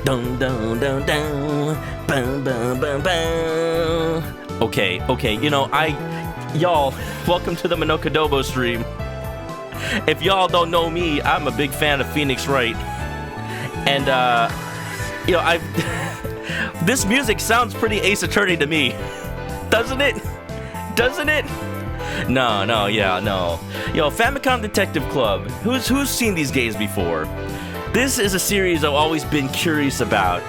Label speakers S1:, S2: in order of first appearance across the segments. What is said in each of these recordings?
S1: Dun dun dun dun. Bum, bum, bum, bum. Okay. Y'all, welcome to the ManokAdobo stream. If y'all don't know me, I'm a big fan of Phoenix Wright. And, this music sounds pretty Ace Attorney to me. Doesn't it? No. Yo, Famicom Detective Club. Who's seen these games before? This is a series I've always been curious about.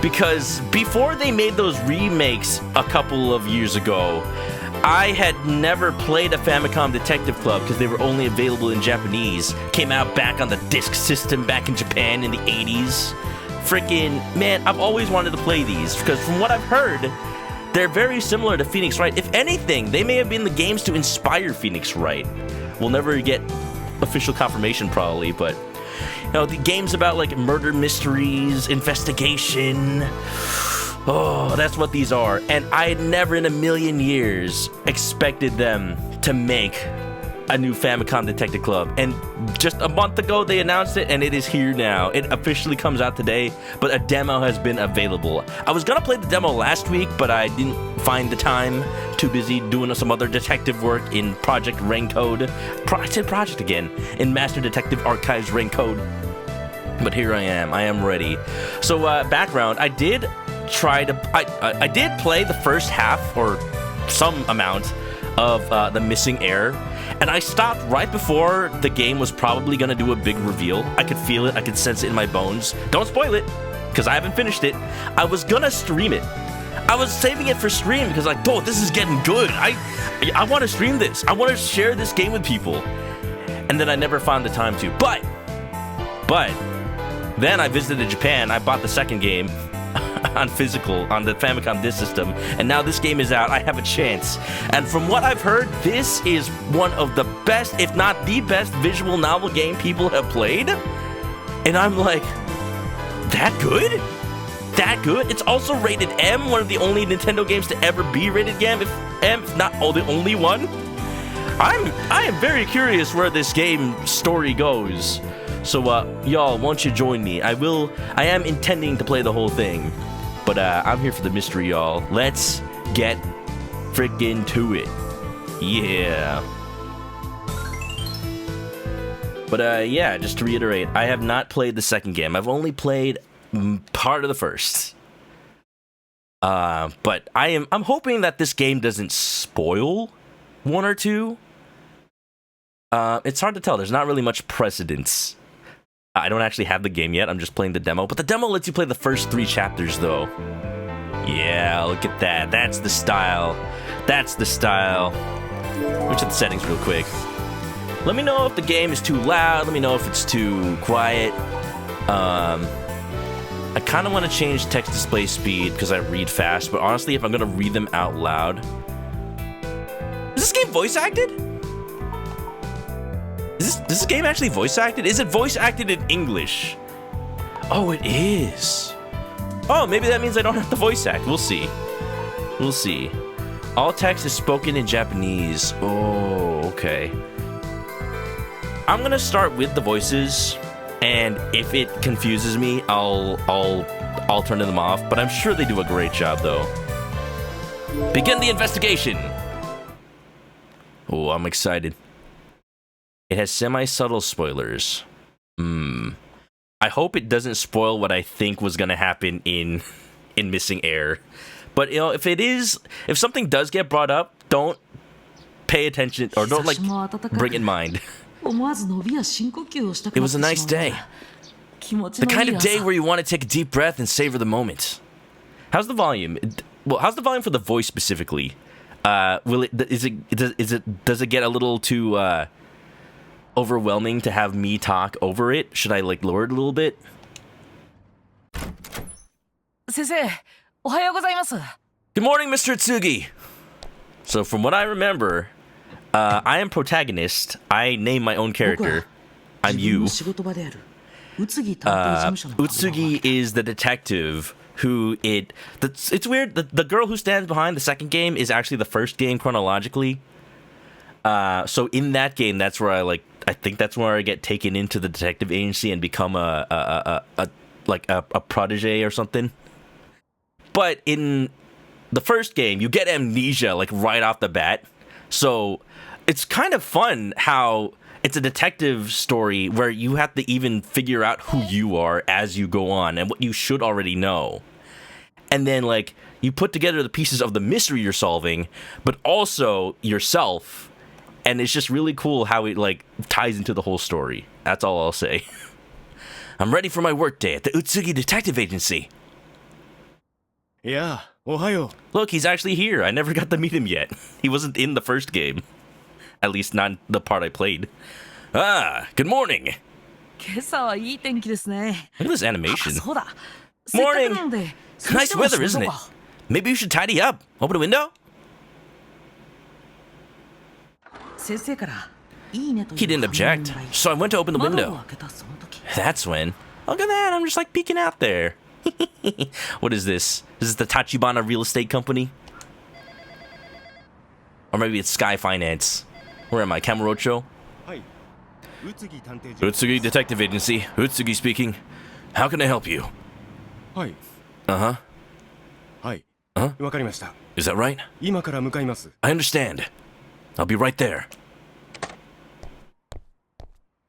S1: Because before they made those remakes a couple of years ago, I had never played a Famicom Detective Club because they were only available in Japanese. Came out back on the disc system back in Japan in the 80s. Freaking, man, I've always wanted to play these because from what I've heard, they're very similar to Phoenix Wright. If anything, they may have been the games to inspire Phoenix Wright. We'll never get official confirmation probably, but the games about like murder mysteries, investigation. Oh, that's what these are. And I had never in a million years expected them to make a new Famicom Detective Club. And just a month ago, they announced it, and it is here now. It officially comes out today, but a demo has been available. I was going to play the demo last week, but I didn't find the time. Too busy doing some other detective work in Project Raincode. I said Project again. In Master Detective Archives Raincode. But here I am ready. So, background, I did play the first half, or some amount, of The Missing Heir, and I stopped right before the game was probably going to do a big reveal. I could feel it, I could sense it in my bones. Don't spoil it, because I haven't finished it. I was going to stream it. I was saving it for stream, because this is getting good. I want to stream this. I want to share this game with people. And then I never found the time to. But, then I visited Japan, I bought the second game, on physical, on the Famicom disc system, and now this game is out. I have a chance. And from what I've heard, this is one of the best, if not the best, visual novel game people have played. And I'm like, that good? That good? It's also rated M, one of the only Nintendo games to ever be rated M, if not the only one. I am very curious where this game story goes. So, y'all, won't you join me? I am intending to play the whole thing. But, I'm here for the mystery, y'all. Let's get frickin' to it. Yeah. But, yeah, just to reiterate, I have not played the second game. I've only played part of the first. But I'm hoping that this game doesn't spoil one or two. It's hard to tell. There's not really much precedence. I don't actually have the game yet. I'm just playing the demo. But the demo lets you play the first 3 chapters, though. Yeah, look at that. That's the style. Let me check the settings real quick. Let me know if the game is too loud. Let me know if it's too quiet. I kind of want to change text display speed because I read fast. But honestly, if I'm going to read them out loud... Is this game voice acted? Is this game actually voice acted? Is it voice acted in English? Oh, it is. Oh, maybe that means I don't have to voice act. We'll see. All text is spoken in Japanese. Oh, okay. I'm gonna start with the voices, and if it confuses me, I'll turn them off. But I'm sure they do a great job, though. Begin the investigation. Oh, I'm excited. It has semi-subtle spoilers. I hope it doesn't spoil what I think was gonna happen in Missing Heir. But if something does get brought up, don't pay attention or don't bring in mind. It was a nice day. The kind of day where you want to take a deep breath and savor the moment. How's the volume? How's the volume for the voice specifically? Does it get a little too overwhelming to have me talk over it? Should I lower it a little bit?
S2: Sensei, ohayou gozaimasu.
S1: Good morning, Mr. Tsugi. So from what I remember, I am protagonist. I name my own character. I'm you. Utsugi is the detective who it's weird. The girl who stands behind the second game is actually the first game chronologically. So in that game, that's where I think that's where I get taken into the detective agency and become a like a protege or something. But in the first game, you get amnesia like right off the bat. So it's kind of fun how it's a detective story where you have to even figure out who you are as you go on and what you should already know. And then like you put together the pieces of the mystery you're solving, but also yourself. And it's just really cool how it like ties into the whole story. That's all I'll say. I'm ready for my workday at the Utsugi Detective Agency.
S3: Yeah, ohayo.
S1: Look, he's actually here. I never got to meet him yet. He wasn't in the first game. At least not the part I played. Ah, good morning.
S2: 今朝はいい天気ですね。
S1: Look at this animation.
S2: そうだ。
S1: Morning.
S2: せっかくなので
S1: Nice weather, isn't it? Maybe you should tidy up. Open a window?
S2: 先生からいいねという
S1: He didn't object, so I went to open the
S2: 窓
S1: window.
S2: を開けたその時
S1: That's when. Look at that, I'm just like peeking out there. What is this? Is this the Tachibana Real Estate Company? Or maybe it's Sky Finance. Where am I? Kamurocho?
S3: はい。宇津木探偵所。
S1: Utsugi Detective Agency. Utsugi speaking. How can I help you?
S3: はい。
S1: Uh-huh.
S3: はい。
S1: あ
S3: わかりました。
S1: Is that right?
S3: 今から向かいます。
S1: I understand. I'll be right there.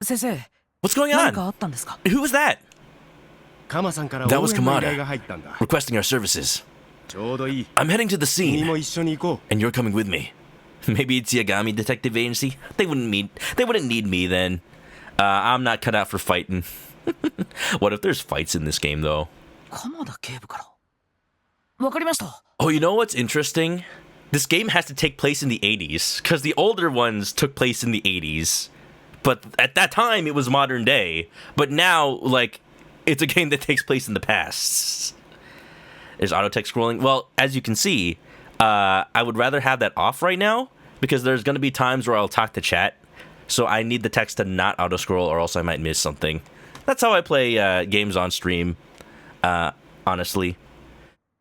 S2: 先生
S1: What's going
S2: 何か
S1: on?
S2: あったんですか
S1: Who was that?
S3: カマさんから応
S1: That was
S3: 援の依
S1: Kamada.
S3: 頼が入ったんだ。
S1: Requesting our services.
S3: ちょうどいい。
S1: I'm heading to the
S3: 君
S1: scene,
S3: も一緒に行こ
S1: and you're coming with me. Maybe it's Yagami Detective Agency. They wouldn't need me then. I'm not cut out for fighting. What if there's fights in this game though?
S2: 鎌田警部からわかりました
S1: Oh, you know what's interesting? This game has to take place in the 80s, because the older ones took place in the 80s. But at that time, it was modern day. But now, like, it's a game that takes place in the past. Is auto text scrolling? Well, as you can see, I would rather have that off right now, because there's going to be times where I'll talk to chat. So I need the text to not auto scroll, or else I might miss something. That's how I play games on stream, honestly.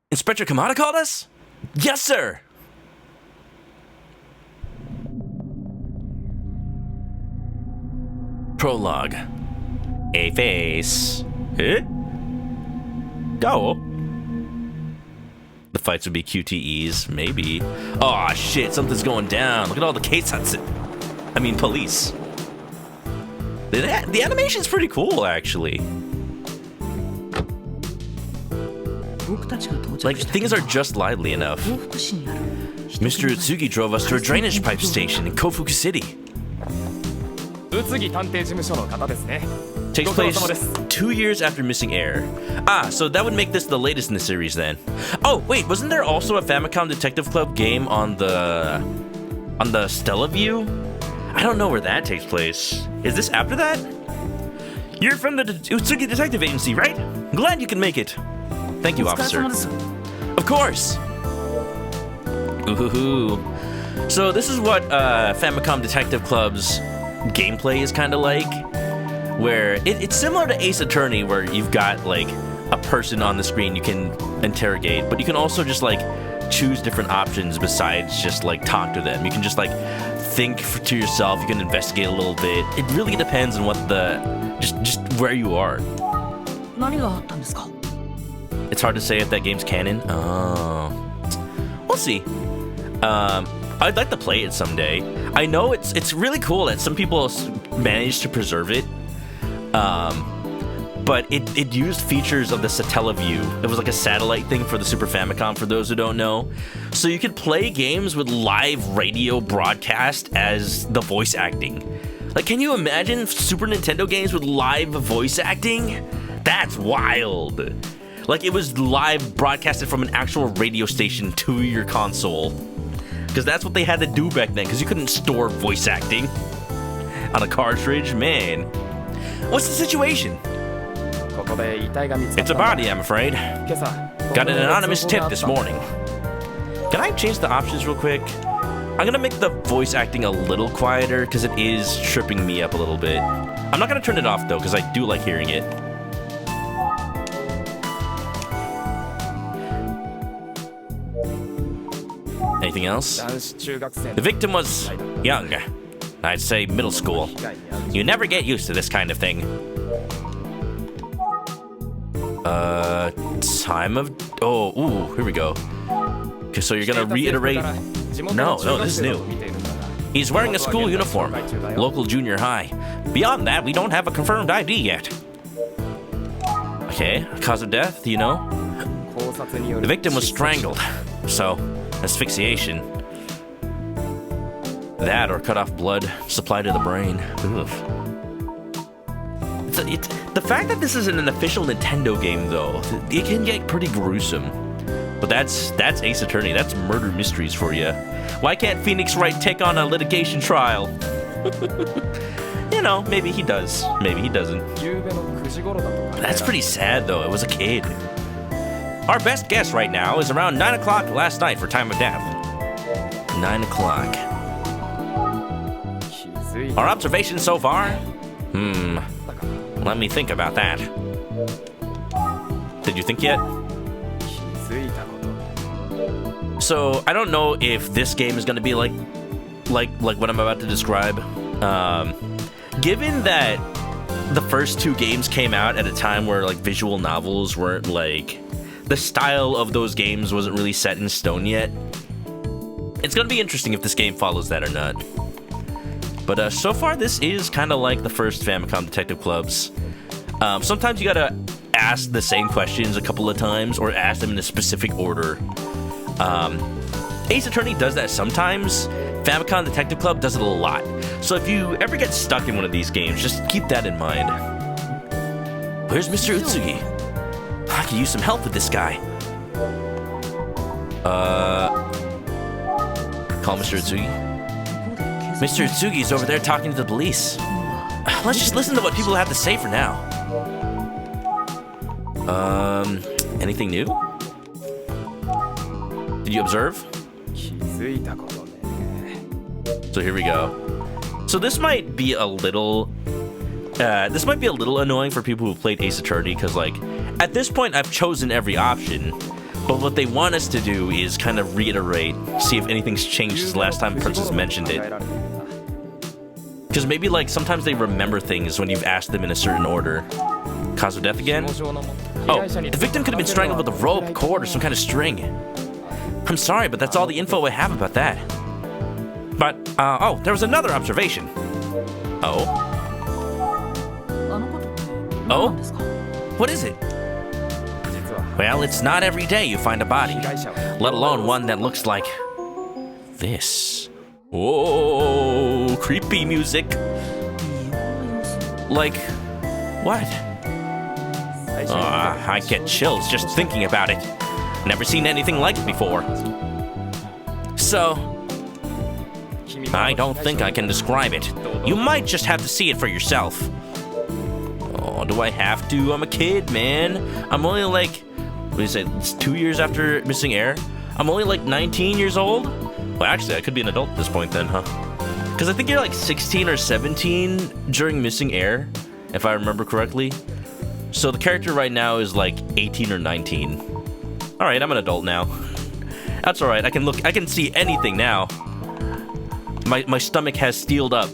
S1: Inspector Kamada called us? Yes, sir! Prologue. A face. Eh? Go. The fights would be QTEs, maybe. Oh shit, something's going down. Look at all the keisatsu. I mean, police. The animation's pretty cool, actually.
S2: 僕たちが到着
S1: Like,
S2: した
S1: things are just lively enough.
S2: 東福市にある
S1: Mr. Utsugi drove us to a drainage pipe station in Kofuku City.
S4: 宇津木探偵事務所の方ですね。
S1: Takes
S4: ご苦労
S1: place
S4: 様です。
S1: 2 years after Missing Air. Ah, so that would make this the latest in the series then. Oh, wait, wasn't there also a Famicom Detective Club game on the Stella View? I don't know where that takes place. Is this after that? You're from the Utsugi Detective Agency, right? Glad you can make it. Thank you,
S2: お疲れ
S1: officer.
S2: 様です
S1: Of course. Ooh. So this is what Famicom Detective Club's gameplay is kind of like, where it's similar to Ace Attorney, where you've got like a person on the screen you can interrogate, but you can also just like choose different options besides just like talk to them. You can just like think to yourself. You can investigate a little bit. It really depends on what just where you are.
S2: 何があったんですか
S1: It's hard to say if that game's canon. Oh, we'll see. I'd like to play it someday. I know it's really cool that some people managed to preserve it. But it used features of the Satellaview. It was like a satellite thing for the Super Famicom, for those who don't know. So you could play games with live radio broadcast as the voice acting. Like, can you imagine Super Nintendo games with live voice acting? That's wild. Like, it was live broadcasted from an actual radio station to your console. Because that's what they had to do back then, because you couldn't store voice acting on a cartridge. Man. What's the situation?
S4: ここで遺体が見つか
S1: It's
S4: った
S1: a
S4: んだ
S1: body, I'm afraid.
S4: 今朝
S1: Got an anonymous
S4: 通報
S1: tip
S4: があっ
S1: this
S4: たんだ
S1: morning. Can I change the options real quick? I'm gonna make the voice acting a little quieter, because it is tripping me up a little bit. I'm not gonna turn it off, though, because I do like hearing it. Anything else?
S4: 男子中学生
S1: The victim was young. I'd say middle school. You never get used to this kind of thing. Time of... Oh, ooh, here we go. Okay, so you're gonna reiterate... No, this is new. He's wearing a school uniform. Local junior high. Beyond that, we don't have a confirmed ID yet. Okay, cause of death, do you know? The victim was strangled. So, asphyxiation. That or cut off blood supply to the brain. Ugh. The fact that this isn't an official Nintendo game, though, it can get pretty gruesome. But that's Ace Attorney. That's murder mysteries for you. Why can't Phoenix Wright take on a litigation trial? You know, maybe he does. Maybe he doesn't. That's pretty sad, though. It was a kid. Our best guess right now is around 9 o'clock last night for time of death. 9 o'clock. Our observations so far? Let me think about that. Did you think yet? So, I don't know if this game is going to be like what I'm about to describe. Given that the first two games came out at a time where like visual novels weren't like... The style of those games wasn't really set in stone yet. It's going to be interesting if this game follows that or not. But so far, this is kind of like the first Famicom Detective Clubs. Sometimes you gotta ask the same questions a couple of times, or ask them in a specific order. Ace Attorney does that sometimes. Famicom Detective Club does it a lot. So if you ever get stuck in one of these games, just keep that in mind. Where's Mr. Utsugi? I could use some help with this guy. Call Mr. Utsugi. Mr. Utsugi's over there talking to the police. Let's just listen to what people have to say for now. Anything new? Did you observe? So here we go. So this might be a little... annoying for people who played Ace Attorney, because, like, at this point I've chosen every option. But what they want us to do is kind of reiterate, see if anything's changed since the last time Princess mentioned it. Because maybe, like, sometimes they remember things when you've asked them in a certain order. Cause of death again? Oh, the victim could have been strangled with a rope, cord, or some kind of string. I'm sorry, but that's all the info I have about that. But, oh, there was another observation. Oh? Oh? What is it? Well, it's not every day you find a body, let alone one that looks like this. Whoa, creepy music. Like, what? I get chills just thinking about it. Never seen anything like it before. So, I don't think I can describe it. You might just have to see it for yourself. Oh, do I have to? I'm a kid, man. I'm only like... What do you say? It's 2 years after Missing Air? I'm only like 19 years old? Well, actually, I could be an adult at this point then, huh? Because I think you're like 16 or 17 during Missing Air, if I remember correctly. So the character right now is like 18 or 19. Alright, I'm an adult now. That's alright, I can see anything now. My stomach has steeled up.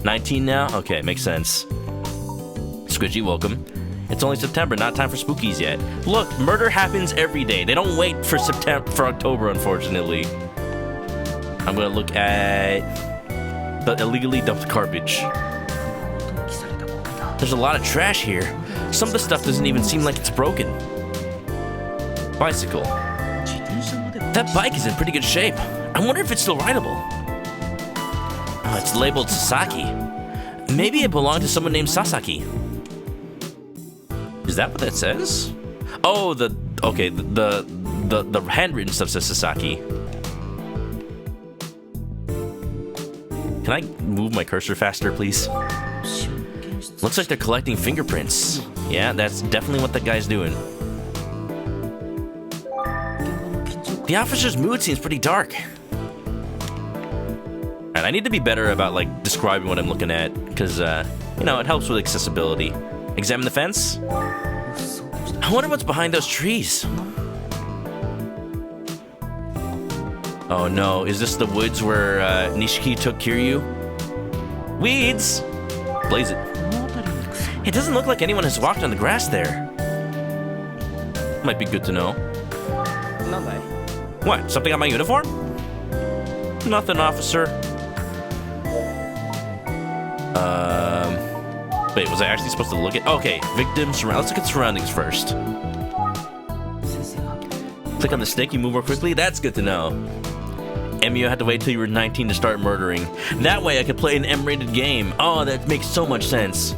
S1: 19 now? Okay, makes sense. Squidgy, welcome. It's only September, not time for spookies yet. Look, murder happens every day. They don't wait for October, unfortunately. I'm gonna look at the illegally dumped garbage. There's a lot of trash here. Some of the stuff doesn't even seem like it's broken. Bicycle. That bike is in pretty good shape. I wonder if it's still rideable. Oh, it's labeled Sasaki. Maybe it belonged to someone named Sasaki. Is that what that says? Oh, the handwritten stuff says Sasaki. Can I move my cursor faster, please? Looks like they're collecting fingerprints. Yeah, that's definitely what that guy's doing. The officer's mood seems pretty dark. And I need to be better about, like, describing what I'm looking at, because, you know, it helps with accessibility. Examine the fence? I wonder what's behind those trees. Oh no, is this the woods where Nishiki took Kiryu? Weeds! Blaze it. It doesn't look like anyone has walked on the grass there. Might be good to know.
S4: なんだい
S1: What? Something on my uniform? Nothing, officer. Wait, was I actually supposed to look at? Okay, victims. Let's look at surroundings first.
S2: 先生が
S1: Click on the stick, you move more quickly. That's good to know. Emio had to wait till you were 19 to start murdering. That way I could play an M-rated game. Oh, that makes so much sense.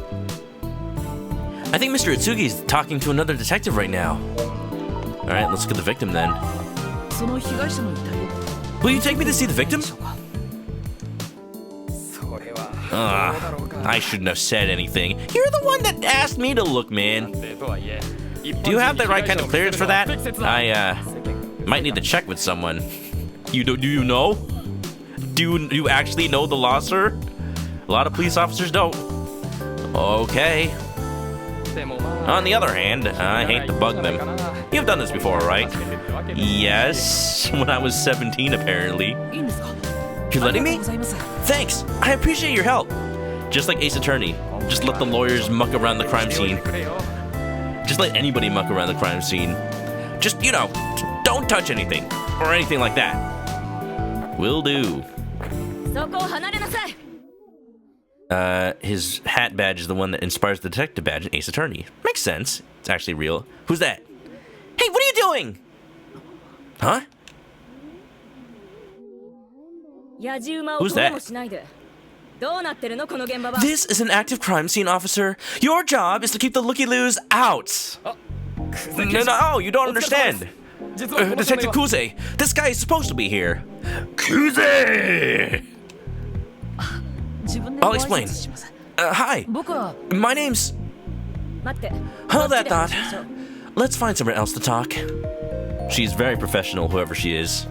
S1: I think Mr. Utsugi is talking to another detective right now. Alright, let's look at the victim then.
S2: その被害者の遺体を
S1: Will you take me to see the victim?
S2: でしょうか
S4: それはどうだろうか
S1: I shouldn't have said anything. You're the one that asked me to look, man.
S4: 探偵とはいえ
S1: Do you have the right kind of clearance for that? I, might need to check with someone. Do you know? Do you actually know the law, sir? A lot of police officers don't. Okay.
S4: でもまあ
S1: On the other hand, I hate to bug them. You've done this before, right? Yes, when I was 17, apparently.
S2: いいんですか
S1: You're
S2: あり
S1: letting
S2: がとう
S1: me?
S2: ございます
S1: Thanks. I appreciate your help. Just like Ace Attorney, just let the lawyers muck around the crime scene.
S4: くれよ
S1: Just let anybody muck around the crime scene. Just, you know, don't touch anything or anything like that. Will do.
S5: そこを離れなさい
S1: His hat badge is the one that inspires the detective badge in Ace Attorney. Makes sense. It's actually real. Who's that? Hey, what are you doing? Huh?
S5: 野じ馬を
S1: Who's
S5: と
S1: that?
S5: もしないでどうなってるのこの現場は
S1: This is an active crime scene, officer. Your job is to keep the looky-loos out. No, you don't understand.
S4: 実はこの少年
S1: Detective
S4: は
S1: Kuze, this guy is supposed to be here. Kuze!
S2: 自分で
S1: I'll
S2: ご挨
S1: explain.
S2: 拶します
S1: Hi,
S2: 僕は
S1: my name's...
S5: 待って
S1: Hold
S5: こっち
S1: that
S5: で
S1: thought.
S5: 話しましょう
S1: Let's find somewhere else to talk. She's very professional, whoever she is.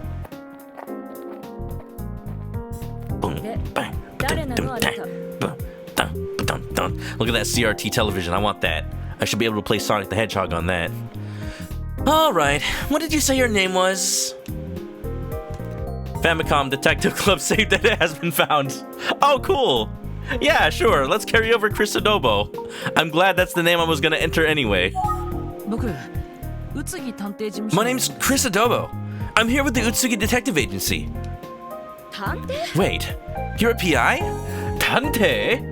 S1: Boom, bang, dun, dun, dun, boom, dun, dun, dun. Look at that CRT television. I want that. I should be able to play Sonic the Hedgehog on that. Alright, what did you say your name was? Famicom Detective Club saved that it has been found. Oh, cool. Yeah, sure. Let's carry over ManokAdobo. I'm glad that's the name I was gonna enter anyway.
S2: 僕宇津木探偵事務所
S1: My name's ManokAdobo. I'm here with the Utsugi Detective Agency.
S5: 探偵
S1: Wait, you're a PI? Tante?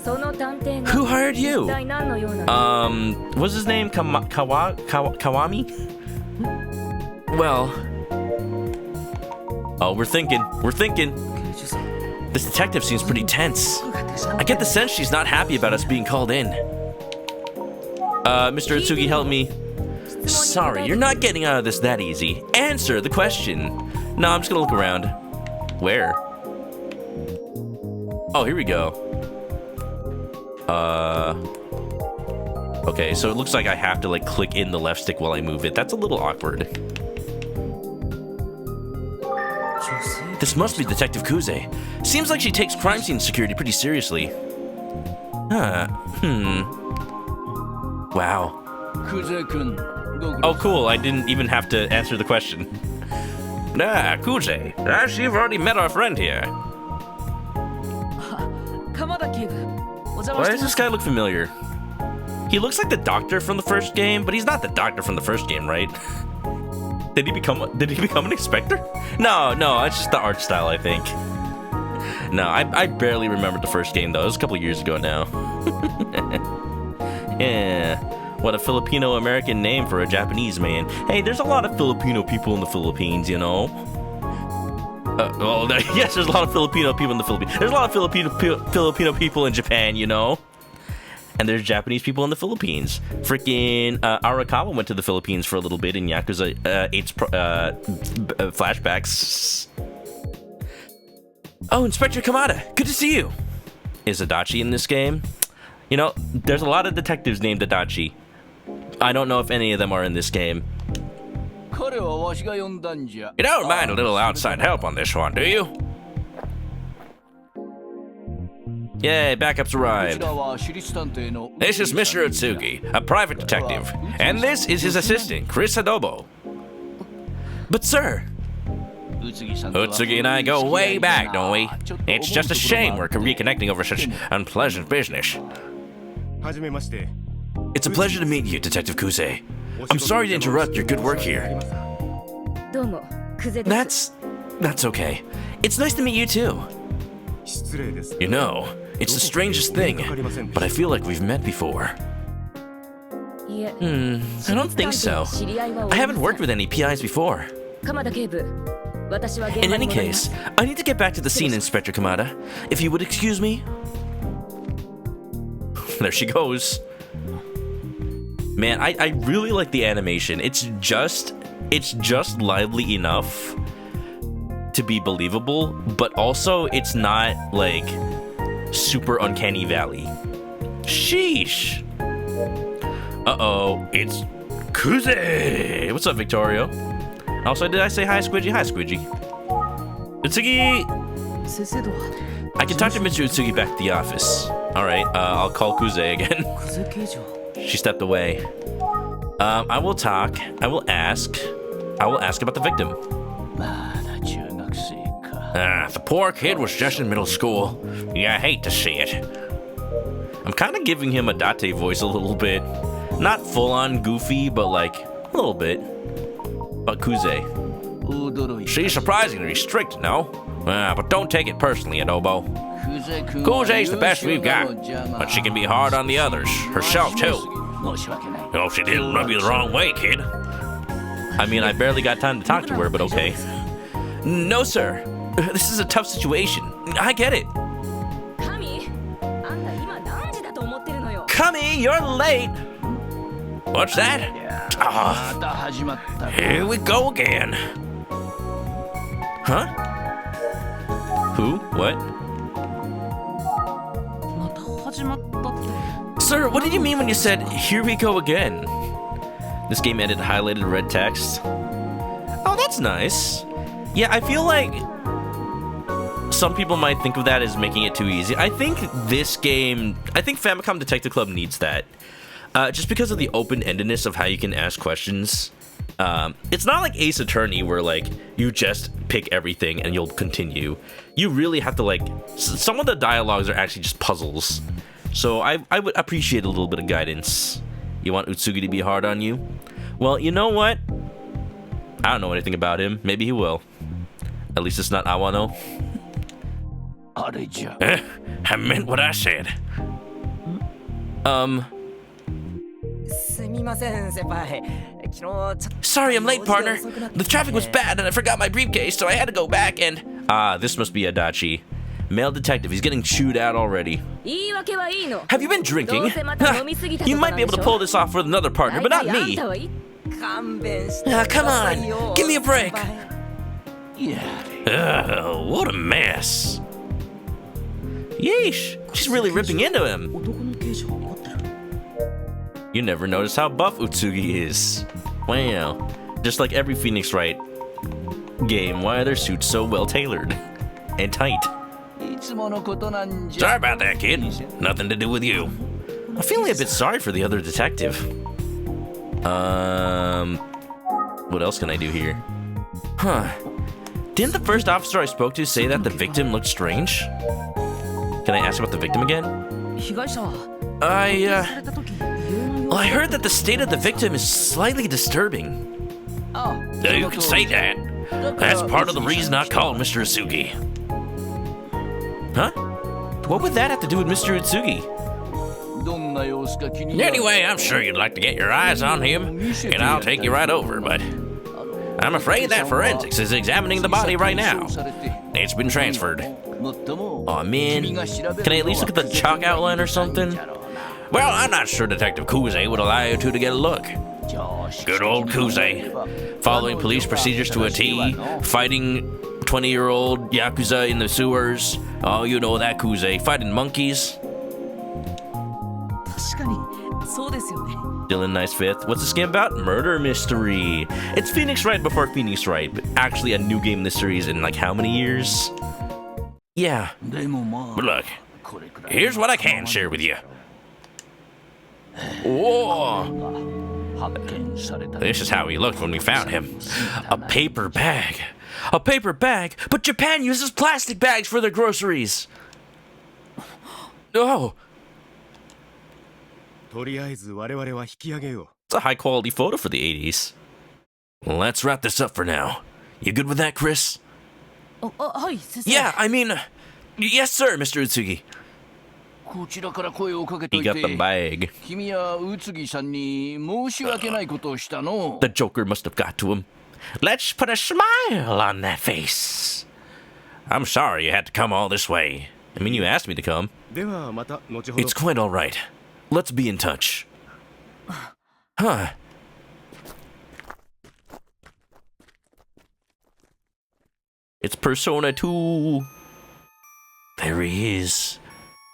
S5: その探偵が
S1: Who hired
S5: 一
S1: you?
S5: 体何のような
S1: What's his name? Kawami? Well... Oh, we're thinking.
S2: 刑事さん
S1: This detective seems pretty tense.
S2: 僕が手錠
S1: I get the sense she's not happy about us being called in. Mr. Utsugi, help me. Sorry, you're not getting out of this that easy. Answer the question. No, I'm just gonna look around. Where? Oh, here we go. Okay, so it looks like I have to like click in the left stick while I move it. That's a little awkward.
S2: 女性
S1: This must be Detective Kuze. Seems like she takes crime scene security pretty seriously. Wow. Oh, cool. I didn't even have to answer the question. Nah, Kuze. You've already met our friend here.
S2: 鎌田警部お邪魔
S1: Why
S2: して
S1: does
S2: ま
S1: this
S2: す
S1: guy look familiar? He looks like the doctor from the first game, but he's not the doctor from the first game, right? Did he become an inspector? No, it's just the art style, I think. No, I barely remembered the first game though. It was a couple years ago now. Yeah. What a Filipino-American name for a Japanese man. Hey, there's a lot of Filipino people in the Philippines, you know. Well, yes, there's a lot of Filipino people in the Philippines. There's a lot of Filipino people in Japan, you know. And there's Japanese people in the Philippines. Freaking Arakawa went to the Philippines for a little bit in Yakuza 8's flashbacks. Oh, Inspector Kamada, good to see you. Is Adachi in this game? You know, there's a lot of detectives named Adachi. I don't know if any of them are in this game. You don't mind a little outside help on this one, do you? Yay, backups arrived. This is Mr. Utsugi, a private detective, and this is his assistant, ManokAdobo. But sir, Utsugi and I go way back, don't we? It's just a shame we're reconnecting over such unpleasant business.
S3: はじめまして。
S1: It's a pleasure to meet you, Detective Kuze. I'm sorry to interrupt your good work here.
S5: どうもクゼです
S1: That's okay. It's nice to meet you too.
S3: 失礼です
S1: You know, it's the strangest thing, but I feel like we've met before.
S5: いえ
S1: I don't think so.
S5: 知り合いは
S1: I haven't worked with any PIs before.
S5: 鎌田警部私は現
S1: In
S5: 場
S1: any
S5: に戻ります
S1: case, I need to get back to the scene, Inspector Kamada. If you would excuse me. There she goes. Man, I really like the animation. It's just lively enough to be believable, but also it's not like super uncanny valley. Sheesh. Uh-oh, it's Kuze. What's up, Victorio? Also, did I say hi, Squidgy? Hi, Squidgy. Utsugi!
S2: 先生とは
S1: I can talk to Mr. Utsugi back at the office. Alright, I'll call Kuze again.
S2: 久世刑事は
S1: She stepped away. I will talk. I will ask about the victim.
S6: まだ中学生か。
S1: The poor kid was just in middle school. Yeah, I hate to see it. I'm kind of giving him a Date voice a little bit. Not full-on goofy, but like, a little bit. But Kuze.
S6: 驚いた。
S1: She's surprisingly strict, no? But don't take it personally, Adobo.
S6: 君
S1: Kuze's the best we've got, but she can be hard on the others. Herself, too.
S6: 申し訳ない。
S1: Oh, she didn't rub you the wrong way, kid. I mean, I barely got time to talk to her, but okay. No, sir. This is a tough situation. I get it.
S5: 神あんた今何時だと思ってるのよ
S1: Kami, you're late. What's that?
S6: また始まったか。
S1: Here we go again. Huh? Who? What?
S2: また始まったって
S1: Sir, what did you mean when you said, here we go again? This game ended highlighted red text. Oh, that's nice. Yeah, I feel like some people might think of that as making it too easy. I think Famicom Detective Club needs that. Just because of the open-endedness of how you can ask questions. It's not like Ace Attorney where like you just pick everything and you'll continue. You really have to like some of the dialogues are actually just puzzles. So I would appreciate a little bit of guidance. You want Utsugi to be hard on you? Well, you know what? I don't know anything about him. Maybe he will. At least it's not Awano.
S6: あれじゃ。
S1: I meant what I said.
S7: すみません先輩昨日ちょっと
S1: Sorry, I'm late, partner. The traffic was bad and I forgot my briefcase, so I had to go back and... this must be Adachi. Male detective, he's getting chewed out already.
S5: 言い訳はいいの
S1: Have you been drinking?
S5: どうせまた飲みすぎたと
S1: You
S5: か
S1: might
S5: なん
S1: be
S5: で
S1: able
S5: し
S1: to
S5: ょ
S1: pull this off with another partner, but
S5: 大
S1: not
S5: 体あん
S1: me.
S5: たはいい
S7: 勘弁して
S1: Come on, give me a break.
S6: やれ。
S1: What a mess. Yeesh, she's really ripping into him.
S2: 男の刑事は怒ってる
S1: You never noticed how buff Utsugi is. Wow. Just like every Phoenix Wright game, why are their suits so well tailored and tight?
S6: いつものことなんじ
S1: Sorry
S6: ゃ。
S1: about that, kid. Nothing to do with you. I'm feeling a bit sorry for the other detective. What else can I do here? Huh. Didn't the first officer I spoke to say that the victim looked strange? Can I ask about the victim again?
S2: 被害者は
S1: I
S2: された時異様な
S1: well, I heard that the state of the victim is slightly disturbing.
S6: あ、
S1: You can say that. That's part of the reason I called Mr. Utsugi. Huh? What would that have to do with Mr. Utsugi?
S6: どんな様子か気になる。
S1: Anyway, I'm sure you'd like to get your eyes on him, and I'll take you right over, but I'm afraid that forensics is examining the body right now. It's been transferred.
S6: もっとも
S1: Aw, man. Can I at least look at the chalk outline or something? Well, I'm not sure Detective Kuze would allow you to get a look. Good old Kuze. Following police procedures to a T, fighting 20-year-old Yakuza in the sewers. Oh, you know that Kuze. Fighting monkeys.
S2: 確かにそうですよね
S1: Dylan Nice Fifth. What's this game about? Murder mystery. It's Phoenix Wright before Phoenix Wright, but actually a new game in the series in like how many years? Yeah.
S6: でもまあ
S1: But look,
S6: これくらい
S1: here's what I can share with you. Whoa.
S6: 発見された。
S1: This is how he looked when we found him. A paper bag. A paper bag? But Japan uses plastic bags for their groceries. Oh.
S3: とりあえず我々は引き上げよ
S1: It's a high quality photo for the 80s. Let's wrap this up for now. You good with that, Chris?
S2: はい先生
S1: Yeah, I mean, yes, sir, Mr. Utsugi.
S6: こちらから声をかけと
S1: He
S6: い
S1: got the
S6: て
S1: bag.
S6: 君や宇津木さんに申し訳ないことをしたの
S1: The Joker must have got to him. Let's put a smile on that face. I'm sorry you had to come all this way. I mean, you asked me to come.
S3: ではまた後ほど
S1: It's quite all right. Let's be in touch. Huh. It's Persona 2. There he is.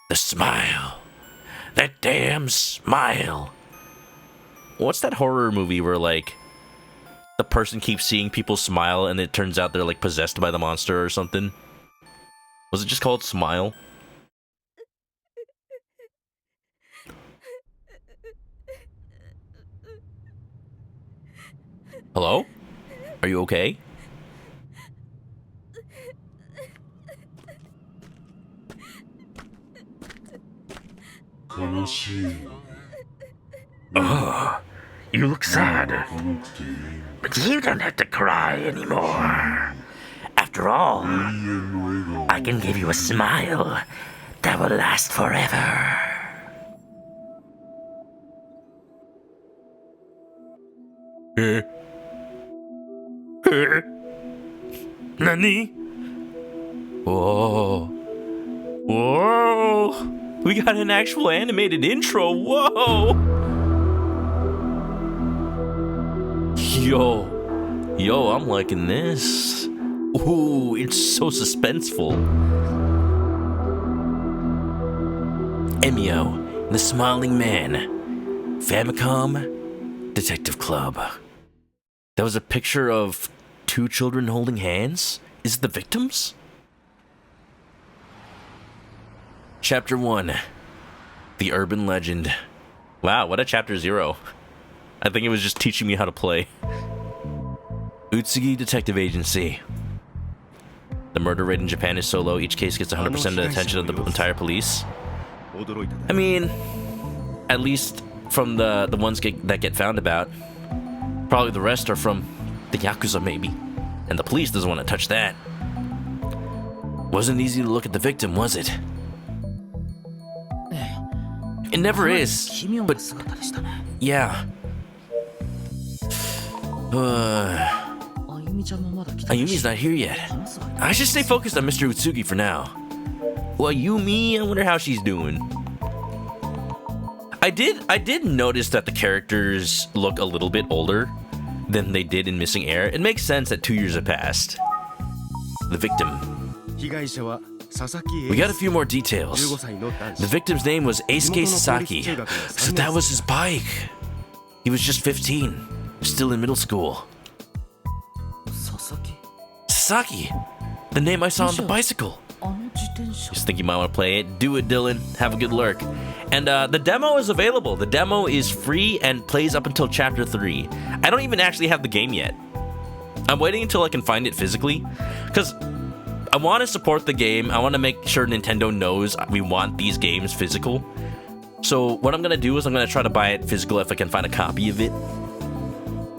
S1: The smile. That damn smile. What's that horror movie where, like, the person keeps seeing people smile and it turns out they're, like, possessed by the monster or something? Was it just called Smile? Hello? Are you okay? You look sad. But you don't have to cry anymore. After all, I can give you a smile that will last forever. Nani? Whoa. Whoa. We got an actual animated intro. Whoa. Yo, I'm liking this. Ooh, it's so suspenseful. Emio, the Smiling Man. Famicom, Detective Club. That was a picture of two children holding hands? Is it the victims? Chapter 1. The Urban Legend. Wow, what a chapter 0. I think it was just teaching me how to play. Utsugi Detective Agency. The murder rate in Japan is so low, each case gets 100% of the attention of the entire police.
S3: 驚いたね
S1: I mean, at least from the ones that get found about. Probably the rest are from the Yakuza, maybe. And the police doesn't want to touch that. Wasn't easy to look at the victim, was it? It never is.
S2: 奇妙な
S1: But
S2: 姿でしたね
S1: yeah.
S2: あゆみちゃんもまだ来てないし
S1: Ayumi's not here yet.
S2: 話すわよ
S1: I should stay focused on Mr. Utsugi for now. Well, Yumi, I wonder how she's doing. I did notice that the characters look a little bit older than they did in Missing Air. It makes sense that 2 years have passed. The victim.
S3: 被害者は佐々木
S1: We got a few more details.
S3: 15歳の男
S1: The
S3: 子
S1: victim's name was Eisuke Sasaki. So that was his bike. He was just 15, still in middle school.
S2: 佐々木
S1: Sasaki, the name I saw on the bicycle.
S2: あの自転車
S1: Just think you might want to play it. Do it, Dylan. Have a good lurk. And the demo is available. The demo is free and plays up until chapter 3. I don't even actually have the game yet. I'm waiting until I can find it physically, because I want to support the game. I want to make sure Nintendo knows we want these games physical. So what I'm going to do is I'm going to try to buy it physical if I can find a copy of it.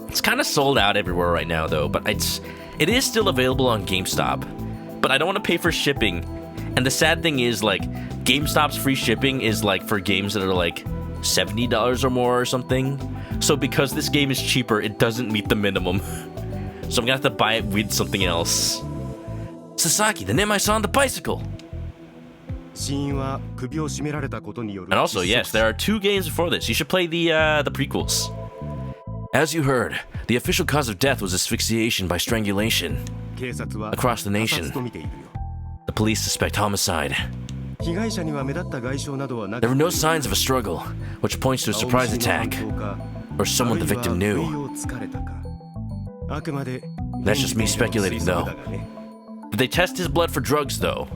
S1: It's kind of sold out everywhere right now, though, but it is still available on GameStop. But I don't want to pay for shipping. And the sad thing is, like, GameStop's free shipping is, like, for games that are, like, $70 or more or something. So because this game is cheaper, it doesn't meet the minimum. So I'm gonna have to buy it with something else. Sasaki, the name I saw on the bicycle.
S3: 死因は首を絞められたことによる
S1: And also, yes, there are 2 games before this. You should play the prequels. As you heard, the official cause of death was asphyxiation by strangulation.
S3: 警察は
S1: Across the
S3: 他
S1: nation,
S3: 殺と見ているよ
S1: the police suspect homicide.
S3: 被害者には目立った外傷などはなく
S1: There were no signs of a struggle, which points to a surprise attack, or someone the victim knew. That's just me speculating, though. Did they test his blood for drugs, though?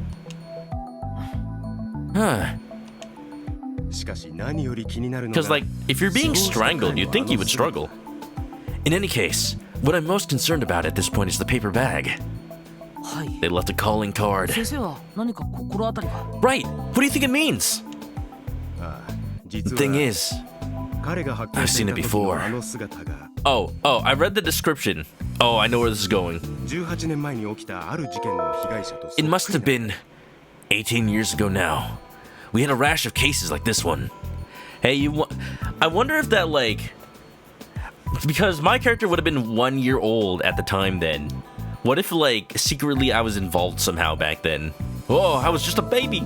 S1: Huh. Because, like, if you're being strangled, you'd think you would struggle. In any case, what I'm most concerned about at this point is the paper bag.
S2: はい
S1: They left a calling card.
S2: 先生は何か心当たりが
S1: Right! What do you think it means? The thing is,
S3: I've
S1: seen it before. Oh, I read the description. Oh, I know where this is going. It must have been 18 years ago now. We had a rash of cases like this one. Hey, I wonder if that, like... Because my character would have been 1 year old at the time then. What if, like, secretly I was involved somehow back then? Oh, I was just a baby.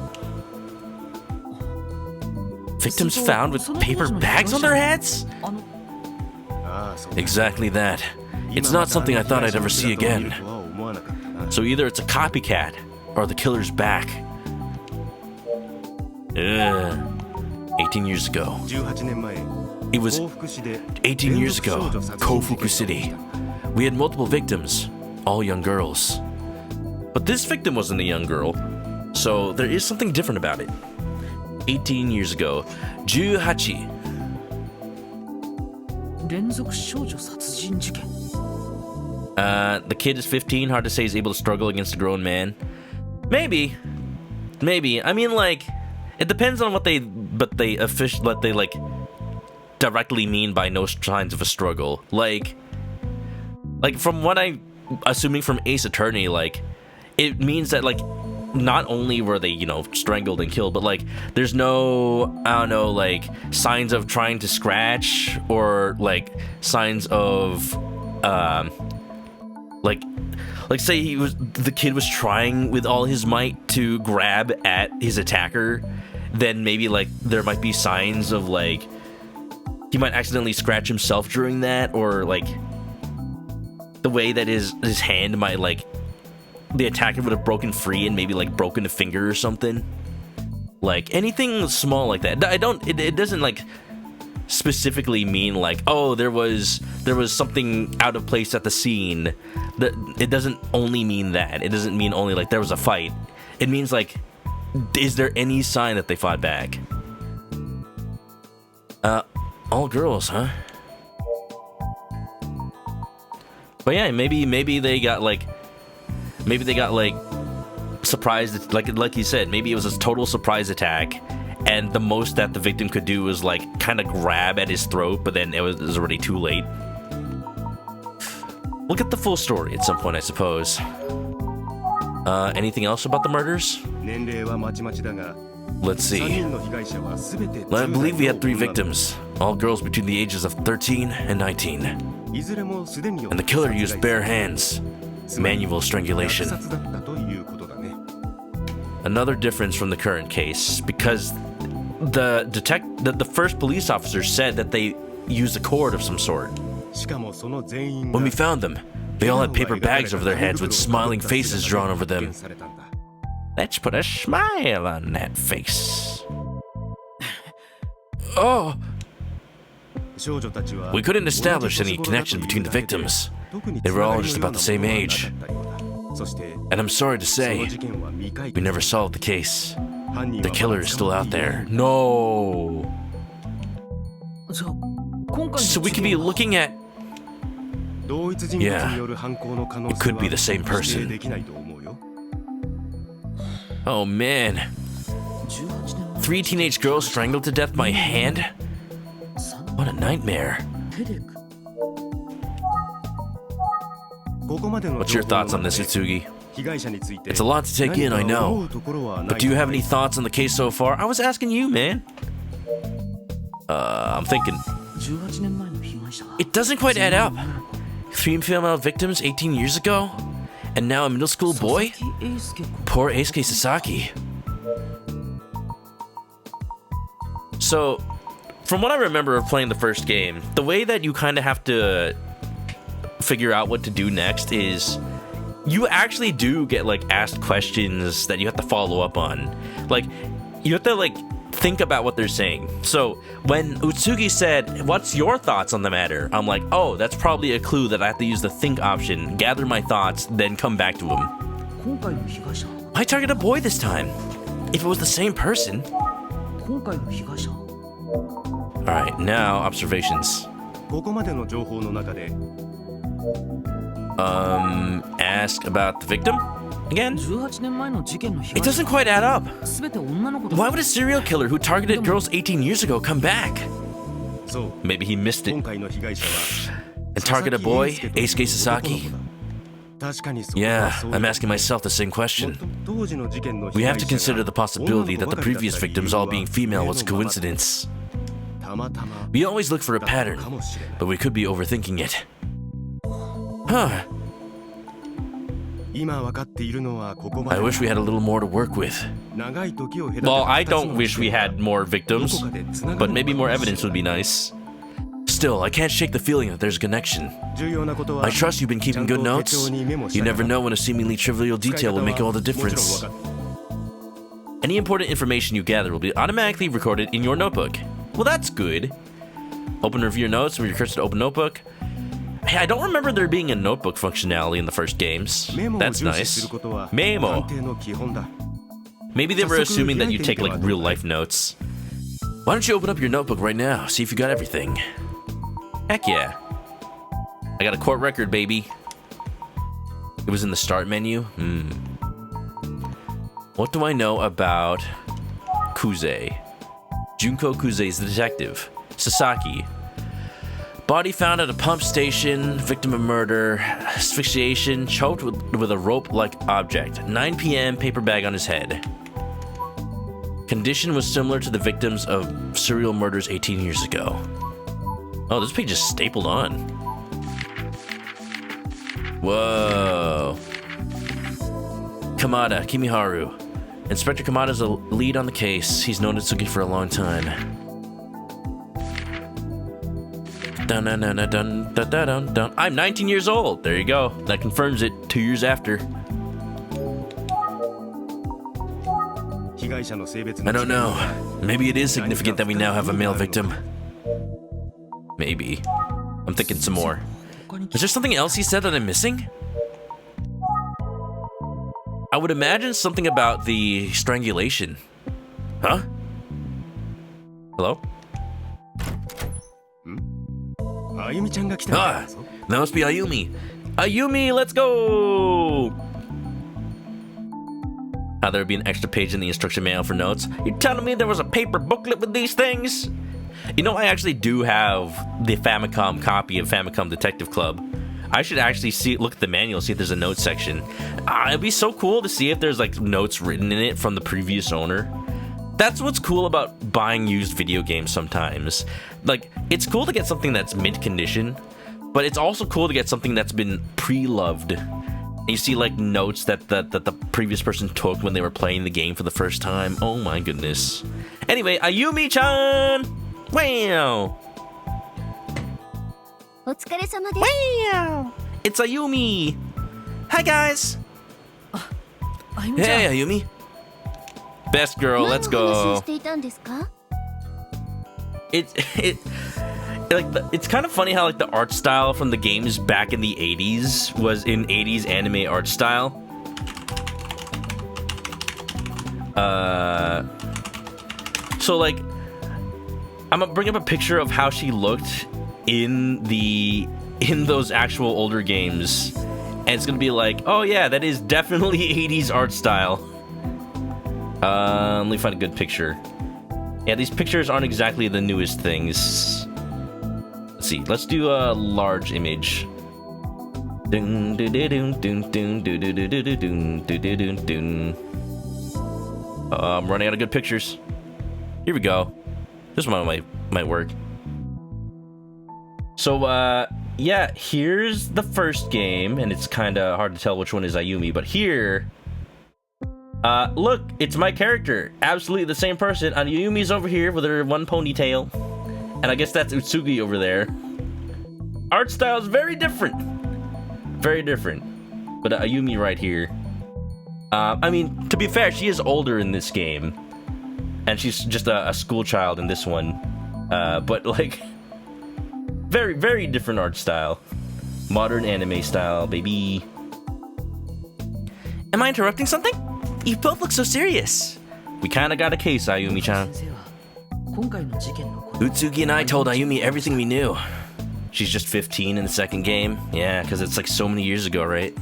S1: Victims found with paper bags on their heads? Exactly that. It's not something I thought I'd ever see again. So either it's a copycat, or the killer's back. 18 years ago. It was 18 years ago, Kofuku City. We had multiple victims, all young girls. But this victim wasn't a young girl, so there is something different about it. 18 years ago, 18.
S2: 連続少女殺人事件
S1: The kid is 15, hard to say he's able to struggle against a grown man. Maybe. I mean, like, it depends on what they like directly mean by no signs of a struggle. Like from what I'm assuming from Ace Attorney, like, it means that, like, not only were they, you know, strangled and killed, but, like, there's no, I don't know, like, signs of trying to scratch or, like, signs of, like say the kid was trying with all his might to grab at his attacker, then maybe, like, there might be signs of, like, he might accidentally scratch himself during that, or, like, the way that his hand might, like, the attacker would have broken free and maybe, like, broken a finger or something. Like, anything small like that. It doesn't, like, specifically mean, like, oh, there was something out of place at the scene. It doesn't only mean that. It doesn't mean only, like, there was a fight. It means, like, is there any sign that they fought back? All girls, huh? But yeah, maybe they got like surprised, like you said, maybe it was a total surprise attack, and the most that the victim could do was, like, kind of grab at his throat, but then it was already too late. We'll get the full story at some point, I suppose. Anything else about the murders? Let's see. I believe we had 3 victims, all girls between the ages of 13 and 19. And the killer used bare hands, manual strangulation. Another difference from the current case, because the first police officer said that they used a cord of some sort. When we found them, they all had paper bags over their heads with smiling faces drawn over them. Let's put a smile on that face. Oh! We couldn't establish any connection between the victims. They were all just about the same age. And I'm sorry to say, we never solved the case. The killer is still out there. No! So we could be looking at... Yeah, it could be the same person. Oh man. 3 teenage girls strangled to death by hand? What a nightmare. What's your thoughts on this, Itsugi? It's a lot to take in, I know. But do you have any thoughts on the case so far? I was asking you, man. I'm thinking. It doesn't quite add up. 3 female victims 18 years ago? And now a middle school boy? Poor Eisuke Sasaki. So, from what I remember of playing the first game, the way that you kind of have to figure out what to do next is you actually do get, like, asked questions that you have to follow up on. Like, you have to, like, think about what they're saying. So when Utsugi said, "What's your thoughts on the matter?" I'm like, oh, that's probably a clue that I have to use the think option, gather my thoughts, then come back to him. Why target a boy this time? If it was the same person. Alright, now observations. Ask about the victim? Again? It doesn't quite add up. Why would a serial killer who targeted girls 18 years ago come back?
S3: そう
S1: Maybe he missed
S3: 今
S1: it
S3: 回の被害者は
S1: and target a boy, Eisuke Sasaki.
S3: 確かにそれは
S1: Yeah,
S3: そう
S1: I'm
S3: だ
S1: asking myself the same question.
S3: 当時の事件の
S1: We
S3: 被
S1: have
S3: 害
S1: to
S3: 者
S1: consider
S3: が
S1: the possibility that the previous victims all being female was a
S3: 女の子ばかりだった
S1: coincidence.
S3: たまたま
S1: We always look for a
S3: だった
S1: pattern,
S3: かもしれない
S1: but we could be overthinking it. Huh,
S3: 今分かっているのはここま
S1: I
S3: で
S1: wish we had a little more to work with.
S3: 長い時を経て
S1: Well, I don't wish we had more victims, but maybe more evidence would be nice. Still, I can't shake the feeling that there's a connection.
S3: 重要なことは
S1: I trust you've been keeping good
S3: ちゃんと
S1: notes.
S3: 手帳にメモし
S1: You
S3: たから
S1: never know when a seemingly trivial detail will make all the
S3: もちろん
S1: difference.
S3: 分かった
S1: Any important information you gather will be automatically recorded in your notebook. Well, that's good. Open review your notes with your cursor to open notebook. Hey, I don't remember there being a notebook functionality in the first games.
S3: メモを
S1: That's
S3: 重視す
S1: nice.
S3: ることは
S1: Memo.
S3: 鑑定の基本だ
S1: Maybe they were assuming that you take like real life notes. Why don't you open up your notebook right now? See if you got everything. Heck yeah. I got a court record, baby. It was in the start menu. What do I know about Kuze? Junko Kuze is the detective. Sasaki. Body found at a pump station. Victim of murder. Asphyxiation. Choked with a rope-like object. 9 p.m. Paper bag on his head. Condition was similar to the victims of serial murders 18 years ago. Oh, this page is stapled on. Whoa. Kamada, Kimiharu. Inspector Kamada's a lead on the case. He's known Itsuki for a long time. Dun, dun, dun, dun, dun, dun, dun, dun. I'm 19 years old. There you go. That confirms it 2 years after.
S3: 被害者の性別
S1: I don't know. Maybe it is significant that we now have a male victim. Maybe. I'm thinking some more. Is there something else he said that I'm missing? I would imagine something about the strangulation. Huh? Hello?
S3: あゆみちゃんが来たみたい
S1: Ah,
S3: だぞ
S1: that must be Ayumi. Ayumi, let's go! How there would be an extra page in the instruction manual for notes. You're telling me there was a paper booklet with these things? You know, I actually do have the Famicom copy of Famicom Detective Club. I should actually look at the manual, see if there's a notes section. It'd be so cool to see if there's like notes written in it from the previous owner. That's what's cool about buying used video games sometimes. Like, it's cool to get something that's mint condition, but it's also cool to get something that's been pre-loved. You see like notes that the previous person took when they were playing the game for the first time. Oh my goodness. Anyway, Ayumi-chan! Wow!
S5: お疲れ様です。
S1: Wow! It's Ayumi! Hi guys!
S2: あゆみちゃん
S1: Hey Ayumi! Best girl, let's
S5: 何の話を
S1: go!
S5: していたんですか？
S1: It's kind of funny how like the art style from the games back in the 80s was in 80s anime art style. So like I'm gonna bring up a picture of how she looked in those actual older games, and it's gonna be like, oh yeah, that is definitely 80s art style. Let me find a good picture. Yeah, these pictures aren't exactly the newest things. Let's see. Let's do a large image. I'm running out of good pictures. Here we go. This one might work. So, yeah, here's the first game, and it's kind of hard to tell which one is Ayumi, but here... look, it's my character. Absolutely the same person. Ayumi's over here with her one ponytail. And I guess that's Utsugi over there. Art style is very different. Very different. But Ayumi right here. I mean, to be fair, she is older in this game. And she's just a school child in this one. But like... Very, very different art style. Modern anime style, baby. Am I interrupting something? You both look so serious. We kinda got a case, Ayumi-chan.
S2: 先生は今回の事件のこと
S1: Utsugi and I told Ayumi everything we knew. She's just 15 in the second game. Yeah, because it's like so many years ago, right?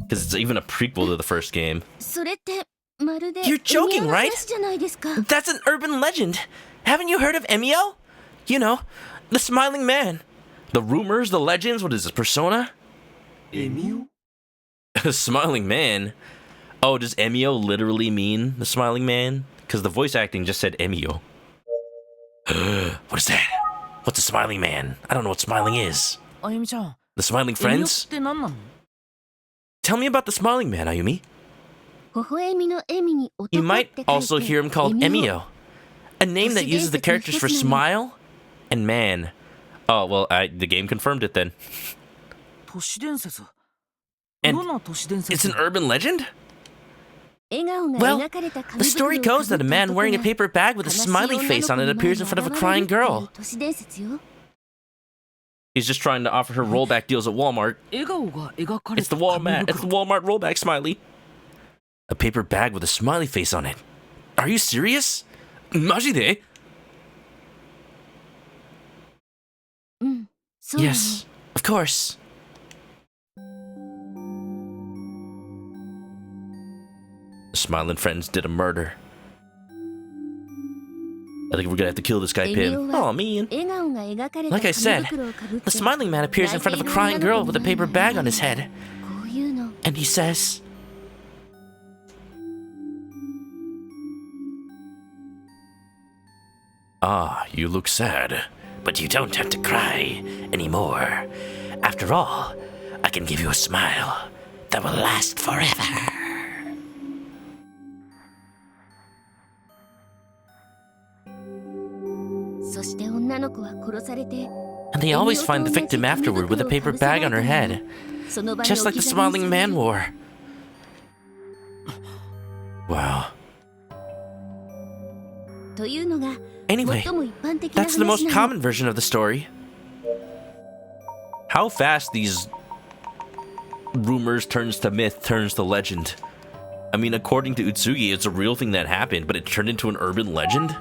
S1: Because it's even a prequel to the first game.
S5: それってまるで
S1: You're joking,
S5: エミオの
S1: right?
S5: 話じゃないですか。
S1: That's an urban legend. Haven't you heard of Emio? You know, the smiling man. The rumors, the legends, what is this, Persona?
S3: Emio?
S1: The smiling man? Oh, does Emio literally mean the smiling man? Because the voice acting just said Emio. What is that? What's a smiling man? I don't know what smiling is.
S2: あゆみちゃん
S1: The smiling
S2: エミオっ
S1: friends?
S2: て何なの
S1: Tell me about the smiling man, Ayumi.
S5: 微笑みの笑みに男
S1: You
S5: っ
S1: might
S5: て書い
S1: also
S5: て
S1: hear him called
S5: エミオ
S1: Emio. A name that uses the characters for smile and man. Oh, well, the game confirmed it then.
S2: 都市伝説
S1: And
S2: どんな都市伝
S1: It's
S2: 説
S1: an urban legend?
S5: 笑顔が
S1: Well,
S5: 描かれた紙
S1: The
S5: 袋を
S1: story
S5: かぶ
S1: goes
S5: った
S1: that a man
S5: 男
S1: wearing a
S5: が
S1: paper bag with a
S5: 悲しい
S1: smiley
S5: 女の
S1: face
S5: 子
S1: on
S5: の
S1: it
S5: 前
S1: appears
S5: に
S1: in front of a
S5: 現れ
S1: crying
S5: るっていう
S1: girl.
S5: 都市伝説よ
S1: He's just trying to offer her rollback deals at Walmart.
S2: 笑顔が描かれ
S1: It's
S2: た
S1: the
S2: 紙
S1: Walmart. It's the
S2: 袋
S1: Walmart rollback smiley. A paper bag with a smiley face on it. Are you serious? マジで?
S5: うんそうなの
S1: Yes, of course. The smiling friends did a murder. I think we're gonna have to kill this guy, Pim. Oh, man.
S5: 笑顔が描かれた
S1: Like I
S5: 紙
S1: said,
S5: 袋をかぶって
S1: The smiling man appears in front of a crying girl with a paper bag on his head,
S5: こういうの
S1: and he says, Ah, you look sad, but you don't have to cry anymore. After all, I can give you a smile that will last forever. And they always find the victim afterward with a paper bag on her head, just like the smiling man wore. Wow. Anyway, that's the most common version of the story. How fast these rumors turns to myth, turns to legend. I mean, according to Utsugi, it's a real thing that happened, but it turned into an urban legend?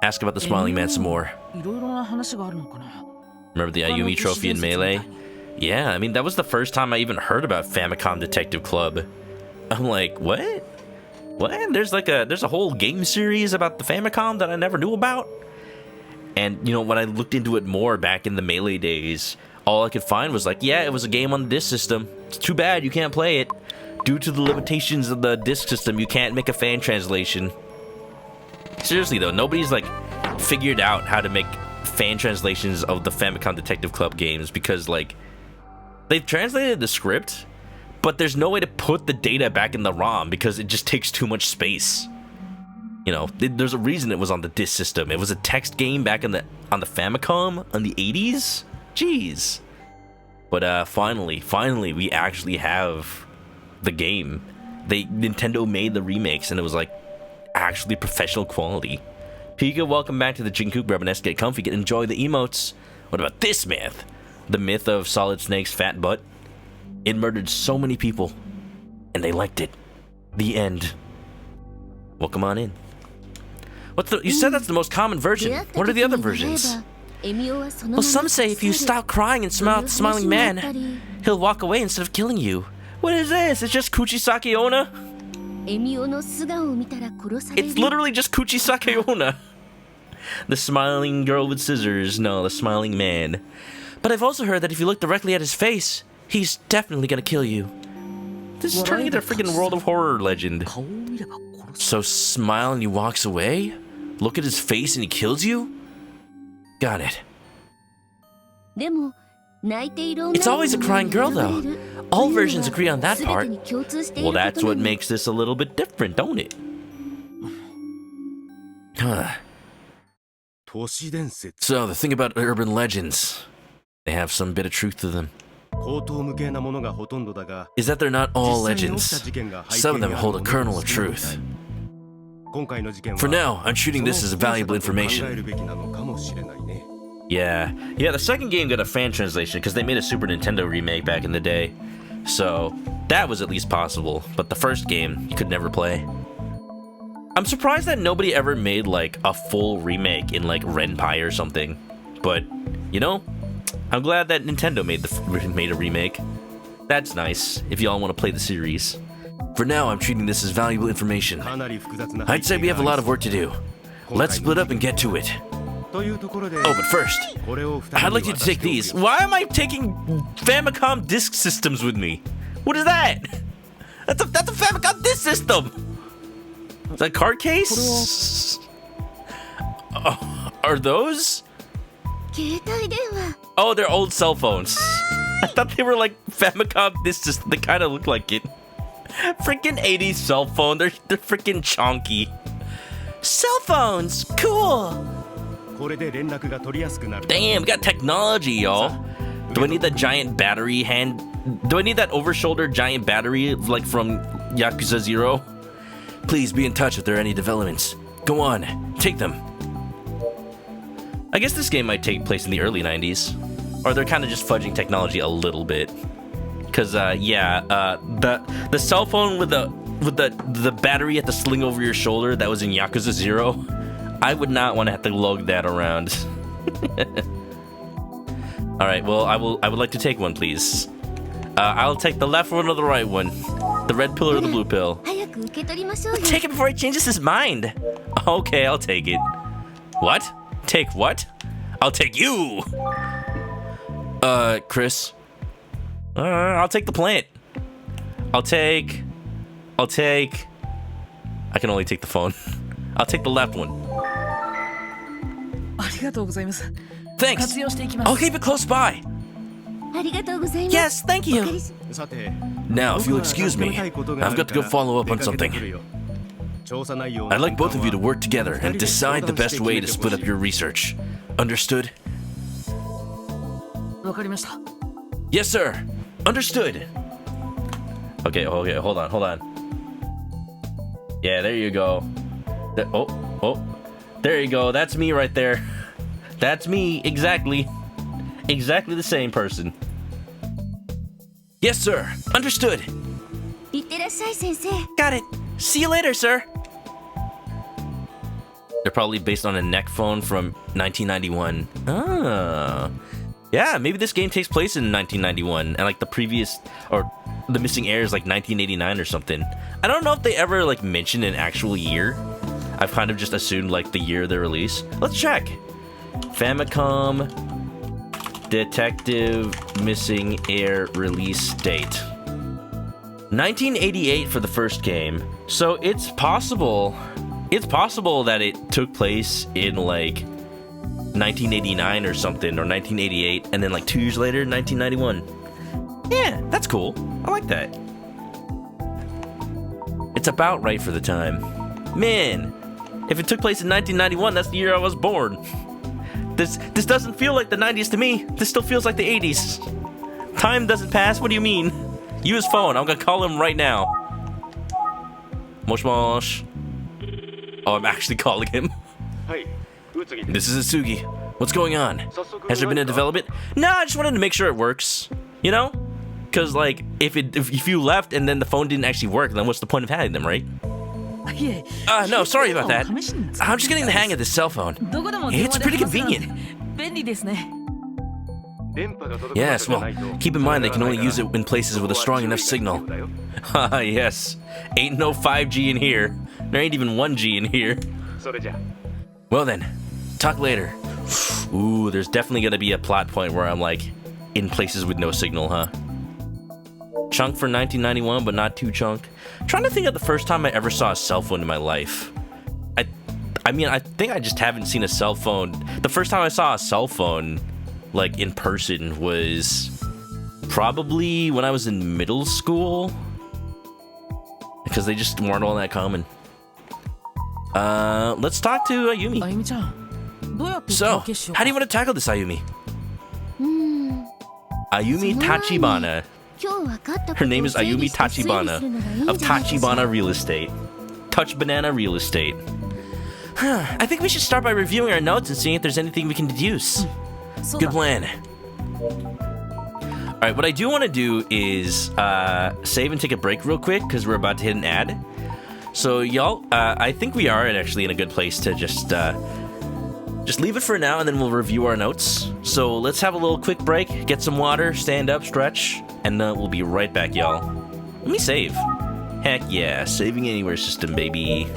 S1: Ask about the smiling man some more.
S2: いろいろな話があるのかな
S1: Remember the Ayumi trophy in Melee? Yeah, I mean, that was the first time I even heard about Famicom Detective Club. I'm like, what? What? There's a whole game series about the Famicom that I never knew about? And, you know, when I looked into it more back in the Melee days, all I could find was like, yeah, it was a game on the disc system. It's too bad you can't play it. Due to the limitations of the disc system, you can't make a fan translation. Seriously though, nobody's like figured out how to make fan translations of the Famicom Detective Club games because like they've translated the script, but there's no way to put the data back in the ROM because it just takes too much space. You know, there's a reason it was on the disc system. It was a text game back on the Famicom in the 80s. Jeez. But finally, we actually have the game. Nintendo made the remakes, and it was like actually professional quality. Pika, welcome back to the Jinku. Grab an S, get comfy, enjoy the emotes. What about this myth? The myth of Solid Snake's fat butt. It murdered so many people, and they liked it. The end. Welcome on in. You said that's the most common version. What are the other versions? Well, some say if you stop crying and smile at the smiling man, he'll walk away instead of killing you. What is this? It's just Kuchisake Onna? It's literally just Kuchisake Onna. The smiling girl with scissors. No, the smiling man. But I've also heard that if you look directly at his face, he's definitely gonna kill you. This is turning into a freaking World of Horror legend.
S2: 顔を見れば殺す
S1: So smile and he walks away? Look at his face and he kills you? Got it. It's always a crying girl though. All versions agree on that part. Well, that's what makes this a little bit different, don't it? Huh.
S3: 都市伝説
S1: So the thing about urban legends, they have some bit of truth to them,
S3: 口頭無形なものがほとんどだが
S1: is that they're not all
S3: 実際に起きた
S1: legends.
S3: 事件が背
S1: Some
S3: 景
S1: of
S3: に
S1: them
S3: ある
S1: hold a
S3: もの
S1: kernel
S3: が
S1: of
S3: 少ない
S1: truth.
S3: 今回の事件は
S1: For now, I'm treating this as
S3: その
S1: valuable
S3: 後者だと考え
S1: information.
S3: るべきなのかもしれないね
S1: Yeah, the second game got a fan translation because they made a Super Nintendo remake back in the day. So that was at least possible, but the first game you could never play. I'm surprised that nobody ever made like a full remake in like Renpai or something. But, you know, I'm glad that Nintendo made a remake. That's nice if y'all want to play the series. For now, I'm treating this as valuable information.
S3: かなり複雑な
S1: I'd say we have a lot of work to do. Let's split up and get to it. Oh, but first,
S3: これを二
S1: I'd
S3: 人
S1: like
S3: に
S1: you to
S3: 渡し
S1: take
S3: ておく
S1: these.
S3: よ
S1: Why am I taking Famicom disk systems with me? What is that? That's a Famicom disk system. Is that a card case? Oh, are those?
S5: 携帯電話
S1: Oh, they're old cell phones. I thought they were like Famicom disk systems. They kind of look like it. Freaking 80s cell phone. They're freaking chonky. Cell phones, cool.
S3: これで連絡が取りやすくなる
S1: Damn, we got technology, y'all. Do I need that giant battery hand? Do I need that over-shoulder giant battery like from Yakuza 0? Please be in touch if there are any developments. Go on, take them. I guess this game might take place in the early 90s. Or they're kind of just fudging technology a little bit. Cause the cell phone with the battery at the sling over your shoulder that was in Yakuza 0, I would not want to have to lug that around. All right, well, I would like to take one, please. I'll take the left one or the right one. The red pill or the blue pill.
S5: 早く受け取りましょうよ
S1: Take it before he changes his mind. Okay, I'll take it. What? Take what? I'll take you. Chris. I'll take the plant. I'll take. I can only take the phone. I'll take the left one.
S2: ありがとうございます
S1: Thanks.
S2: 活用していきます
S1: I'll keep it close by.
S5: ありがとうございます
S1: Yes, thank you.
S3: さて
S1: Now, if you'll
S3: 僕は
S1: excuse
S3: 確かめ
S1: me,
S3: たいことがあ
S1: I've
S3: る
S1: got to go
S3: から
S1: follow up on
S3: 出かけて
S1: something.
S3: くるよ調査内容の
S1: I'd like both of you to
S3: 変換は
S1: work together and decide the best way to split up your research. Understood?
S2: わかりました
S1: Yes, sir. Understood. Okay, hold on. Yeah, there you go. There you go. That's me right there. That's me, exactly. Exactly the same person. Yes, sir. Understood.
S5: いってらっしゃい先生
S1: Got it. See you later, sir. They're probably based on a neck phone from 1991. Ah. Yeah, maybe this game takes place in 1991 and like the previous or the missing heir is like 1989 or something. I don't know if they ever like mentioned an actual year. I've kind of just assumed like the year of their release. Let's check. Famicom Detective Missing Heir release date. 1988 for the first game. So it's possible that it took place in like 1989 or something, or 1988, and then like 2 years later, 1991. Yeah, that's cool. I like that. It's about right for the time. Man, if it took place in 1991, that's the year I was born. This doesn't feel like the 90s to me. This still feels like the 80s. Time doesn't pass. What do you mean? Use phone. I'm gonna call him right now. Mosh mosh. Oh, I'm actually calling him.
S3: はい宇津木
S1: This is Asugi. What's going on? Has there been a development? No, I just wanted to make sure it works. You know? Because, like, if you left and then the phone didn't actually work, then what's the point of having them, right?
S2: いえ
S1: No, sorry about that.
S2: 試しに使
S1: I'm just getting the hang of this cell phone.
S2: どこでも電
S1: It's
S2: 話で
S1: pretty
S2: 話せるなんて
S1: convenient.
S2: 便利ですね
S3: 電波が届く場
S1: Yes,
S3: 所が
S1: well,
S3: ないと
S1: keep in mind they can only use it in places with a strong enough signal. Haha, yes. Ain't no 5G in here. There ain't even 1G in here.
S3: それじゃ
S1: Well then, talk later. Ooh, there's definitely gonna be a plot point where I'm like in places with no signal, huh? Chunk for 1991, but not too chunk. Trying to think of the first time I ever saw a cell phone in my life. I mean, I think I just haven't seen a cell phone. The first time I saw a cell phone, like in person, was probably when I was in middle school. Because they just weren't all that common. Let's talk to
S2: あ
S1: Ayumi.
S2: ゆみちゃんどうやって手
S1: So,
S2: 分けしよう
S1: how do you want to tackle this, Ayumi?
S5: うーん
S1: Ayumi
S5: その前に
S1: Tachibana.
S5: 今日分かったこと
S1: Her name is
S5: を整理
S1: Ayumi
S5: して推理
S1: Tachibana
S5: するのがいいん
S1: of
S5: じゃないかしら
S1: Tachibana Real Estate. Touch Banana Real Estate. I think we should start by reviewing our notes and seeing if there's anything we can deduce.
S2: そう
S1: Good
S2: だ
S1: plan. Alright, what I do want to do is save and take a break real quick because we're about to hit an ad. So, y'all, I think we are actually in a good place to just leave it for now and then we'll review our notes. So, let's have a little quick break, get some water, stand up, stretch, and we'll be right back, y'all. Let me save. Heck yeah, saving anywhere system, baby.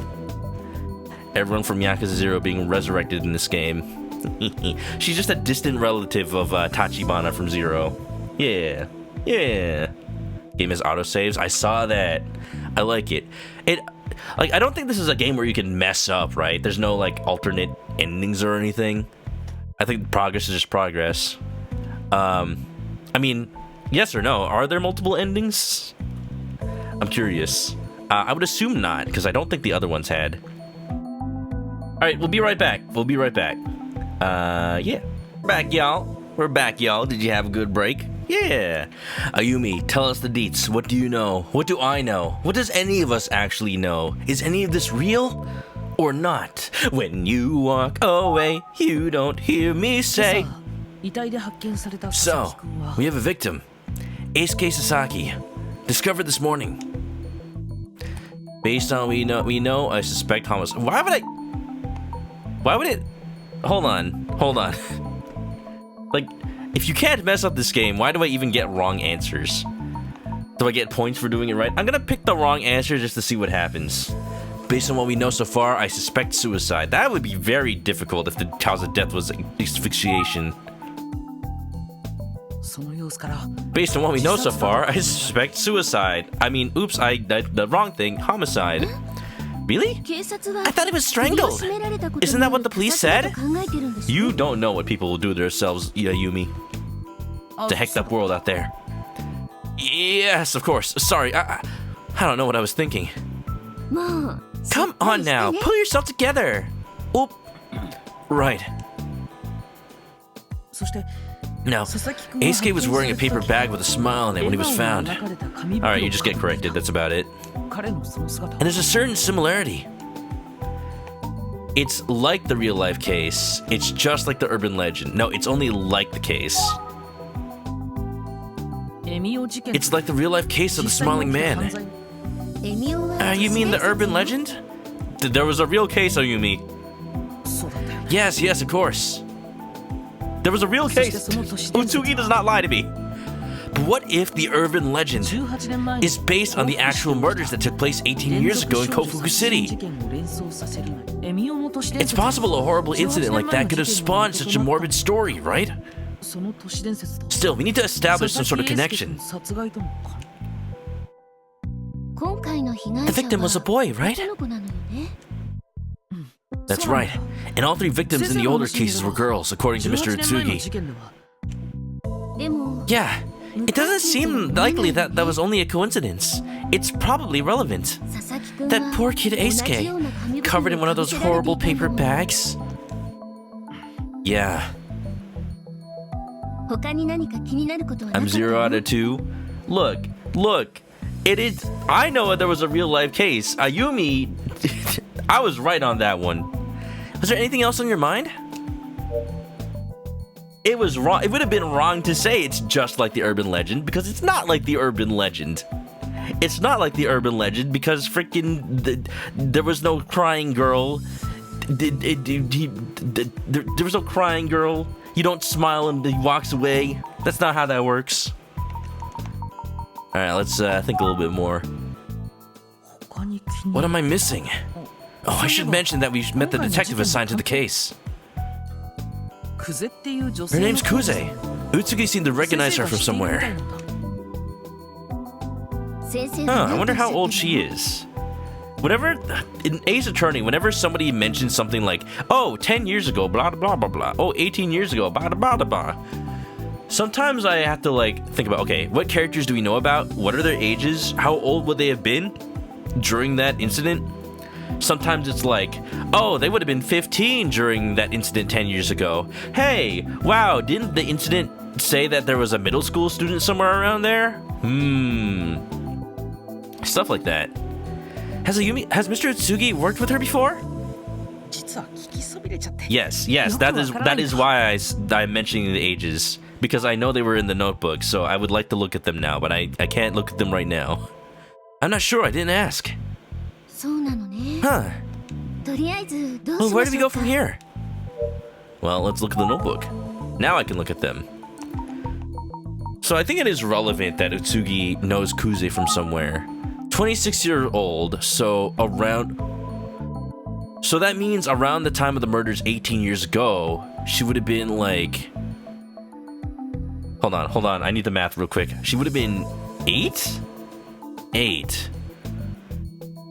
S1: Everyone from Yakuza 0 being resurrected in this game. She's just a distant relative of Tachibana from Zero. Yeah. Yeah. Game has autosaves. I saw that. I like it. Like, I don't think this is a game where you can mess up, right? There's no, like, alternate endings or anything. I think progress is just progress. I mean, yes or no? Are there multiple endings? I'm curious. I would assume not, because I don't think the other ones had. Alright, we'll be right back. Yeah. Back, y'all. We're back, y'all. Did you have a good break? Yeah. Ayumi, tell us the deets. What do you know? What do I know? What does any of us actually know? Is any of this real or not? When you walk away, you don't hear me say. So, we have a victim. Eisuke Sasaki, discovered this morning. Based on we know, I suspect homicide. Why would it? Hold on. Like, if you can't mess up this game, why do I even get wrong answers? Do I get points for doing it right? I'm gonna pick the wrong answer just to see what happens. Based on what we know so far, I suspect suicide. That would be very difficult if the cause of death was asphyxiation. Based on what we know so far, I suspect suicide. I mean, oops, the wrong thing, homicide. Really? I thought he was strangled. Isn't that what the police said? You don't know what people will do to themselves, Yumi. It's a hecked up world out there. Yes, of course. Sorry, I don't know what I was thinking. Come on now, pull yourself together. Oop. Right. Now, Eisuke was wearing a paper bag with a smile on it when he was found. Alright, you just get corrected, that's about it. And there's a certain similarity. It's like the real life case, it's just like the urban legend. No, it's only like the case. It's like the real life case of the smiling man. You mean the urban legend? There was a real case, Ayumi. Yes, of course. There was a real case. Utsugi does not lie to me. But what if the urban legend is based on the actual murders that took place 18 years ago in Kofuku City? It's possible a horrible incident like that could have spawned such a morbid story, right? Still, we need to establish some sort of connection. The victim was a boy, right? That's right. And all three victims in the older cases were girls, according to Mr. Utsugi. Yeah, it doesn't seem likely that was only a coincidence. It's probably relevant. That poor kid Eisuke, covered in one of those horrible paper bags. Yeah. I'm 0 out of 2. Look. It is. I know there was a real life case. Ayumi, I was right on that one. Was there anything else on your mind? It was wrong. It would have been wrong to say it's just like the urban legend because it's not like the urban legend. It's not like the urban legend because freaking there was no crying girl. There was no crying girl. You don't smile and he walks away. That's not how that works. All right, let's think a little bit more. What am I missing? Oh, I should mention that we met the detective assigned to the case. Her name's Kuze. Utsugi seemed to recognize her from somewhere. I wonder how old she is. Whenever, in Ace Attorney, whenever somebody mentions something like, oh, 10 years ago, blah, blah, blah, blah, oh, 18 years ago, blah, blah, blah, blah, sometimes I have to, like, think about, okay, what characters do we know about? What are their ages? How old would they have been during that incident? Sometimes it's like, oh, they would have been 15 during that incident 10 years ago. Hey, wow, didn't the incident say that there was a middle school student somewhere around there? Stuff like that. Has Mr. Utsugi worked with her before? Yes, that is why I'm mentioning the ages. Because I know they were in the notebook, so I would like to look at them now, but I can't look at them right now. I'm not sure, I didn't ask. Huh. Well, where do we go from here? Well, let's look at the notebook. Now I can look at them. So I think it is relevant that Utsugi knows Kuze from somewhere. 26-year-old, so that means around the time of the murders 18 years ago, she would have been like... Hold on. I need the math real quick. She would have been 8? 8.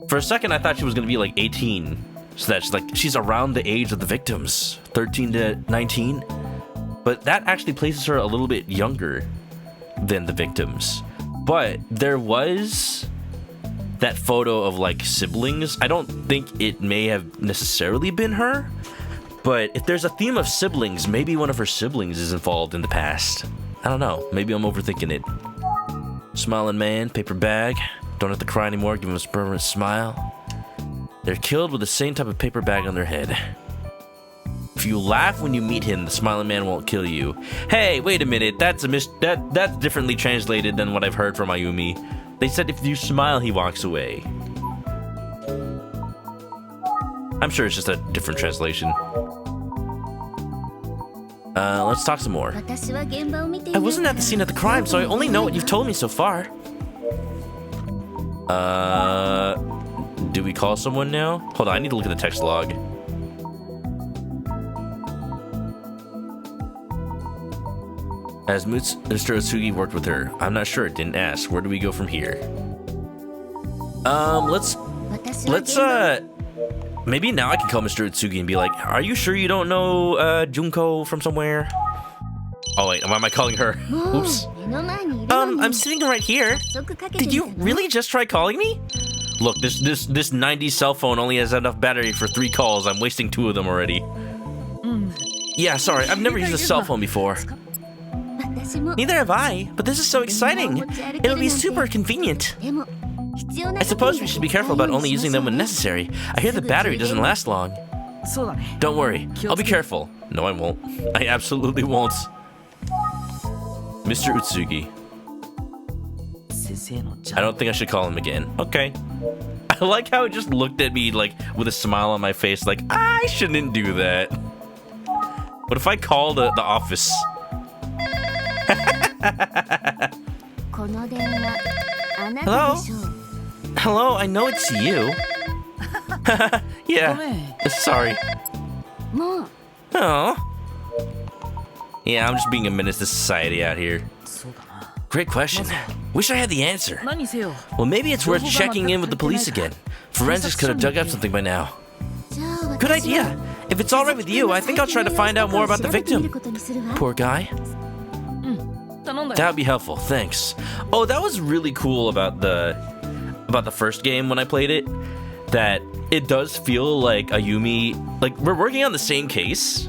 S1: For a second, I thought she was going to be like 18. So that's like, she's around the age of the victims. 13 to 19. But that actually places her a little bit younger than the victims. But there was that photo of like siblings. I don't think it may have necessarily been her. But if there's a theme of siblings, maybe one of her siblings is involved in the past. I don't know. Maybe I'm overthinking it. Smiling man, paper bag. Don't have to cry anymore. Give him a permanent smile. They're killed with the same type of paper bag on their head. If you laugh when you meet him, the smiling man won't kill you. Hey, wait a minute. That's that's differently translated than what I've heard from Ayumi. They said if you smile, he walks away. I'm sure it's just a different translation. Let's talk some more. I wasn't at the scene of the crime, so I only know what you've told me so far. Do we call someone now? Hold on, I need to look at the text log. As Mr. Otsugi worked with her, I'm not sure, didn't ask. Where do we go from here? Maybe now I can call Mr. Otsugi and be like, are you sure you don't know, Junko from somewhere? Oh wait, why am I calling her? Oops. I'm sitting right here. Did you really just try calling me? Look, this 90s cell phone only has enough battery for 3 calls. I'm wasting 2 of them already. Yeah, sorry, I've never used a cell phone before. Neither have I, but this is so exciting. It'll be super convenient. I suppose we should be careful about only using them when necessary. I hear the battery doesn't last long. Don't worry, I'll be careful. No, I won't. I absolutely won't. Mr. Utsugi. I don't think I should call him again. Okay. I like how he just looked at me like with a smile on my face like, I shouldn't do that. What if I call the office? Hello? Hello, I know it's you. Yeah, sorry. Oh. Yeah, I'm just being a menace to society out here. Great question. Wish I had the answer. Well, maybe it's worth checking in with the police again. Forensics could have dug up something by now. Good idea. If it's alright with you, I think I'll try to find out more about the victim. Poor guy. That would be helpful, thanks. Oh, that was really cool about the first game when I played it. That it does feel like Ayumi, like we're working on the same case,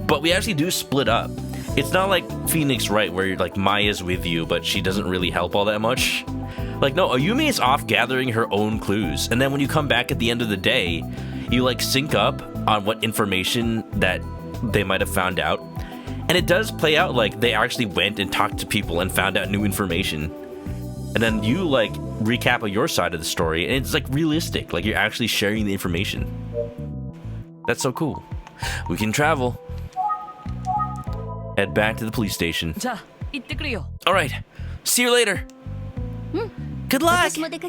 S1: but we actually do split up. It's not like Phoenix Wright where you're like Maya's with you, but she doesn't really help all that much. Like no, Ayumi is off gathering her own clues, and then when you come back at the end of the day, you like sync up on what information that they might have found out. And it does play out like they actually went and talked to people and found out new information. And then you like recap of your side of the story, and it's like realistic, like you're actually sharing the information. That's so cool. We can travel. Head back to the police station. Alright, see you later. Good luck! Why don't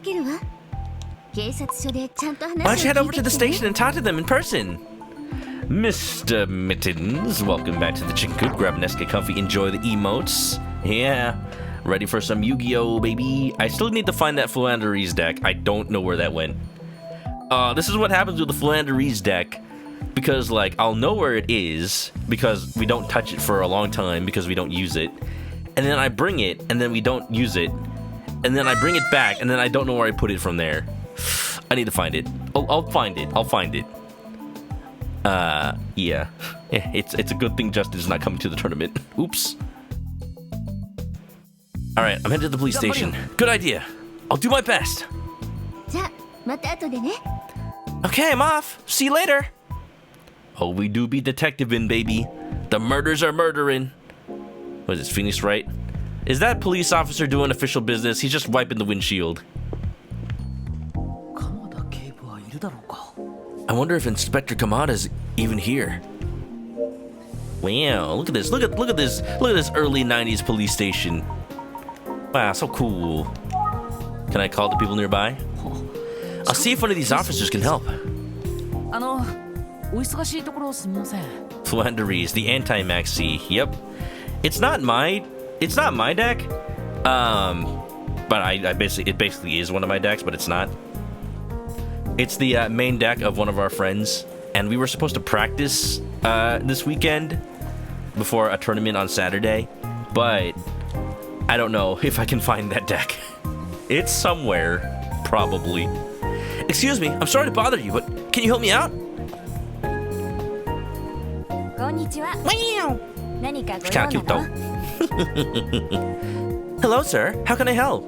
S1: you head over to the station and talk to them in person? Mr. Mittens, welcome back to the chicken coop. Grab an SK Comfy, enjoy the emotes. Yeah, ready for some Yu-Gi-Oh, baby. I still need to find that Flanderies deck. I don't know where that went. This is what happens with the Flanderies deck. Because, like, I'll know where it is, because we don't touch it for a long time, because we don't use it. And then I bring it, and then we don't use it. And then I bring it back, and then I don't know where I put it from there. I need to find it. I'll find it. I'll find it. Yeah. It's a good thing Justin's not coming to the tournament. Oops. Alright, I'm headed to the police station. Good idea. I'll do my best. Okay, I'm off. See you later. Oh, we do be detectiving, baby. The murders are murdering. What is this, Phoenix Wright? Is that police officer doing official business? He's just wiping the windshield. I wonder if Inspector Kamada's even here. Wow, look at this. Look at this. Look at this early 90s police station. Wow, so cool. Can I call the people nearby? I'll see if one of these officers can help. Flanderies, the anti-maxi. Yep. It's not my deck. But it basically is one of my decks, but it's not. It's the main deck of one of our friends, and we were supposed to practice this weekend before a tournament on Saturday, but I don't know if I can find that deck. It's somewhere, probably. Excuse me, I'm sorry to bother you, but can you help me out?
S5: こんにちは。何かご
S1: Kinda
S5: 用
S1: cute
S5: な
S1: though.
S5: の？
S1: Hello, sir. How can I help?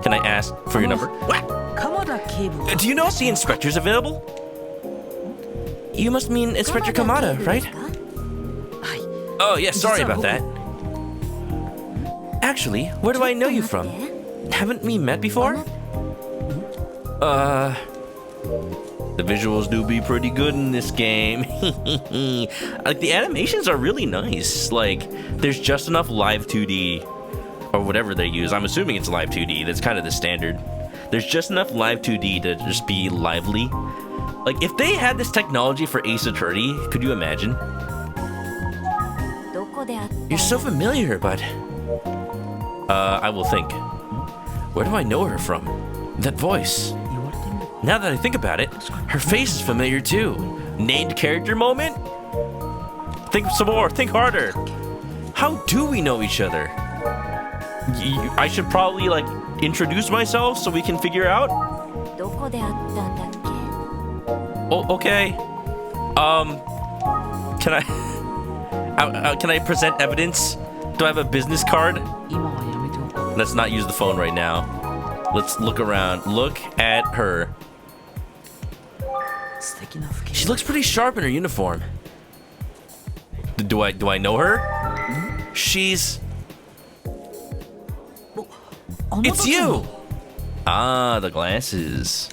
S1: Can I ask for your number? What?
S2: 鎌田警部は
S1: Do you know if the inspector's available? You must mean Inspector Kamada, right?
S2: はい
S1: Oh, yeah, sorry about that. Actually, where do I know you from? Haven't we met before? The visuals do be pretty good in this game. Like, the animations are really nice. Like, there's just enough live 2D, or whatever they use. I'm assuming it's live 2D. That's kind of the standard. There's just enough live 2D to just be lively. Like, if they had this technology for Ace Attorney, could you imagine?
S5: どこで会った？
S1: You're so familiar, but... I will think. Where do I know her from? That voice.
S2: 言われてみれば
S1: Now that I think about it, her face is familiar too. Named character moment? Think some more, think harder. How do we know each other? I should probably, like, introduce myself so we can figure out?
S5: どこで会ったんだっけ？
S1: Oh, okay. Can I... can I present evidence? Do I have a business card?
S2: 今はやめておこう
S1: Let's not use the phone right now. Let's look around. Look at her.
S2: 素敵な老け
S1: She looks pretty sharp in her uniform. Do I know her? She's...
S2: あなた
S1: It's
S2: じゃん
S1: you! Ah, the glasses.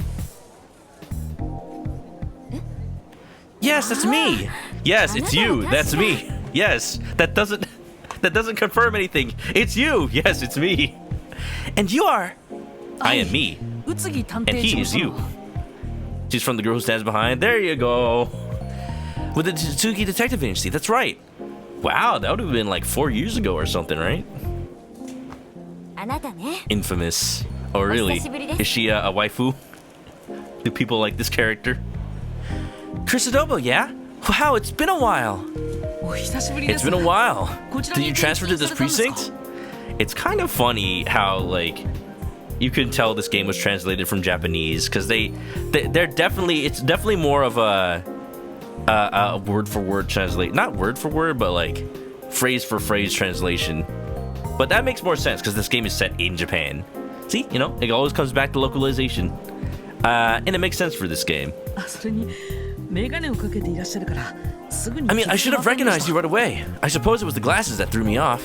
S1: Yes, that's me. Yes, it's you. That's me. Yes, that doesn't confirm anything. It's you. Yes, it's me. And you are... I am me.
S2: 宇津木探
S1: And
S2: 偵
S1: he
S2: 事務
S1: is
S2: 所
S1: you.
S2: の
S1: She's from the girl who stands behind. There you go. With the Tsuki Detective Agency. That's right. Wow, that would have been like 4 years ago or something, right?
S5: あなたね。
S1: Infamous. Oh, really? Is she a waifu? Do people like this character? Adobo, yeah? Wow, it's been a while.
S2: お久しぶりで
S1: It's
S2: す
S1: been a while.
S2: こちら
S1: Did
S2: に
S1: you transfer to this
S2: 転出されたんです
S1: precinct?
S2: か
S1: It's kind of funny how, like, you can tell this game was translated from Japanese because they're definitely, it's definitely more of a word for word translate, not word for word, but like phrase for phrase translation. But that makes more sense because this game is set in Japan. See, you know, it always comes back to localization, and it makes sense for this game.
S2: あそれにメガネをかけていらっしゃるからすぐに
S1: I mean, I should have recognized you right away. I suppose it was the glasses that threw me off.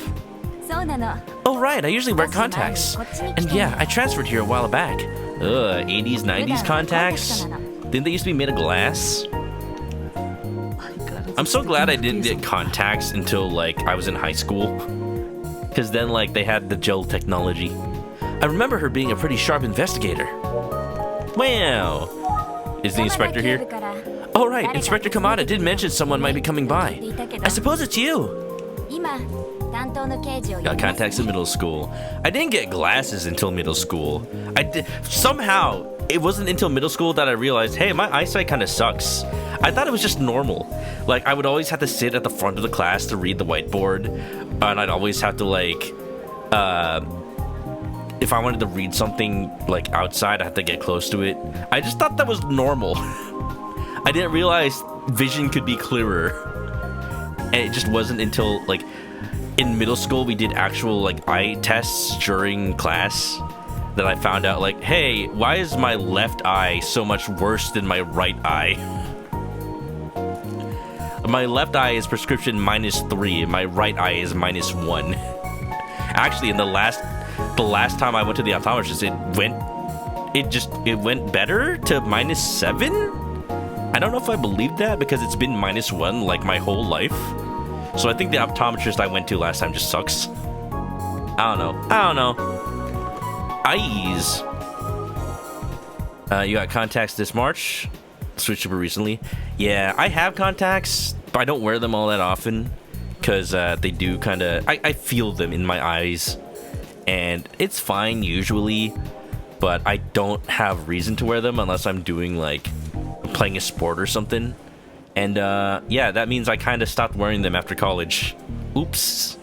S5: そうなの。
S1: Oh, right, I usually wear contacts. And yeah, I transferred here a while back. 80s, 90s contacts? Didn't they used to be made of glass?
S2: 相変わらず
S1: I'm so glad I didn't get contacts until, like, I was in high school. Because then, like, they had the gel technology. I remember her being a pretty sharp investigator. Wow. Is the inspector here? Oh, right, Inspector Kamada did mention someone might be coming by. I suppose it's you.
S5: 今担当の刑事を呼び
S1: Got
S5: ます
S1: contacts in middle school. I didn't get glasses until middle school. I did somehow. It wasn't until middle school that I realized, hey, my eyesight kind of sucks. I thought it was just normal. Like, I would always have to sit at the front of the class to read the whiteboard, and I'd always have to, like, if I wanted to read something, like, outside, I had to get close to it. I just thought that was normal. I didn't realize vision could be clearer. And it just wasn't until, like, in middle school we did actual, like, eye tests during class that I found out, like, hey, why is my left eye so much worse than my right eye? My left eye is prescription -3 and my right eye is -1. Actually, in the last time I went to the optometrist, it went better to -7. I don't know if I believe that because it's been -1 like my whole life. So I think the optometrist I went to last time just sucks. I don't know. Eyes. You got contacts this March. switched super recently. Yeah, I have contacts, but I don't wear them all that often because they do kind of. I feel them in my eyes, and it's fine usually, but I don't have reason to wear them unless I'm doing like playing a sport or something. And yeah, that means I kind of stopped wearing them after college. Oops.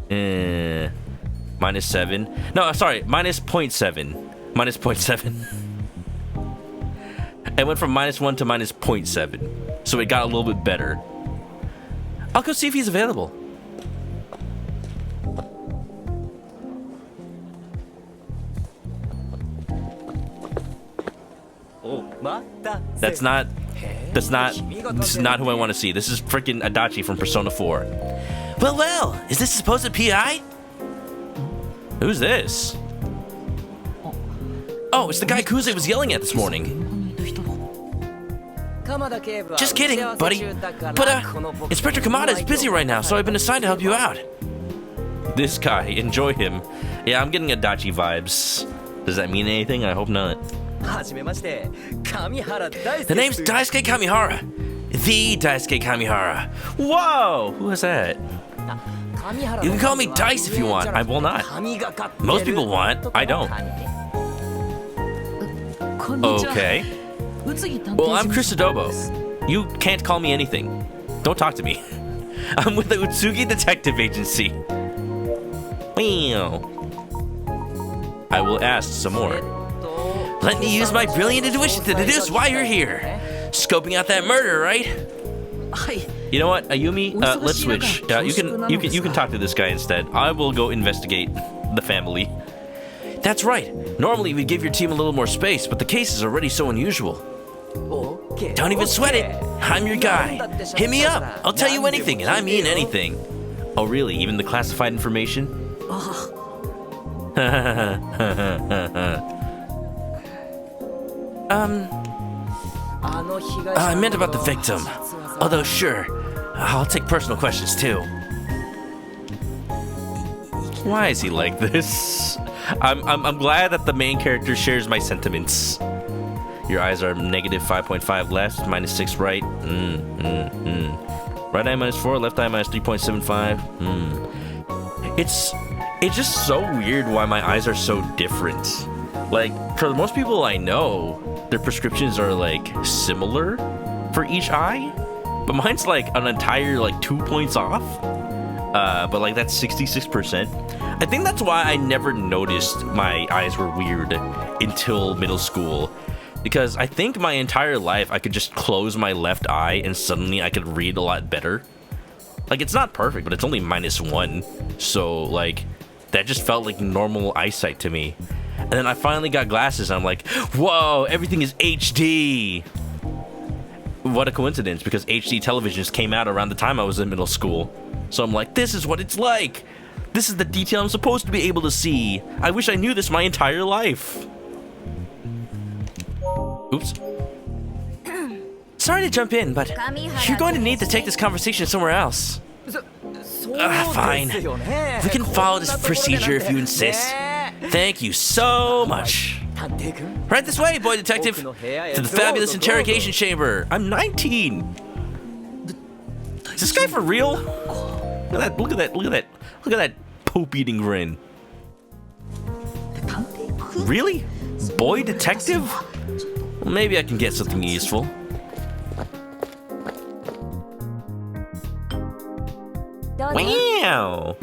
S1: -7. No, sorry, -0.7. -0.7. It went from -1 to -0.7. So it got a little bit better. I'll go see if he's available. That's not this is not who I want to see. This is freaking Adachi from Persona 4. Well, is this supposed PI? Who's this? Oh, it's the guy Kuze was yelling at this morning. Just kidding, buddy. But Inspector Kamada is busy right now, so I've been assigned to help you out. This guy, enjoy him. Yeah, I'm getting Adachi vibes. Does that mean anything? I hope not. The name's Daisuke Kamihara. The Daisuke Kamihara. Whoa! Who is that? You can call me Dice if you want. I will not. Most people want. I don't. Okay. Well, I'm ManokAdobo. You can't call me anything. Don't talk to me. I'm with the Utsugi Detective Agency. I will ask some more. Let me use my brilliant intuition to deduce why you're here. Scoping out that murder, right? You know what, Ayumi? Let's switch. You can talk to this guy instead. I will go investigate the family. That's right. Normally we give your team a little more space, but the case is already so unusual. Don't even sweat it. I'm your guy. Hit me up. I'll tell you anything, and I mean anything. Oh, really? Even the classified information? I meant about the victim. Although, sure, I'll take personal questions too. Why is he like this? I'm glad that the main character shares my sentiments. Your eyes are -5.5 left, -6 right. Right eye -4, left eye -3.75. It's just so weird why my eyes are so different. Like, for most people I know, their prescriptions are like similar for each eye, but mine's like an entire like 2 points off. But like that's 66%. I think that's why I never noticed my eyes were weird until middle school. Because I think my entire life I could just close my left eye and suddenly I could read a lot better. Like, it's not perfect, but it's only -1. So like that just felt like normal eyesight to me. And then I finally got glasses and I'm like, whoa, everything is HD. What a coincidence, because HD televisions came out around the time I was in middle school. So I'm like, this is what it's like. This is the detail I'm supposed to be able to see. I wish I knew this my entire life. Oops. Sorry to jump in, but you're going to need to take this conversation somewhere else. Fine. We can follow this procedure if you insist. Thank you so much. Right this way, boy detective. To the fabulous interrogation chamber. I'm 19. Is this guy for real? Look at that, look at that, look at that. Look at that poop-eating grin. Really? Boy detective? Well, maybe I can get something useful. Wow!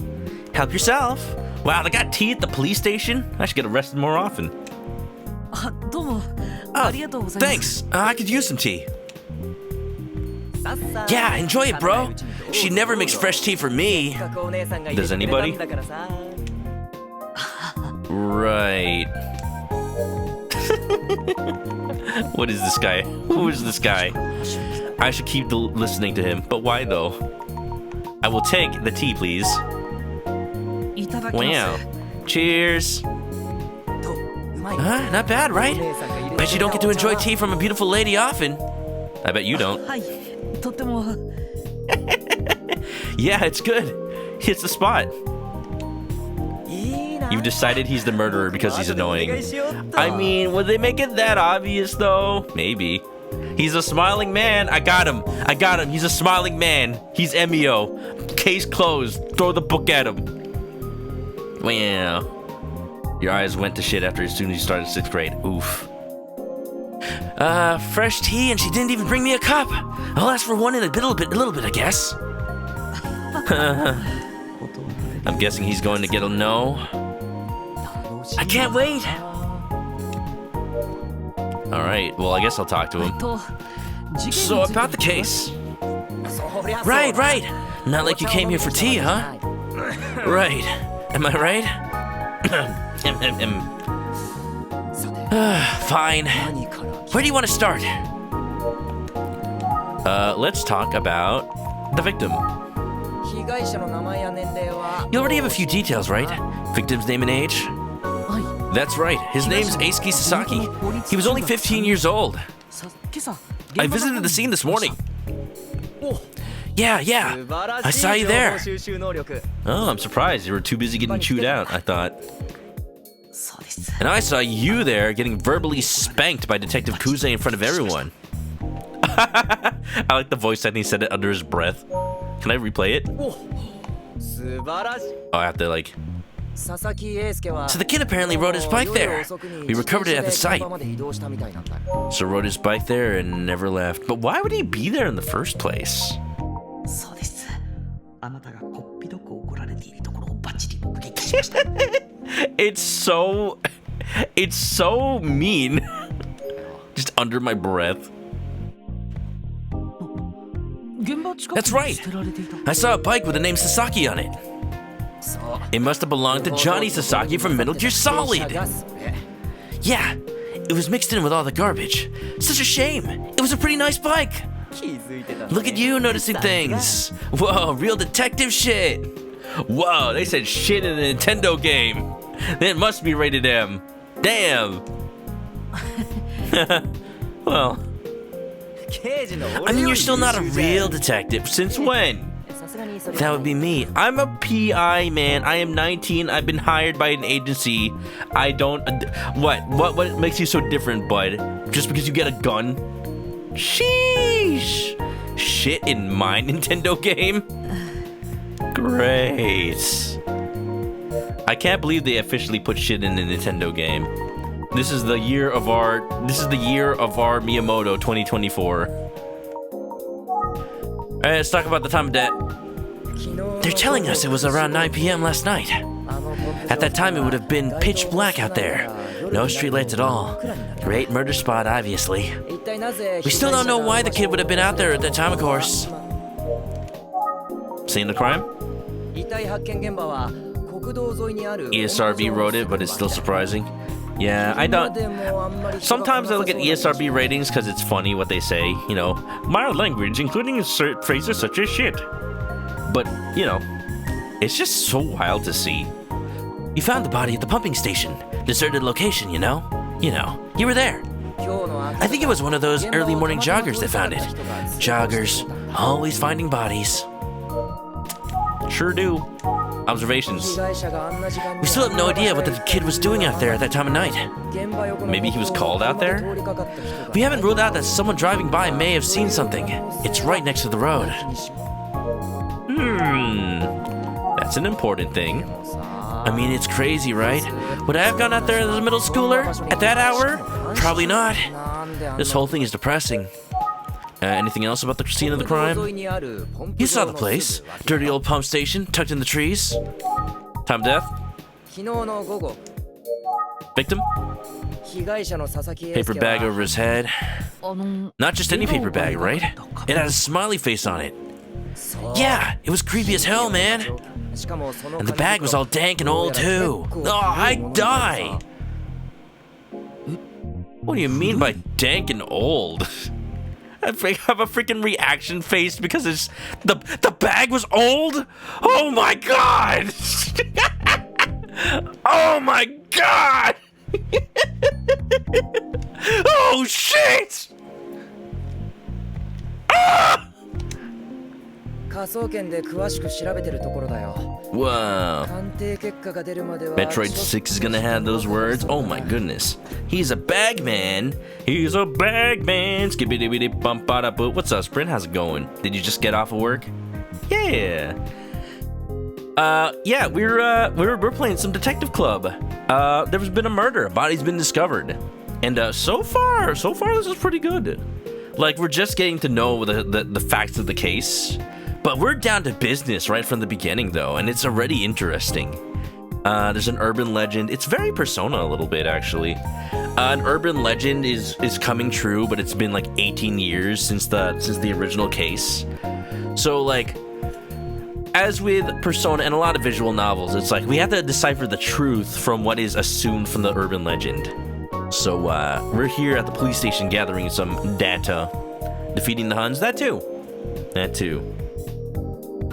S1: Help yourself. Wow, they got tea at the police station? I should get arrested more often. Oh, thanks. I could use some tea. Yeah, enjoy it, bro. She never makes fresh tea for me. Does anybody? Right. What is this guy? Who is this guy? I should keep listening to him, but why though? I will take the tea, please. Wow. Cheers. Not bad, right? Bet you don't get to enjoy tea from a beautiful lady often. I bet you don't. Yeah, it's good. It's the spot. You've decided he's the murderer because he's annoying. I mean, would they make it that obvious though? Maybe. He's a smiling man. I got him. He's a smiling man. He's Emio. Case closed. Throw the book at him. Wow. Your eyes went to shit as soon as you started 6th grade. Oof. Fresh tea, and she didn't even bring me a cup. I'll ask for one in a little bit, I guess. I'm guessing he's going to get a no. I can't wait. All right, well, I guess I'll talk to him. So, about the case. Right. Not like you came here for tea, huh? Right. Am I right? Fine. Where do you want to start? Let's talk about the victim. You already have a few details, right? Victim's name and age? That's right. His name's Eisuke Sasaki. He was only 15 years old. I visited the scene this morning. Yeah. I saw you there. Oh, I'm surprised. You were too busy getting chewed out, I thought. And I saw you there getting verbally spanked by Detective Kuze in front of everyone. I like the voice that he said it under his breath. Can I replay it? Oh, I have to like... So the kid apparently rode his bike there. We recovered it at the site. So rode his bike there and never left. But why would he be there in the first place? It's so mean. Just under my breath. That's right. I saw a bike with the name Sasaki on it. It must have belonged to Johnny Sasaki from Metal Gear Solid. Yeah, it was mixed in with all the garbage. Such a shame. It was a pretty nice bike. Look at you noticing things. Whoa, real detective shit. Whoa, they said shit in a Nintendo game. It must be rated M. Damn. Well, I mean, you're still not a real detective. Since when? That would be me. I'm a PI, man. I am 19. I've been hired by an agency. I don't... What makes you so different, bud? Just because you get a gun? Sheesh. Shit in my Nintendo game? Great. I can't believe they officially put shit in a Nintendo game. This is the year of our Miyamoto 2024. Alright, let's talk about the time of death. They're telling us it was around 9 p.m. last night. At that time, it would have been pitch black out there. No streetlights at all. Great murder spot, obviously. We still don't know why the kid would have been out there at that time, of course. Scene of the crime? ESRB wrote it, but it's still surprising. Yeah, I don't... Sometimes I look at ESRB ratings because it's funny what they say. You know, mild language, including phrases such as shit. But, you know, it's just so wild to see. You found the body at the pumping station. Deserted location, you know? You were there. I think it was one of those early morning joggers that found it. Joggers, always finding bodies. Sure do. Observations. We still have no idea what the kid was doing out there at that time of night. Maybe he was called out there? We haven't ruled out that someone driving by may have seen something. It's right next to the road. That's an important thing. I mean, it's crazy, right? Would I have gone out there as a middle schooler at that hour? Probably not. This whole thing is depressing. Anything else about the scene of the crime? You saw the place. Dirty old pump station, tucked in the trees. Time of death? Victim? Paper bag over his head. Not just any paper bag, right? It had a smiley face on it. Yeah, it was creepy as hell, man. And the bag was all dank and old, too. Oh, I'd die. What do you mean by dank and old? I have a freaking reaction face because it's the bag was old. Oh my god! Oh my god! Oh shit! Ah!
S7: 科捜研で詳しく調べてるところだよ。
S1: Wow.
S7: 鑑定結果が出るまでは
S1: Metroid 6 is gonna have those words. Oh my goodness. He's a bag man. He's a bag man. Skibbity bump bada boo. What's up, Sprint? How's it going? Did you just get off of work? Yeah. Yeah, we're playing some Detective Club. There's been a murder. A body's been discovered. And so far this is pretty good. Like, we're just getting to know the facts of the case. But we're down to business right from the beginning, though, and it's already interesting. There's an urban legend. It's very Persona a little bit, actually. An urban legend is coming true, but it's been like 18 years since the original case. So, like, as with Persona and a lot of visual novels, it's like we have to decipher the truth from what is assumed from the urban legend. So, we're here at the police station gathering some data. Defeating the Huns, that too.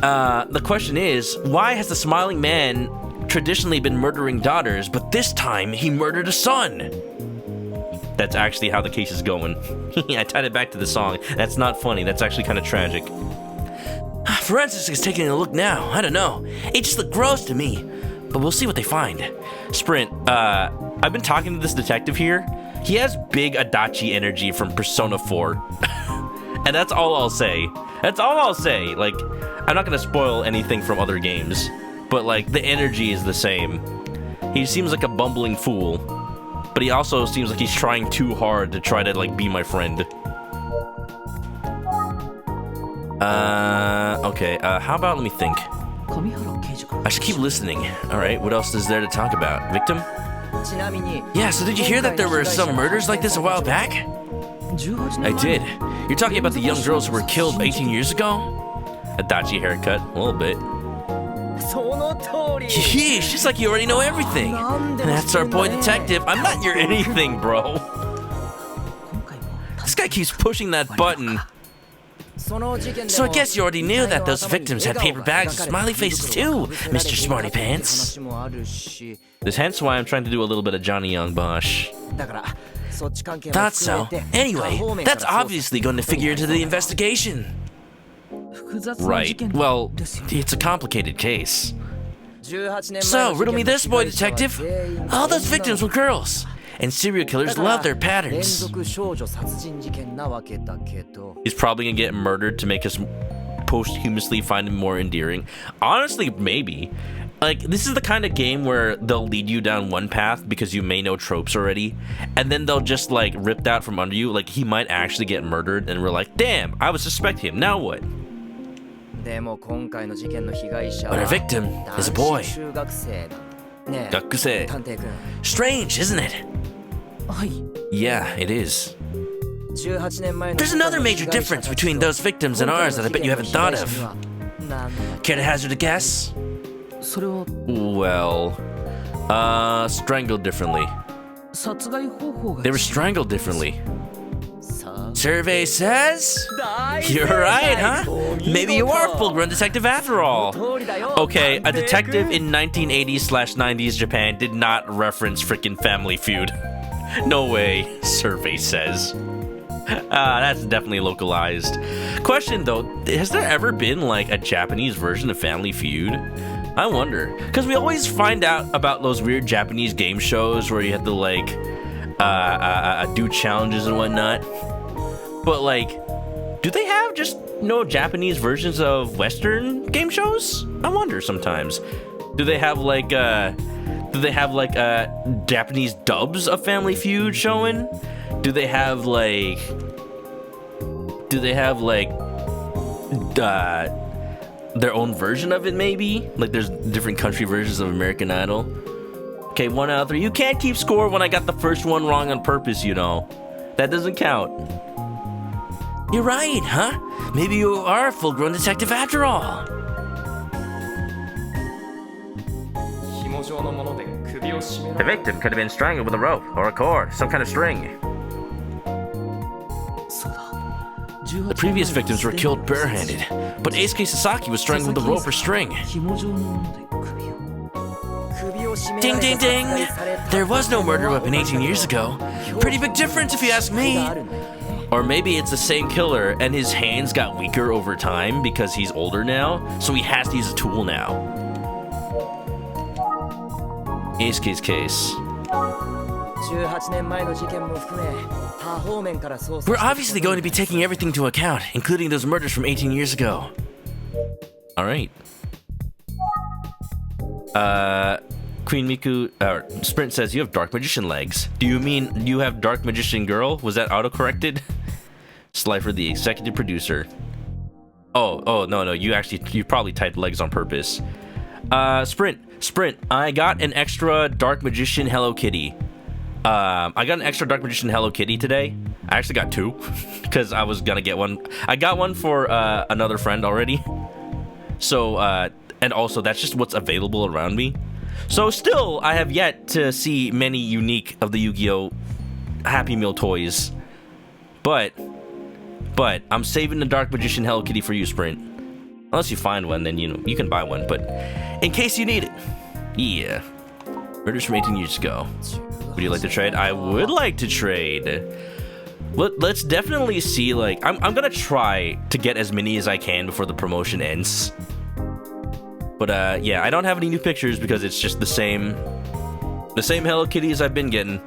S1: The question is, why has the smiling man traditionally been murdering daughters, but this time he murdered a son? That's actually how the case is going. I tied it back to the song. That's not funny. That's actually kind of tragic. Forensics is taking a look now. I don't know. It just looked gross to me. But we'll see what they find. Sprint, I've been talking to this detective here. He has big Adachi energy from Persona 4. And that's all I'll say. Like, I'm not gonna spoil anything from other games, but like, the energy is the same. He seems like a bumbling fool, but he also seems like he's trying too hard to try to like be my friend. Okay, how about let me think. I should keep listening. Alright, what else is there to talk about? Victim? Yeah, so did you hear that there were some murders like this a while back? I did. You're talking about the young girls who were killed 18 years ago? Adachi haircut, a little bit. Yeesh, just like you already know everything. And that's our boy detective. I'm not your anything, bro. This guy keeps pushing that button. So I guess you already knew that those victims had paper bags with smiley faces too, Mr. Smarty Pants. This hence why I'm trying to do a little bit of Johnny Young Bosch. Thought so. Anyway, that's obviously going to figure into the investigation. Right. Well, it's a complicated case. So, riddle me this, boy detective. All those victims were girls. And serial killers love their patterns. He's probably gonna get murdered to make us posthumously find him more endearing. Honestly, maybe. Like, this is the kind of game where they'll lead you down one path because you may know tropes already, and then they'll just, like, rip that from under you. Like, he might actually get murdered, and we're like, damn, I would suspect him. Now what? But our victim is a boy. Gakusei. Strange, isn't it? Yeah, it is. There's another major difference between those victims and ours that I bet you haven't thought of. Care to hazard a guess? Well, strangled differently. They were strangled differently. Survey says? You're right, huh? Maybe you are a full-grown detective after all. Okay, a detective in 1980s/90s Japan did not reference frickin' Family Feud. No way, Survey says. That's definitely localized. Question though, has there ever been like a Japanese version of Family Feud? I wonder, because we always find out about those weird Japanese game shows where you have to like do challenges and whatnot. But like, do they have just no Japanese versions of Western game shows? I wonder sometimes. Do they have like Japanese dubs of Family Feud showing? Do they have like their own version of it maybe? Like there's different country versions of American Idol. Okay, 1 out of 3. You can't keep score when I got the first one wrong on purpose, you know. That doesn't count. You're right, huh? Maybe you are a full-grown detective after all. The victim could have been strangled with a rope or a cord, some kind of string. The previous victims were killed barehanded, but Eisuke Sasaki was strangled with a rope or string. Ding ding ding! There was no murder weapon 18 years ago. Pretty big difference if you ask me. Or maybe it's the same killer and his hands got weaker over time because he's older now, so he has to use a tool now. Case.
S7: 18年前の事件も含め多方面から捜査
S1: We're obviously going to be taking everything into account, including those murders from 18 years ago. Alright. Queen Miku, Sprint says you have Dark Magician legs. Do you mean you have Dark Magician girl? Was that auto-corrected? Slifer, the executive producer. Oh, no, you probably typed legs on purpose. Sprint, I got an extra Dark Magician Hello Kitty. I got an extra Dark Magician Hello Kitty today. I actually got two, because I was gonna get one. I got one for another friend already. So, and also that's just what's available around me. So still, I have yet to see many unique of the Yu-Gi-Oh! Happy Meal toys. But I'm saving the Dark Magician Hello Kitty for you, Sprint. Unless you find one, then you can buy one. But in case you need it, yeah. Murders from 18 years ago. Would you like to trade? I would like to trade. Let's definitely see. Like, I'm gonna try to get as many as I can before the promotion ends. But yeah, I don't have any new pictures because it's just the same Hello Kitties I've been getting.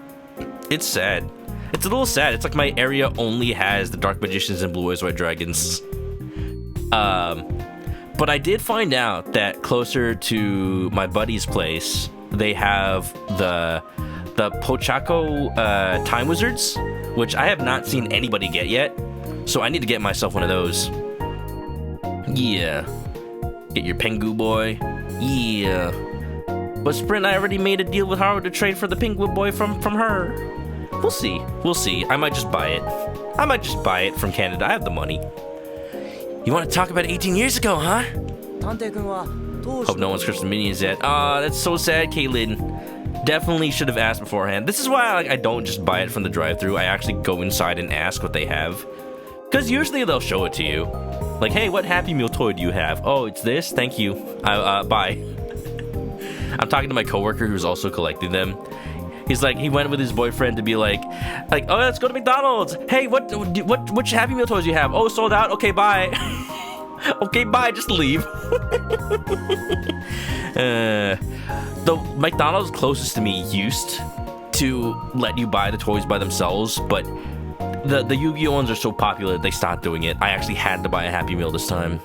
S1: It's sad. It's a little sad. It's like my area only has the Dark Magicians and Blue Eyes White Dragons. But I did find out that closer to my buddy's place, they have the Pochaco Time Wizards, which I have not seen anybody get yet. So I need to get myself one of those. Yeah. Get your Pengu boy. Yeah. But Sprint, I already made a deal with Haru to trade for the Pengu boy from her. We'll see. I might just buy it from Canada. I have the money. You want to talk about 18 years ago, huh? Hope no one's cursed the minions yet. Aw, that's so sad, Caitlin. Definitely should have asked beforehand. This is why I don't just buy it from the drive-thru. I actually go inside and ask what they have. Because usually they'll show it to you. Like, hey, what Happy Meal toy do you have? Oh, it's this? Thank you. Bye. I'm talking to my coworker who's also collecting them. He's like, he went with his boyfriend to be like, oh, let's go to McDonald's. Hey, which Happy Meal toys do you have? Oh, sold out. Okay, bye. Okay, bye. Just leave. The McDonald's closest to me used to let you buy the toys by themselves, but the Yu-Gi-Oh ones are so popular they stopped doing it. I actually had to buy a Happy Meal this time,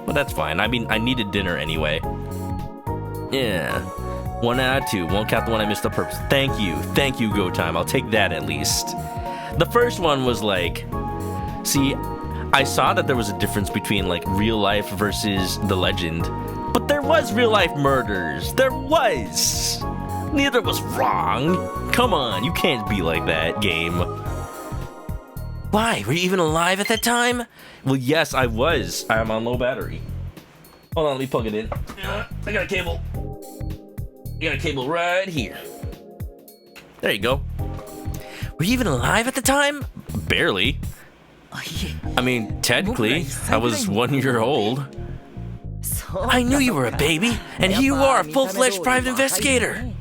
S1: but that's fine. I mean, I needed dinner anyway. Yeah. 1 out of 2. Won't count the one I missed on purpose. Thank you, Go Time. I'll take that at least. The first one was like, see, I saw that there was a difference between like real life versus the legend, but there was real life murders. There was. Neither was wrong. Come on, you can't be like that, game. Why? Were you even alive at that time? Well, yes, I was. I'm on low battery. Hold on, let me plug it in. I got a cable. I got a cable right here. There you go. Were you even alive at the time? Barely. I mean, technically, I was 1 year old. I knew you were a baby, and here you are, a full-fledged private investigator.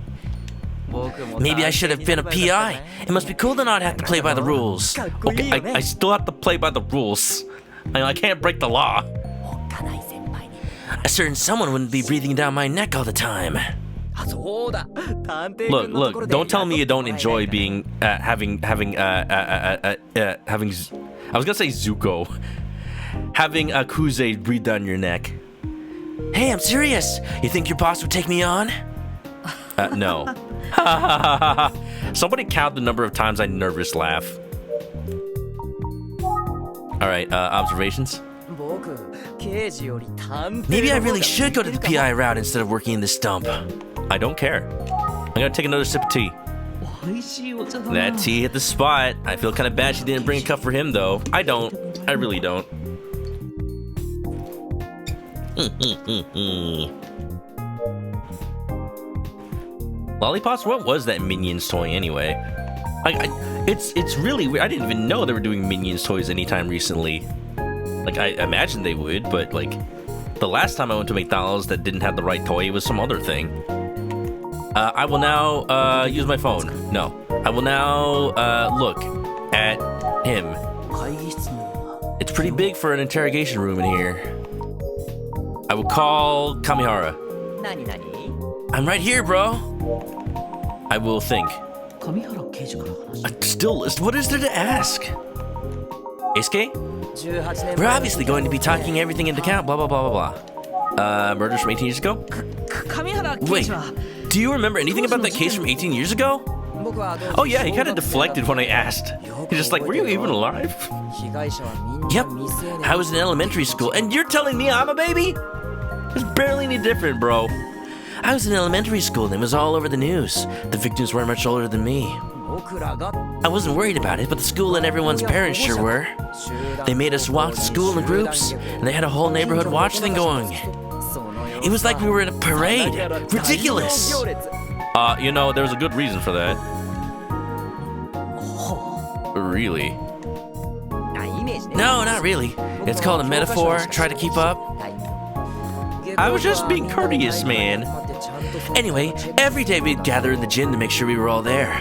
S1: Maybe I should have been a PI. It must be cool to not have to play by the rules. Okay, I still have to play by the rules. I can't break the law. A certain someone wouldn't be breathing down my neck all the time. Look, don't tell me you don't enjoy being, having, I was gonna say Zuko. Having a Kuze breathe down your neck. Hey, I'm serious. You think your boss would take me on? No. Somebody count the number of times I nervous laugh. Alright, observations? Maybe I really should go to the PI route instead of working in this dump. I don't care. I'm gonna take another sip of tea. That tea hit the spot. I feel kind of bad she didn't bring a cup for him, though. I don't. I really don't. Lollipops? What was that Minions toy anyway? It's really weird. I didn't even know they were doing Minions toys anytime recently. Like, I imagined they would, but like, the last time I went to McDonald's that didn't have the right toy, it was some other thing. I will now use my phone. No. I will now look at him. It's pretty big for an interrogation room in here. I will call Kamihara.
S7: 何何
S1: I'm right here, bro. I will think.
S2: 上原刑事から話
S1: Still, what is there to ask? Eisuke?
S7: 18年
S1: We're obviously going to be taking everything into account, blah, blah, blah, blah, blah. Murders from 18 years ago?
S2: 上原刑
S1: Wait,
S2: 事は
S1: do you remember anything about that case from 18 years ago?
S7: 僕は
S1: Oh yeah, he kind of deflected when I asked. He's just like, were you even alive?
S7: 被害者はみんな
S1: Yep,
S7: 未成年
S1: I was in elementary school, and you're telling me I'm a baby? It's barely any different, bro. I was in elementary school, and it was all over the news. The victims weren't much older than me.
S7: 僕らが
S1: I wasn't worried about it, but the school and everyone's parents sure were. They made us walk to school in groups, and they had a whole neighborhood watch thing going. It was like we were in a parade. Ridiculous. You know, there's a good reason for that. Really? No, not really. It's called a metaphor. Try to keep up. I was just being courteous, man. Anyway, every day we'd gather in the gym to make sure we were all there.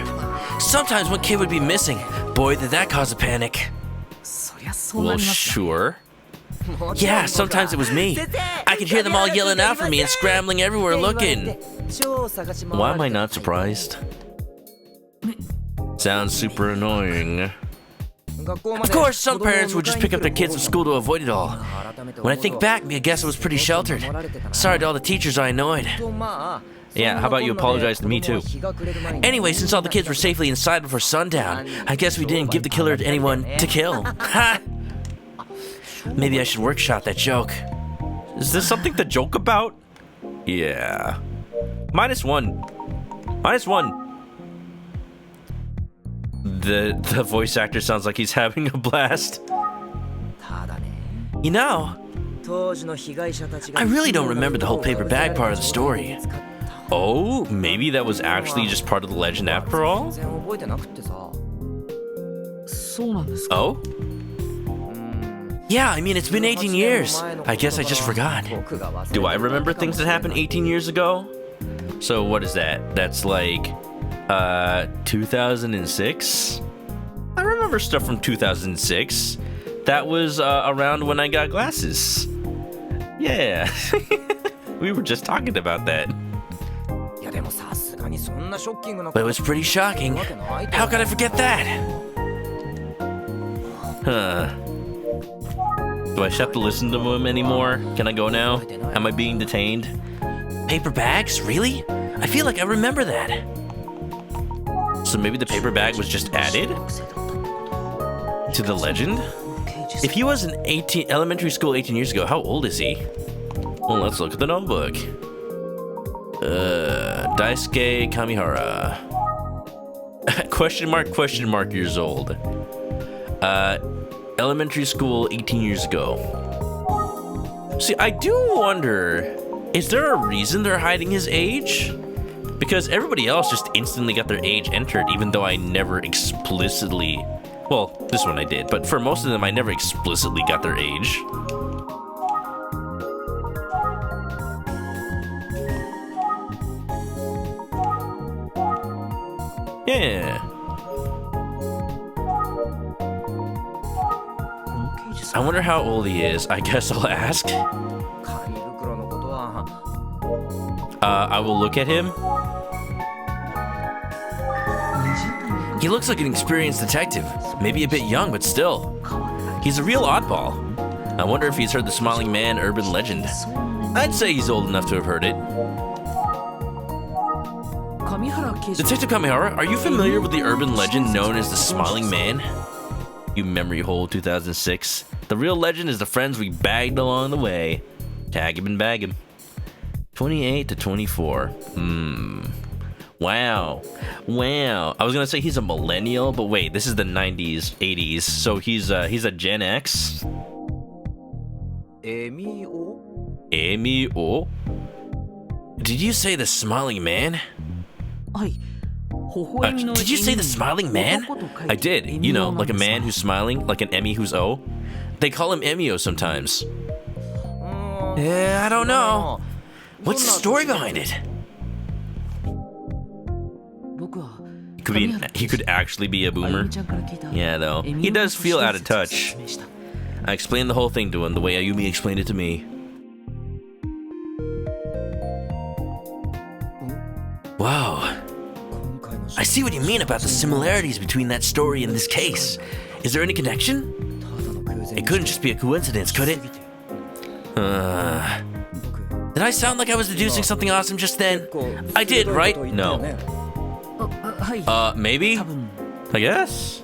S1: Sometimes one kid would be missing. Boy, did that cause a panic.
S2: そりゃそうな
S1: Well,
S2: ります
S1: sure. Yeah, sometimes it was me. I could hear them all yelling out for me and scrambling everywhere looking. Why am I not surprised? Sounds super annoying. Of course, some parents would just pick up their kids from school to avoid it all. When I think back, I guess I was pretty sheltered. Sorry to all the teachers I annoyed. Yeah, how about you apologize to me too? Anyway, since all the kids were safely inside before sundown, I guess we didn't give the killer to anyone to kill. Ha! Maybe I should workshop that joke. Is this something to joke about? Yeah. -1. -1. The voice actor sounds like he's having a blast. You know, I really don't remember the whole paper bag part of the story. Oh, maybe that was actually just part of the legend after all?
S2: そうなんですか
S1: Oh? Yeah, I mean, it's been 18 years. I guess I just forgot. Do I remember things that happened 18 years ago? So what is that? That's like, 2006? I remember stuff from 2006. That was, around when I got glasses. Yeah. We were just talking about that. But it was pretty shocking. How could I forget that? Huh. Do I have to listen to him anymore? Can I go now? Am I being detained? Paper bags? Really? I feel like I remember that. So maybe the paper bag was just added to the legend? If he was in elementary school 18 years ago, how old is he? Well, let's look at the notebook. Daisuke Kamihara. question mark years old. Elementary school 18 years ago. See, I do wonder, is there a reason they're hiding his age? Because everybody else just instantly got their age entered, even though I never explicitly... Well, this one I did, but for most of them, I never explicitly got their age. Yeah. I wonder how old he is. I guess I'll ask. I will look at him. He looks like an experienced detective. Maybe a bit young, but still. He's a real oddball. I wonder if he's heard the Smiling Man urban legend. I'd say he's old enough to have heard it. Detective Kamihara, are you familiar with the urban legend known as the Smiling Man? You memory hole 2006. The real legend is the friends we bagged along the way. Tag him and bag him. 28 to 24. Wow. I was gonna say he's a millennial, but wait, this is the 90s, 80s, so he's a Gen X. Emio? Did you say the Smiling Man? Did you say the Smiling Man? I did. You know, like a man who's smiling, like an Emmy who's O. They call him Emio sometimes. Yeah, I don't know. What's the story behind it? he could actually be a
S2: あゆ
S1: boomer.
S2: みちゃんから聞いた
S1: Yeah, though. He does feel out of touch. I explained the whole thing to him the way Ayumi explained it to me. Wow. I see what you mean about the similarities between that story and this case. Is there any connection? It couldn't just be a coincidence, could it? Did I sound like I was deducing something awesome just then? I did, right? No.
S2: はい
S1: Maybe?
S2: 多分
S1: I guess?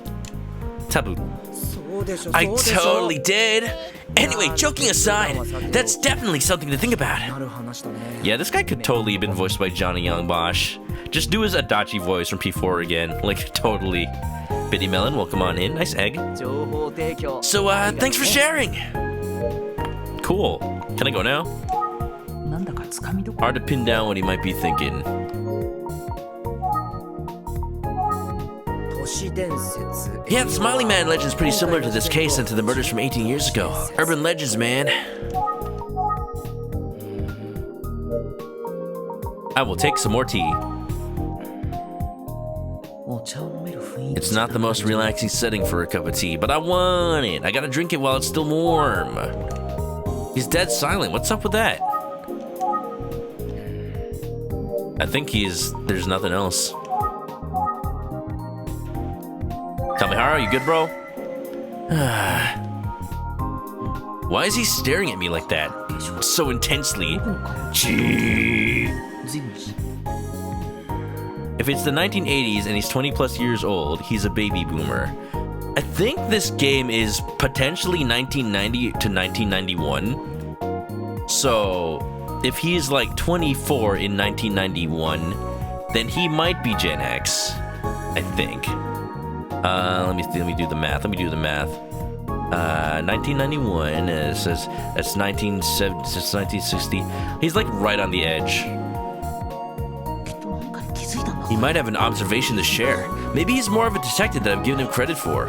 S1: Taboo.
S7: そうでしょ
S1: I
S7: そうでしょ
S1: totally did. Anyway, joking aside, that's definitely something to think about.
S7: なる話だね
S1: Yeah, this guy could totally have been voiced by Johnny Young Bosch. Just do his Adachi voice from P4 again. Like, totally. Biddy Melon, welcome on in. Nice egg.
S7: 情報提供
S1: So, thanks for sharing. Cool. Can I go now?
S2: なんだかつかみどころ
S1: Hard to pin down what he might be thinking.
S7: 都市伝説
S1: Yeah, the Smiley Man legend is pretty similar to this case and to the murders from 18 years ago. Urban legends, man. I will take some more tea.
S2: お茶を飲める雰囲気
S1: It's not the most relaxing setting for a cup of tea, but I want it. I gotta drink it while it's still warm. He's dead silent. What's up with that? I think there's nothing else. Kamihara, you good, bro? Why is he staring at me like that? So intensely. Gee.
S2: 随分し
S1: If it's the 1980s and he's 20 plus years old, he's a baby boomer. I think this game is potentially 1990 to 1991. So, if he's like 24 in 1991, then he might be Gen X. I think. Let me do the math. 1991 says that's 1960. He's like right on the edge.
S2: きっと何かに気づいたんだ
S1: He might have an observation to share. Maybe he's more of a detective than I've given him credit for.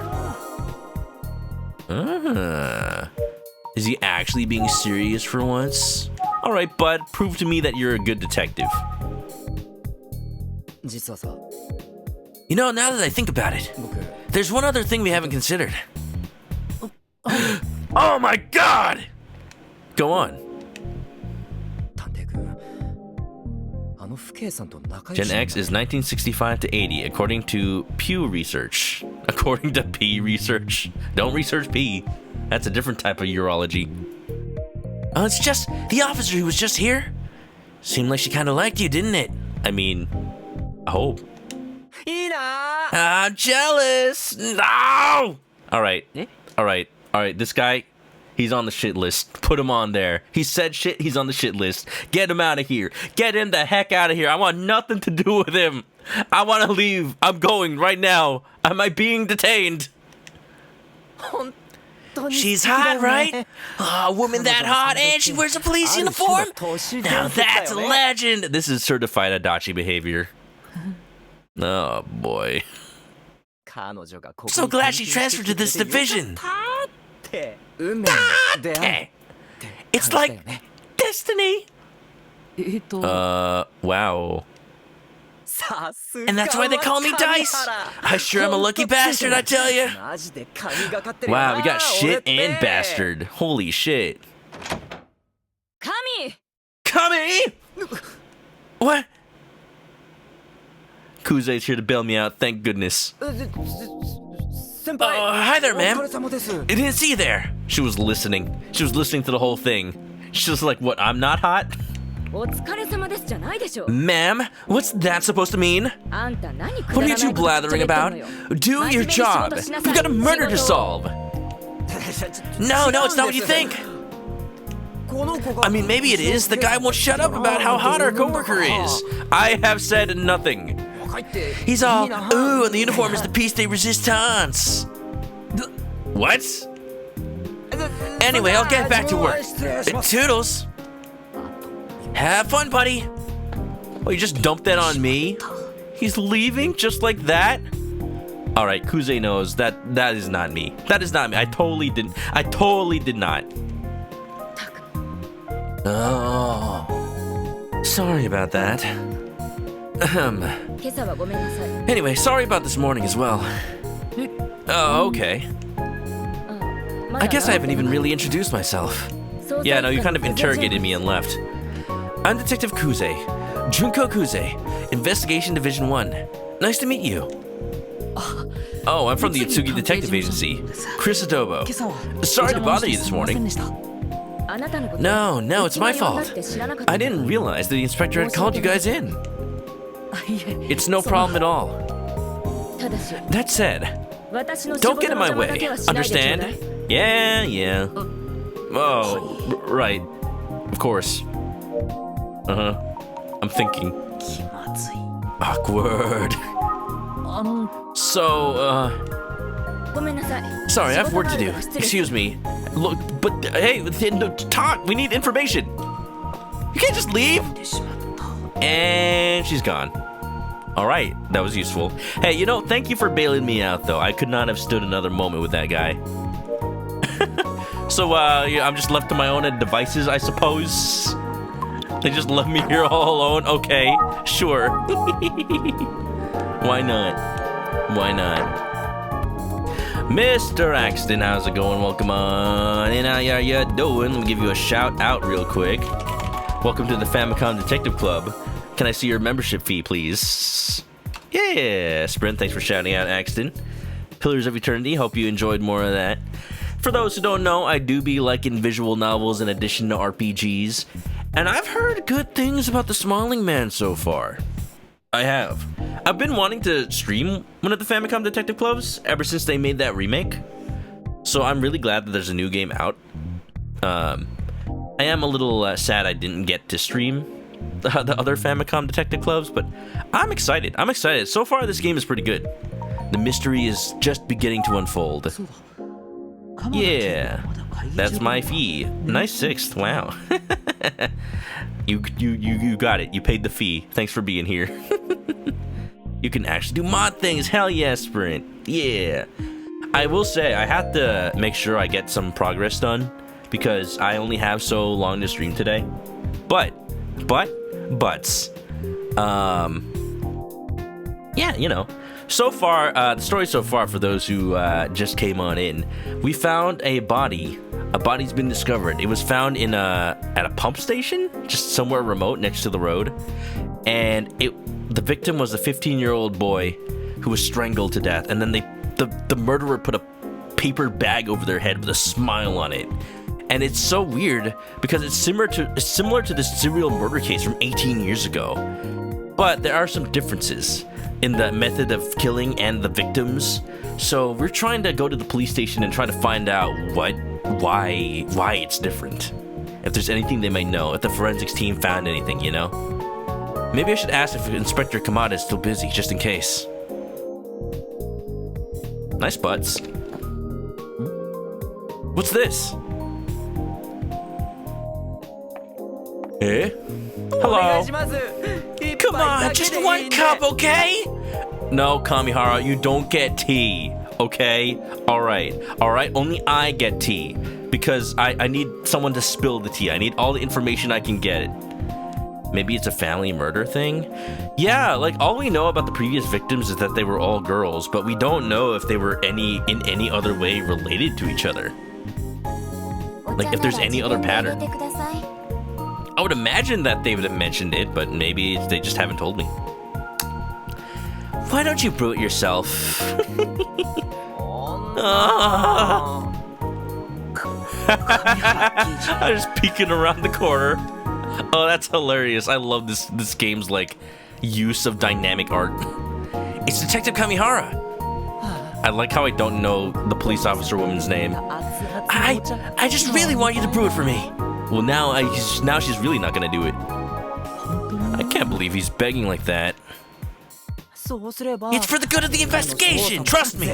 S1: Is he actually being serious for once? Alright, bud, prove to me that you're a good detective.
S7: 実はさ
S1: You know, now that I think about it,
S7: 僕
S1: there's one other thing we haven't considered. Oh my god! Go on.
S7: 探偵君あの父兄さんと仲良
S1: Gen
S7: し
S1: X is 1965 to 80, according to Pew Research. According to P Research. Don't research P. That's a different type of urology. Oh, it's just the officer who was just here. Seemed like she kind of liked you, didn't it? I mean, I hope.
S7: いいな
S1: I'm jealous. No. All right. All right. All right. This guy, he's on the shit list. Put him on there. He said shit. He's on the shit list. Get him out of here. Get him the heck out of here. I want nothing to do with him. I want to leave. I'm going right now. Am I being detained?
S7: 本当に
S1: She's
S7: 素敵だ
S1: hot,
S7: よ
S1: right?
S7: ね
S1: Oh, a woman that hot and she wears a police uniform?
S7: 都市伝
S1: Now
S7: 説だ
S1: that's
S7: よ
S1: a
S7: ね
S1: legend. This is certified Adachi behavior. Oh boy.
S7: 彼女がここ
S1: So
S7: に
S1: glad she
S7: 転勤して
S1: transferred
S7: き
S1: to
S7: て
S1: this
S7: くれてよか
S1: division.
S7: ったって運命の出会い
S1: Hey,
S7: って
S1: it's
S7: 感じだ
S1: like
S7: よね
S1: destiny.
S2: と
S1: Wow.
S7: さすが
S1: And that's why they call me
S7: は
S1: Dice.
S7: 神原
S1: I sure am a lucky bastard, I tell you.
S7: マジで神がかってるよ
S1: Wow,
S7: な
S1: we got
S7: 俺っ
S1: shit
S7: て
S1: and bastard. Holy shit.
S5: 神
S1: Kami! What? Kuze's here to bail me out, thank goodness.
S7: 先輩
S1: Hi there,
S7: お疲
S1: ma'am.
S7: れ様です
S1: I didn't see you there. She was listening. She was listening to the whole thing. She was like, what, I'm not hot?
S5: お疲れ様ですじゃないでしょ
S1: Ma'am, what's that supposed to mean?
S5: あんた何く
S1: What
S5: だ
S1: are
S5: ら
S1: you
S5: ないこと
S1: two blathering
S5: 言ってん
S1: about?
S5: のよ
S1: Do your job. We've got a murder to solve. No, no, it's not what you think.
S7: この子が
S1: I mean, maybe it is. The guy won't shut up about how hot our coworker is. I have said nothing.
S7: 若いって
S1: He's all,
S7: いいな
S1: ooh, and the uniform is the piece de resistance. What? Anyway, I'll get back to work. Toodles. Have fun, buddy. Oh, you just dumped that on me? He's leaving just like that? All right, Kuze knows that is not me. That is not me. I totally did not. Oh. Sorry about that.
S5: 今朝はごめんなさい。
S1: Anyway, sorry about this morning as well. Oh, okay. I guess I haven't even really introduced myself. Yeah, no, you kind of interrogated me and left. I'm Detective Kuze. Junko Kuze, Investigation Division 1. Nice to meet you. Oh, I'm from the Yatsugi Detective Agency. ManokAdobo. Sorry to bother you this morning. No, it's my fault. I didn't realize that the inspector had called you guys in. It's no problem at all. That said, don't get in my way, understand? Yeah. Oh, right. Of course. I'm thinking. Awkward. So, sorry, I have work to do. Excuse me. Look, but hey, talk. We need information. You can't just leave. And she's gone. All right, that was useful. Hey, thank you for bailing me out, though. I could not have stood another moment with that guy. So, I'm just left to my own devices, I suppose. They just left me here all alone. Okay, sure. Why not? Mr. Axton, how's it going? Welcome on in. How you doing? Let me give you a shout out real quick. Welcome to the Famicom Detective Club. Can I see your membership fee, please? Yeah, Sprint, thanks for shouting out, Axton. Pillars of Eternity, hope you enjoyed more of that. For those who don't know, I do be liking visual novels in addition to RPGs, and I've heard good things about the Smiling Man so far. I have. I've been wanting to stream one of the Famicom Detective Clubs ever since they made that remake, so I'm really glad that there's a new game out. I am a little sad I didn't get to stream the other Famicom Detective Clubs, but I'm excited. So far, this game is pretty good. The mystery is just beginning to unfold. Yeah, that's my fee. Nice sixth. Wow. You got it. You paid the fee. Thanks for being here. You can actually do mod things. Hell yeah, Sprint. Yeah. I will say I have to make sure I get some progress done because I only have so long to stream today. But yeah, so far, the story so far, for those who just came on in, we found a body. A body's been discovered. It was found at a pump station, just somewhere remote next to the road. And the victim was a 15-year-old boy who was strangled to death. And then the murderer put a paper bag over their head with a smile on it. And it's so weird because it's similar to this serial murder case from 18 years ago. But there are some differences in the method of killing and the victims. So we're trying to go to the police station and try to find out why it's different. If there's anything they might know, if the forensics team found anything, Maybe I should ask if Inspector Kamada is still busy, just in case. Nice butts. What's this? Eh? Hello? Come on, just one cup, okay? No, Kamihara, you don't get tea, okay? Alright, only I get tea. Because I need someone to spill the tea. I need all the information I can get. Maybe it's a family murder thing? Yeah, all we know about the previous victims is that they were all girls, but we don't know if they were in any other way related to each other. If there's any other pattern. I would imagine that they would have mentioned it, but maybe they just haven't told me. Why don't you brew it yourself? I'm just peeking around the corner. Oh, that's hilarious. I love this game's use of dynamic art. It's Detective Kamihara. I like how I don't know the police officer woman's name. I just really want you to brew it for me. Well, now she's really not gonna do it. I can't believe he's begging like that. It's for the good of the investigation, trust me.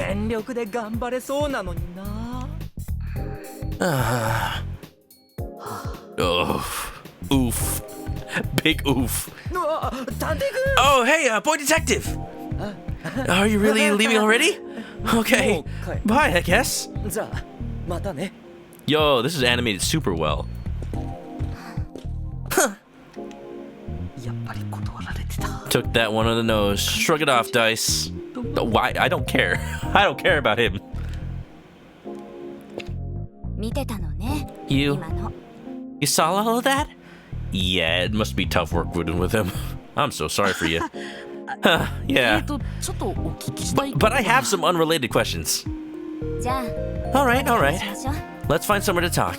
S1: Oof. Big oof. Oh, hey, boy detective. Are you really leaving already? Okay, bye, I guess. Yo, this is animated super well. Took that one on the nose. Shrug it off, Dice. Why? I don't care. I don't care about him.
S5: 見てたのね
S1: You
S5: 今の
S1: you saw all of that? Yeah, it must be tough work with him. I'm so sorry for you. Yeah.
S2: ちょっとお聞きしたい
S1: But I have some unrelated questions.
S5: じゃあ
S1: All right, all
S5: し
S1: right.
S5: ましょう
S1: Let's find somewhere to talk.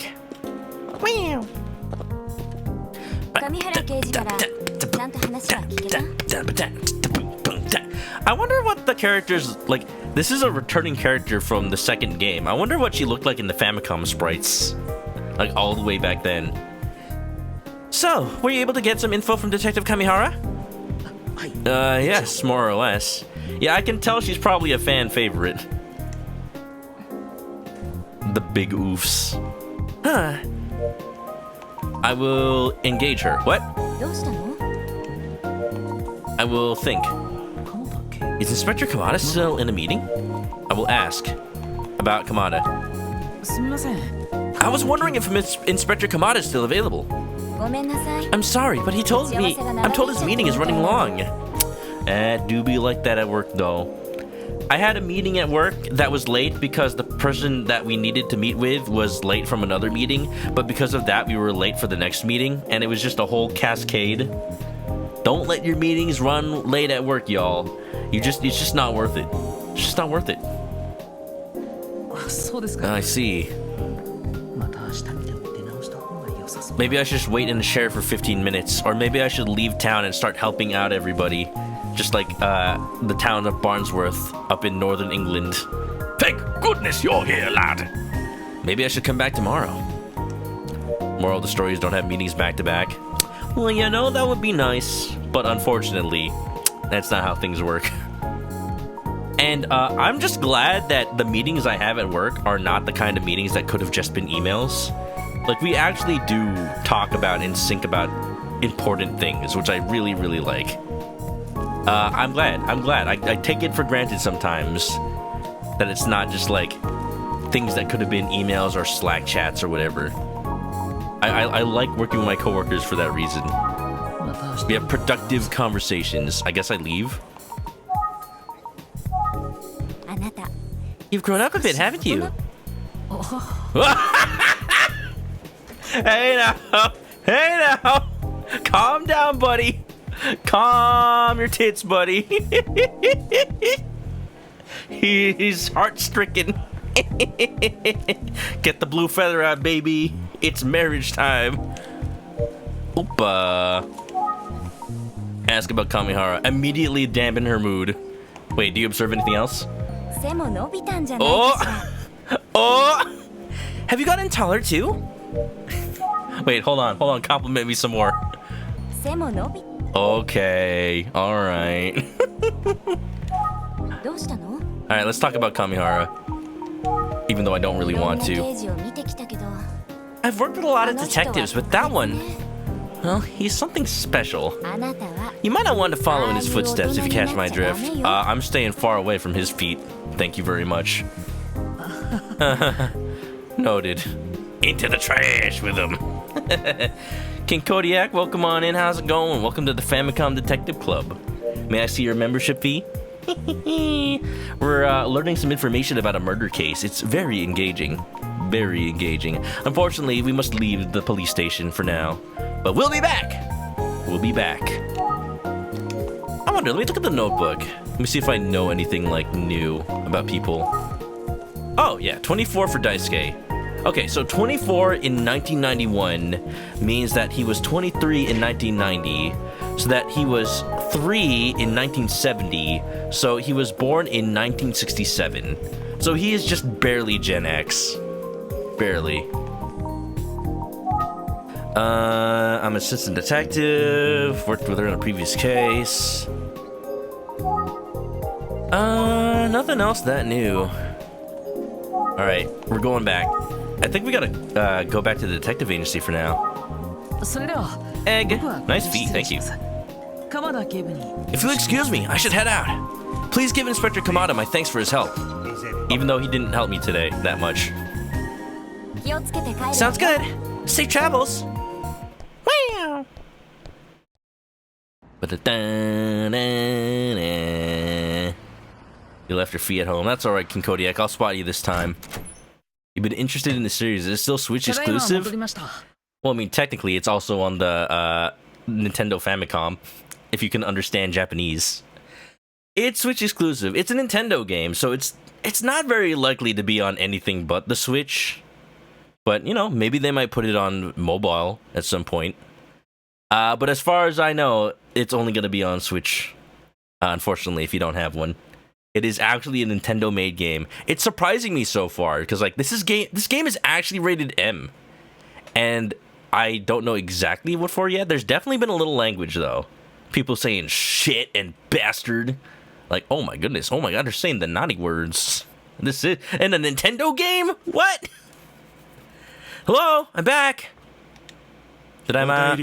S5: 上原刑事からちゃんと話は聞けた
S1: I wonder what the characters like. This is a returning character from the second game. I wonder what she looked like in the Famicom sprites, like all the way back then. So, were you able to get some info from Detective Kamihara? Yes, more or less. Yeah, I can tell she's probably a fan favorite. The big oofs. Huh. I will engage her. What?
S5: どうしたの
S1: I will think. Is Inspector Kamada still in a meeting? I will ask about Kamada.
S2: すみません
S1: I was wondering if Inspector Kamada is still available.
S5: ごめんなさい
S1: I'm sorry, but I'm told his meeting is running long. Do be like that at work though. I had a meeting at work that was late because the person that we needed to meet with was late from another meeting, but because of that we were late for the next meeting, and it was just a whole cascade. Don't let your meetings run late at work, y'all. It's just not worth it. It's just not worth it.
S2: そうですか
S1: I see.
S2: また明日にでも出直した方が良さそう
S1: Maybe I should just wait in the chair for 15 minutes, or maybe I should leave town and start helping out everybody. Just like the town of Barnsworth up in northern England. Thank goodness you're here, lad. Maybe I should come back tomorrow. Moral of the story is don't have meetings back to back. Well, you know, that would be nice, but unfortunately, that's not how things work. And I'm just glad that the meetings I have at work are not the kind of meetings that could have just been emails. Like, we actually do talk about and think about important things, which I really, really like. I'm glad. I take it for granted sometimes that it's not just like things that could have been emails or Slack chats or whatever. I like working with my coworkers for that reason.
S2: また明日
S1: We have productive conversations. I guess I leave.
S5: あなた
S1: You've grown up a bit, haven't you? Hey now! Hey now! Calm down, buddy! Calm your tits, buddy. He's heart-stricken. Get the blue feather out, baby. It's marriage time. Oopa. Ask about Kamihara. Immediately dampen her mood. Wait, do you observe anything else?
S5: 背も伸びたんじゃないかしら
S1: Oh! Have you gotten taller too? Wait, hold on. Compliment me some more.
S5: 背も伸び
S1: Okay, alright.
S5: どうしたの
S1: Alright, let's talk about Kamihara. Even though I don't really
S5: いろん
S1: want
S5: な
S1: to.
S5: 刑事を見てきたけど
S1: I've worked with a lot of
S5: あの人は
S1: detectives, but that one, well, he's something special.
S5: あなたは
S1: You might not want to follow in his footsteps if you catch my drift. I'm staying far away from his feet. Thank you very much. Noted. Into the trash with him. King Kodiak, welcome on in. How's it going? Welcome to the Famicom Detective Club. May I see your membership fee? We're learning some information about a murder case. It's very engaging. Very engaging. Unfortunately, we must leave the police station for now. But we'll be back! We'll be back. I wonder, let me look at the notebook. Let me see if I know anything, like, new about people. Oh, yeah, 24 for Daisuke. Okay, so 24 in 1991 means that he was 23 in 1990, so that he was 3 in 1970, so he was born in 1967. So he is just barely Gen X. Barely. I'm assistant detective, worked with her in a previous case. Nothing else that new. Alright, we're going back. I think we gotta go back to the detective agency for now.
S2: それでは
S1: Egg.
S2: 僕は
S1: Nice feet,
S2: 失礼
S1: thank
S2: し
S1: you.
S2: ます鎌田警部に
S1: If you'll excuse me, I should head out. Please give Inspector Kamada my thanks for his help. Even though he didn't help me today that much.
S5: 気をつけて帰る
S1: Sounds good. Safe travels. Wow. You left your fee at home. That's alright, King Kodiak. I'll spot you this time. You've been interested in the series. Is it still Switch exclusive? Well, I mean, technically, it's also on the Nintendo Famicom, if you can understand Japanese. It's Switch exclusive. It's a Nintendo game, so it's not very likely to be on anything but the Switch. But, you know, maybe they might put it on mobile at some point. But as far as I know, it's only going to be on Switch, unfortunately, if you don't have one. It is actually a Nintendo-made game. It's surprising me so far, because like this game is actually rated M. And I don't know exactly what for yet. There's definitely been a little language, though. People saying shit and bastard. Like, oh my goodness, oh my god, they're saying the naughty words. This is in a Nintendo game? What? Hello, I'm back. Did I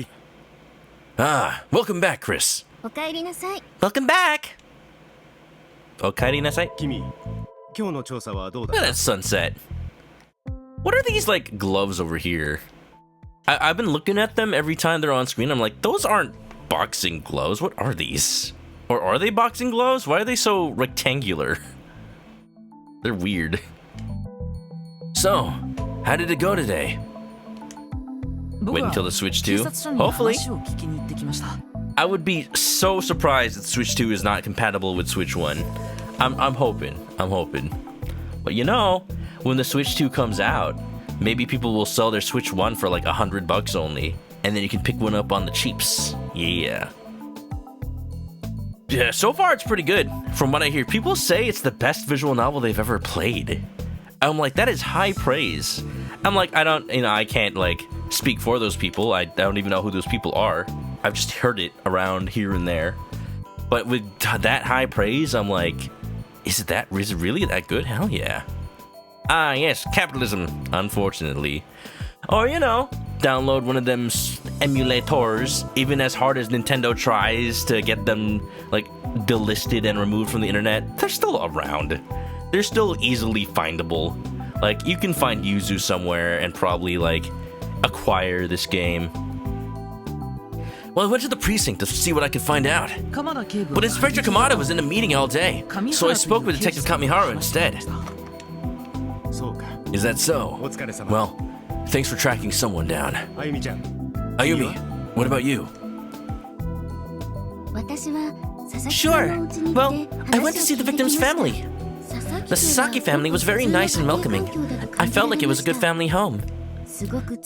S1: welcome back, Chris.
S5: おかえりなさい。
S1: Welcome back. Okaeri nasai.
S3: 君、今日の調査はどう
S1: Look at
S3: だ
S1: that sunset. What are these like gloves over here? I've been looking at them every time they're on screen. I'm like, those aren't boxing gloves. What are these? Or are they boxing gloves? Why are they so rectangular? They're weird. So, how did it go today? Wait until the Switch 2. Hopefully. I would be so surprised that Switch 2 is not compatible with Switch 1. I'm hoping. But you know, when the Switch 2 comes out, maybe people will sell their Switch 1 for like $100 only, and then you can pick one up on the cheaps. Yeah. Yeah, so far it's pretty good. From what I hear, people say it's the best visual novel they've ever played. I'm like, that is high praise. I'm like, I can't like speak for those people. I don't even know who those people are. I've just heard it around here and there. But with that high praise, I'm like, is it really that good? Hell yeah. Ah, yes, capitalism, unfortunately. Or, you know, download one of them emulators, even as hard as Nintendo tries to get them, like, delisted and removed from the internet. They're still around. They're still easily findable. Like, you can find Yuzu somewhere and probably, like, acquire this game. Well, I went to the precinct to see what I could find out. But Inspector Kamada was in a meeting all day, so I spoke with Detective Kamiharu instead. Is that so? Well, thanks for tracking someone down. Ayumi, what about you?
S5: 私は佐々木
S1: Sure.
S5: さんの家に
S1: Well,
S5: 行って
S1: I went to see the victim's family. The Sasaki family was very nice and welcoming. I felt like it was a good family home.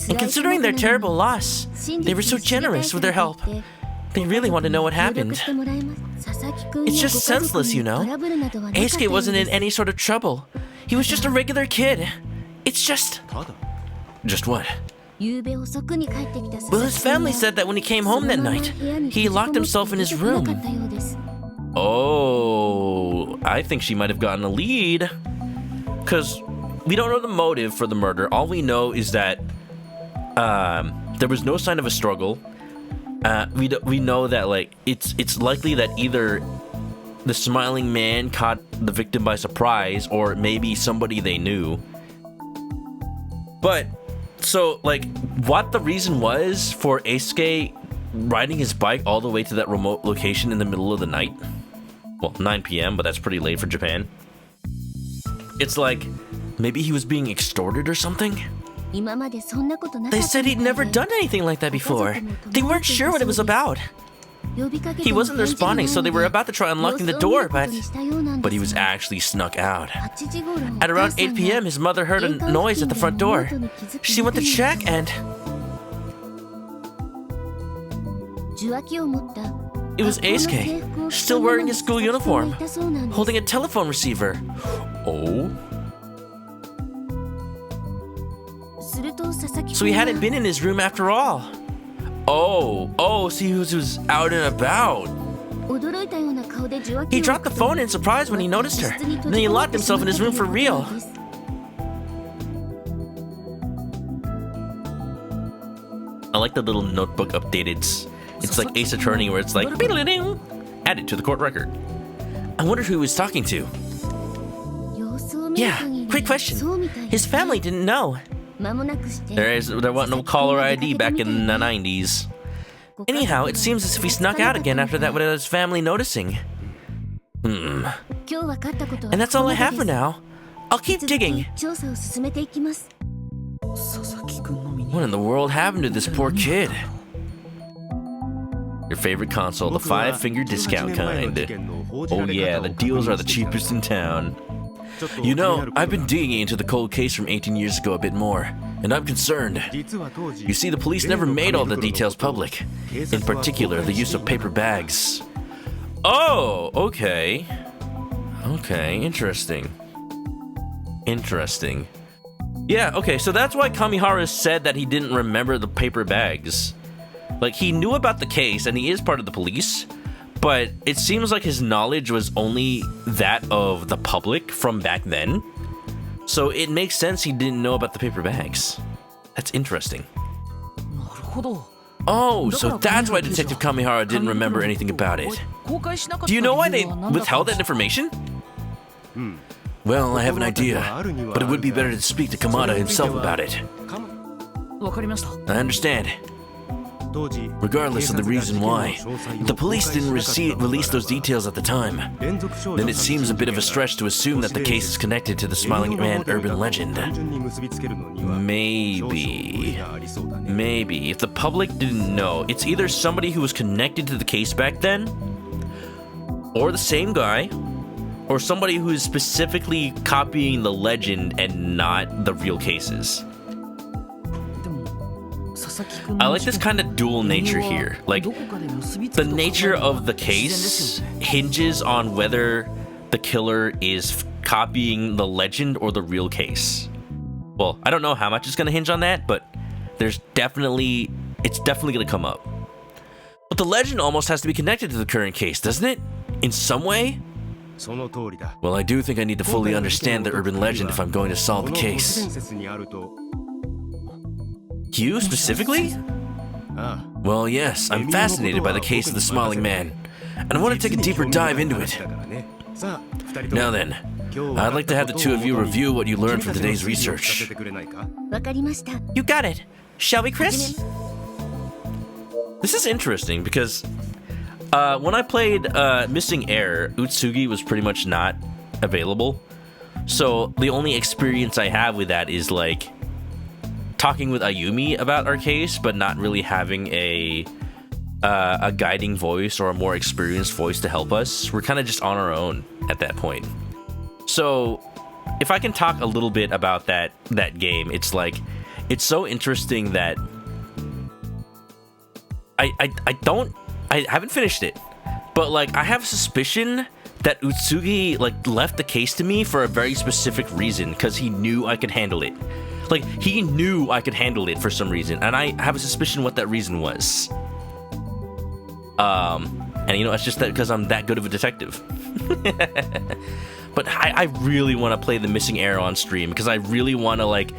S1: And considering their terrible loss, they were so generous with their help. They really want to know what happened. It's just senseless, you know. Eisuke wasn't in any sort of trouble. He was just a regular kid. It's just... Just what? Well, his family said that when he came home that night, he locked himself in his room. Oh, I think she might have gotten a lead. Because we don't know the motive for the murder. All we know is that there was no sign of a struggle. We know that like it's likely that either the smiling man caught the victim by surprise, or maybe somebody they knew. But so like what the reason was for Eisuke riding his bike all the way to that remote location in the middle of the night? Well, 9 p.m., but that's pretty late for Japan. It's like maybe he was being extorted or something? They said he'd never done anything like that before. They weren't sure what it was about. He wasn't responding, so they were about to try unlocking the door, but he was actually snuck out. At around 8 p.m., his mother heard a noise at the front door. She went to check and... It was Eisuke, still wearing his school uniform, holding a telephone receiver. Oh? So he hadn't been in his room after all. Oh, so he was out and about. He dropped the phone in surprise when he noticed her. Then he locked himself in his room for real. I like the little notebook updated. It's like Ace Attorney where it's like added to the court record. I wonder who he was talking to. Yeah, quick question. His family didn't know. There wasn't no caller ID back in the 90s. Anyhow, it seems as if he snuck out again after that without his family noticing. And that's all I have for now. I'll keep digging.
S5: 調査を進めていきます。
S1: What in the world happened to this poor kid? Your favorite console, the 5-finger discount kind. Oh yeah, the deals are the cheapest in town. You know, I've been digging into the cold case from 18 years ago a bit more, and I'm concerned. You see, the police never made all the details public. In particular, the use of paper bags. Oh, okay. Okay, interesting. Interesting. Yeah, okay, so that's why Kamihara said that he didn't remember the paper bags. Like, he knew about the case, and he is part of the police, but it seems like his knowledge was only that of the public from back then. So it makes sense he didn't know about the paper bags. That's interesting. Oh, so that's why Detective Kamihara didn't remember anything about it. Do you know why they withheld that information? Well, I have an idea, but it would be better to speak to Kamada himself about it. I understand. Regardless of the reason why, if the police didn't release those details at the time, then it seems a bit of a stretch to assume that the case is connected to the Smiling Man urban legend. Maybe. If the public didn't know, it's either somebody who was connected to the case back then, or the same guy, or somebody who is specifically copying the legend and not the real cases. I like this kind of dual nature here. Like, the nature of the case hinges on whether the killer is copying the legend or the real case. Well, I don't know how much it's going to hinge on that, but it's definitely going to come up. But the legend almost has to be connected to the current case, doesn't it? In some way? Well, I do think I need to fully understand the urban legend if I'm going to solve the case. You specifically? Well, yes, I'm fascinated by the case of the Smiling Man, and I want to take a deeper dive into it. Now then, I'd like to have the two of you review what you learned from today's research.
S5: わかりました。
S1: You got it. Shall we, Chris? This is interesting because when I played Missing Air, Utsugi was pretty much not available. So the only experience I have with that is like talking with Ayumi about our case, but not really having a guiding voice or a more experienced voice to help us. We're kind of just on our own at that point. So if I can talk a little bit about that game, it's like, it's so interesting that I haven't finished it, but like I have a suspicion that Utsugi like left the case to me for a very specific reason, because he knew I could handle it. Like, he knew I could handle it for some reason, and I have a suspicion what that reason was. And you know, it's just that because I'm that good of a detective. But I really want to play the Missing Air on stream, because I really want to like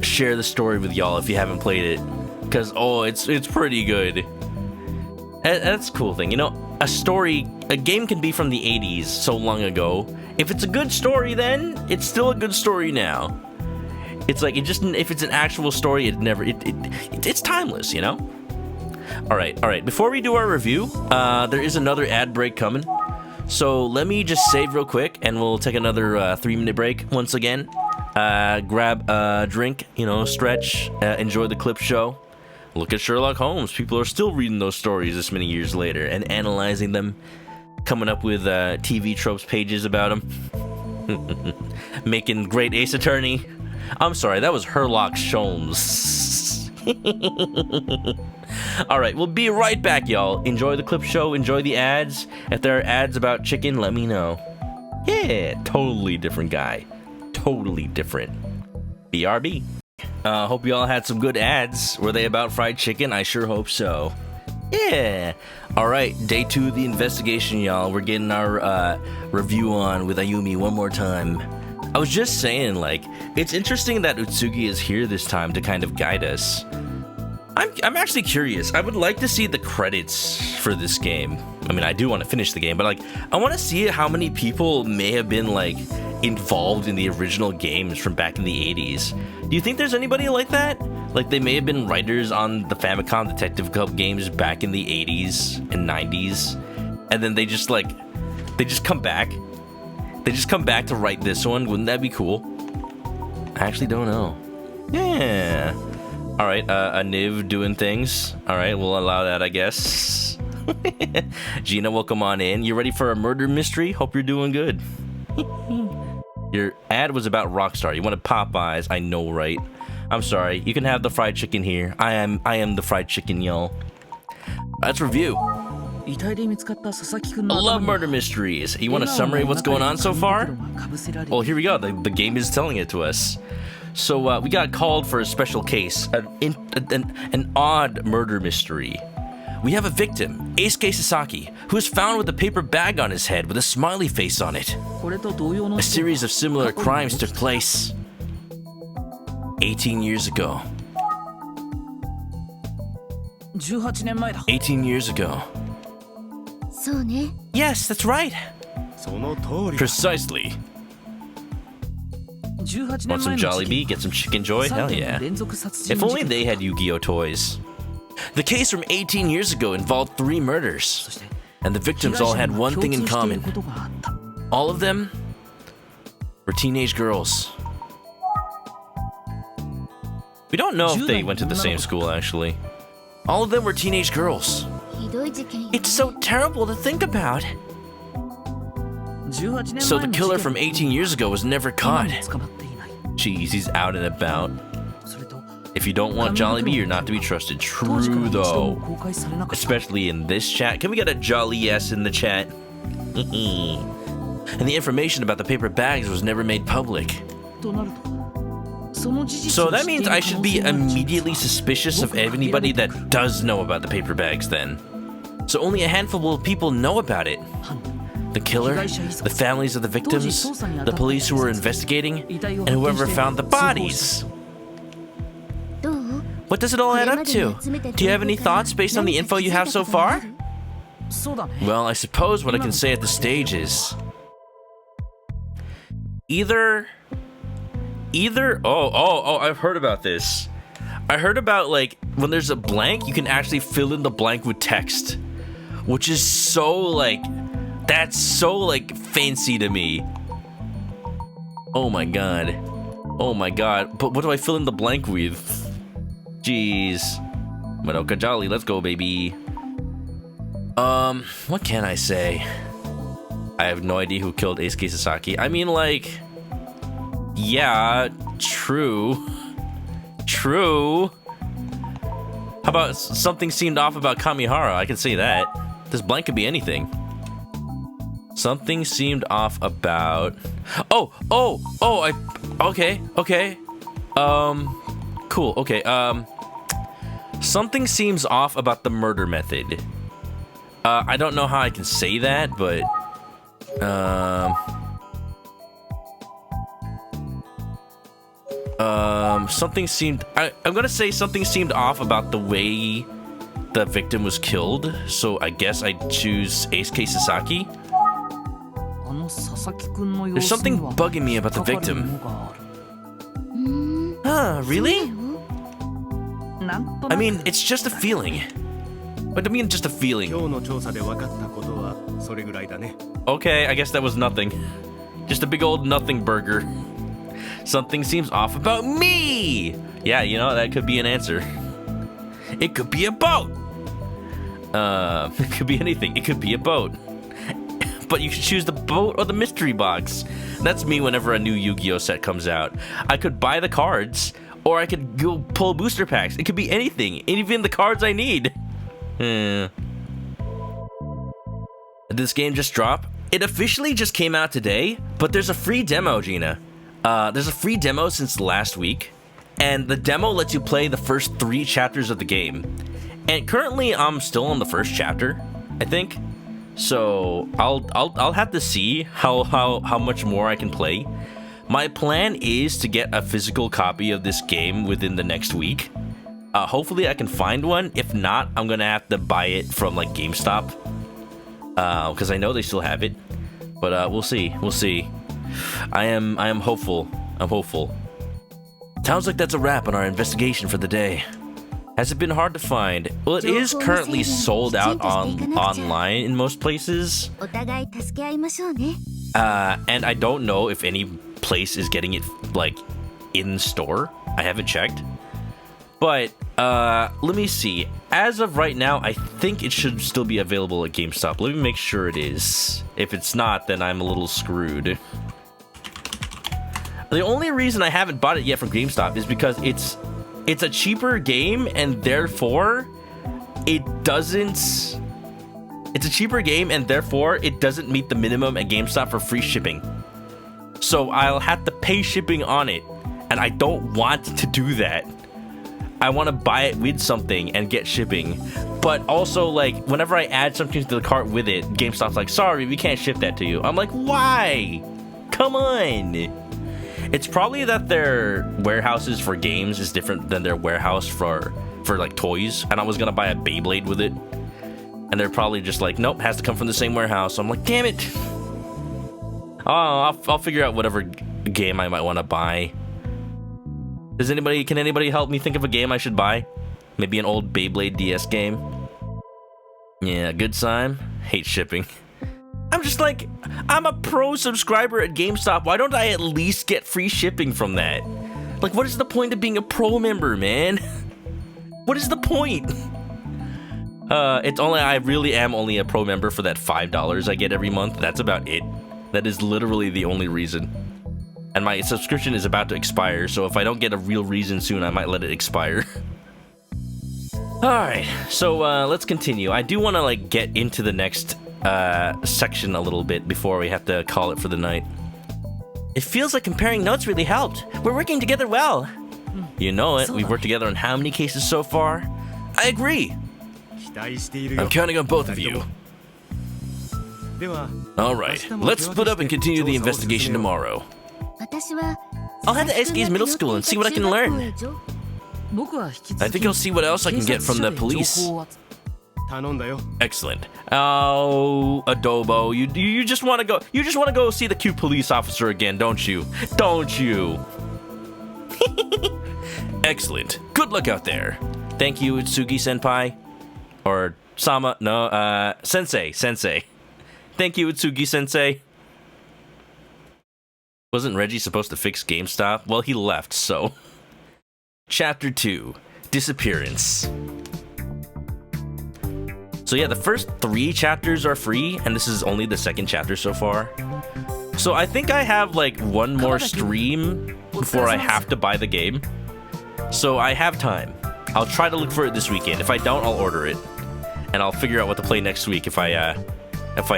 S1: share the story with y'all if you haven't played it, because it's pretty good. That's a cool thing, you know. A game can be from the 80s so long ago. If it's a good story, then it's still a good story now. It's like, if it's an actual story, it's timeless, you know? All right. Before we do our review, there is another ad break coming. So let me just save real quick, and we'll take another 3-minute break once again. Grab a drink, you know, stretch, enjoy the clip show. Look at Sherlock Holmes. People are still reading those stories this many years later and analyzing them, coming up with TV tropes pages about them. Making great Ace Attorney. I'm sorry, that was Sherlock Holmes. Alright, we'll be right back, y'all. Enjoy the clip show, enjoy the ads. If there are ads about chicken, let me know. Yeah, totally different guy. Totally different. BRB. Hope y'all had some good ads. Were they about fried chicken? I sure hope so. Yeah. Alright, day 2 of the investigation, y'all. We're getting our review on with Ayumi one more time. I was just saying, like, it's interesting that Utsugi is here this time to kind of guide us. I'm actually curious. I would like to see the credits for this game. I mean, I do want to finish the game, but like, I want to see how many people may have been like involved in the original games from back in the 80s. Do you think there's anybody like that? Like, they may have been writers on the Famicom Detective Club games back in the 80s and 90s, and then they just come back. They just come back to write this one. Wouldn't that be cool? I actually don't know. Yeah. All right, a Niv doing things. All right, we'll allow that, I guess. Gina, welcome on in. You ready for a murder mystery? Hope you're doing good. Your ad was about Rockstar. You wanted Popeyes. I know, right? I'm sorry. You can have the fried chicken here. I am the fried chicken, y'all. Let's review. I love murder mysteries. You want a summary of what's going on so far? Well, here we go. The game is telling it to us. So we got called for a special case, an odd murder mystery. We have a victim, Eisuke Sasaki, who is found with a paper bag on his head with a smiley face on it. A series of similar crimes took place 18 years ago. 18 years ago.
S5: そうね
S1: Yes, that's right.
S3: その通りだ。
S1: Precisely. Want some Jollibee? Get some Chicken Joy? Hell yeah. If only they had Yu-Gi-Oh toys. The case from 18 years ago involved 3 murders, and the victims all had one thing in common. All of them were teenage girls. We don't know if they went to the same school, actually. All of them were teenage girls.
S5: ひどい事件よ
S1: It's so terrible to think about. So the killer from 18 years ago was never caught. Jeez, he's out and about. If you don't want Jollibee, you're not to be trusted. True, though. Especially in this chat. Can we get a jolly yes in the chat? And the information about the paper bags was never made public. So that means I should be immediately suspicious of anybody that does know about the paper bags then. So only a handful of people know about it. The killer, the families of the victims, the police who were investigating, and whoever found the bodies.
S5: どう
S1: What does it all add up to? Do you have any thoughts based on the info you have so far? Well, I suppose what I can say at this stage is... Either... Oh, I've heard about this. I heard about, like, when there's a blank, you can actually fill in the blank with text. Which is so, like... That's so, like, fancy to me. Oh my god. Oh my god. But what do I fill in the blank with? Jeez. ManokAdobo, let's go, baby. What can I say? I have no idea who killed Eisuke Sasaki. I mean, like... Yeah, true. True. How about something seemed off about Kamihara? I can say that. This blank could be anything. Something seemed off about... Okay. Cool, okay, something seems off about the murder method. I don't know how I can say that, but... something seemed... I'm gonna say something seemed off about the way the victim was killed, so I guess I'd choose Eisuke Sasaki. There's something bugging me about the victim. Huh, really? I mean, it's just a feeling. What do you mean, just a feeling?
S3: 今日の調査で分かったことはそれぐらいだね。
S1: Okay, I guess that was nothing. Just a big old nothing burger. Something seems off about me! Yeah, you know, that could be an answer. It could be a boat! It could be anything. It could be a boat. But you should choose the boat or the mystery box. That's me whenever a new Yu-Gi-Oh set comes out. I could buy the cards, or I could go pull booster packs. It could be anything, even the cards I need. Did this game just drop? It officially just came out today, but there's a free demo, Gina. There's a free demo since last week, and the demo lets you play the first 3 chapters of the game. And currently, I'm still on the first chapter, I think. So I'll have to see how much more I can play. My plan is to get a physical copy of this game within the next week. Hopefully I can find one. If not, I'm gonna have to buy it from like GameStop, because I know they still have it. But we'll see. We'll see. I am hopeful. I'm hopeful. Sounds like that's a wrap on our investigation for the day. Has it been hard to find? Well, it is currently sold out online in most places.
S5: お互い助け合いましょうね。
S1: And I don't know if any place is getting it, like, in store. I haven't checked. But, let me see. As of right now, I think it should still be available at GameStop. Let me make sure it is. If it's not, then I'm a little screwed. The only reason I haven't bought it yet from GameStop is because it's a cheaper game, and therefore it doesn't... It's a cheaper game, and therefore it doesn't meet the minimum at GameStop for free shipping. So I'll have to pay shipping on it, and I don't want to do that. I want to buy it with something and get shipping. But also, like, whenever I add something to the cart with it, GameStop's like, sorry, we can't ship that to you. I'm like, why? Come on. It's probably that their warehouses for games is different than their warehouse for like toys. And I was gonna buy a Beyblade with it, and they're probably just like, nope, has to come from the same warehouse. So I'm like, damn it. Oh, I'll figure out whatever game I might want to buy. Can anybody help me think of a game I should buy? Maybe an old Beyblade DS game. Yeah, good time. Hate shipping. I'm just like, I'm a pro subscriber at GameStop. Why don't I at least get free shipping from that? Like, what is the point of being a pro member, man? What is the point? I really am only a pro member for that $5 I get every month. That's about it. That is literally the only reason. And my subscription is about to expire, so if I don't get a real reason soon, I might let it expire. Alright, so let's continue. I do want to like get into the next section a little bit before we have to call it for the night. It feels like comparing notes really helped. We're working together well. You know it. We've worked together on how many cases so far? I agree. I'm counting on both of you. Alright, let's split up and continue the investigation tomorrow.
S5: 私は
S1: I'll head to SK's middle school and see what I can learn.
S2: 僕は引き
S1: I think I'll see what else I can get from the police.
S3: 頼んだよ。
S1: Excellent. Oh, Adobo, you just want to go. You just want to go see the cute police officer again, don't you? Don't you? Excellent. Good luck out there. Thank you, Itsugi senpai, or Sama. No, Sensei. Thank you, Itsugi sensei. Wasn't Reggie supposed to fix GameStop? Well, he left, so. Chapter 2, Disappearance. So yeah, the first 3 chapters are free, and this is only the second chapter so far. So I think I have like one more stream before I have to buy the game. So I have time. I'll try to look for it this weekend. If I don't, I'll order it. And I'll figure out what to play next week if I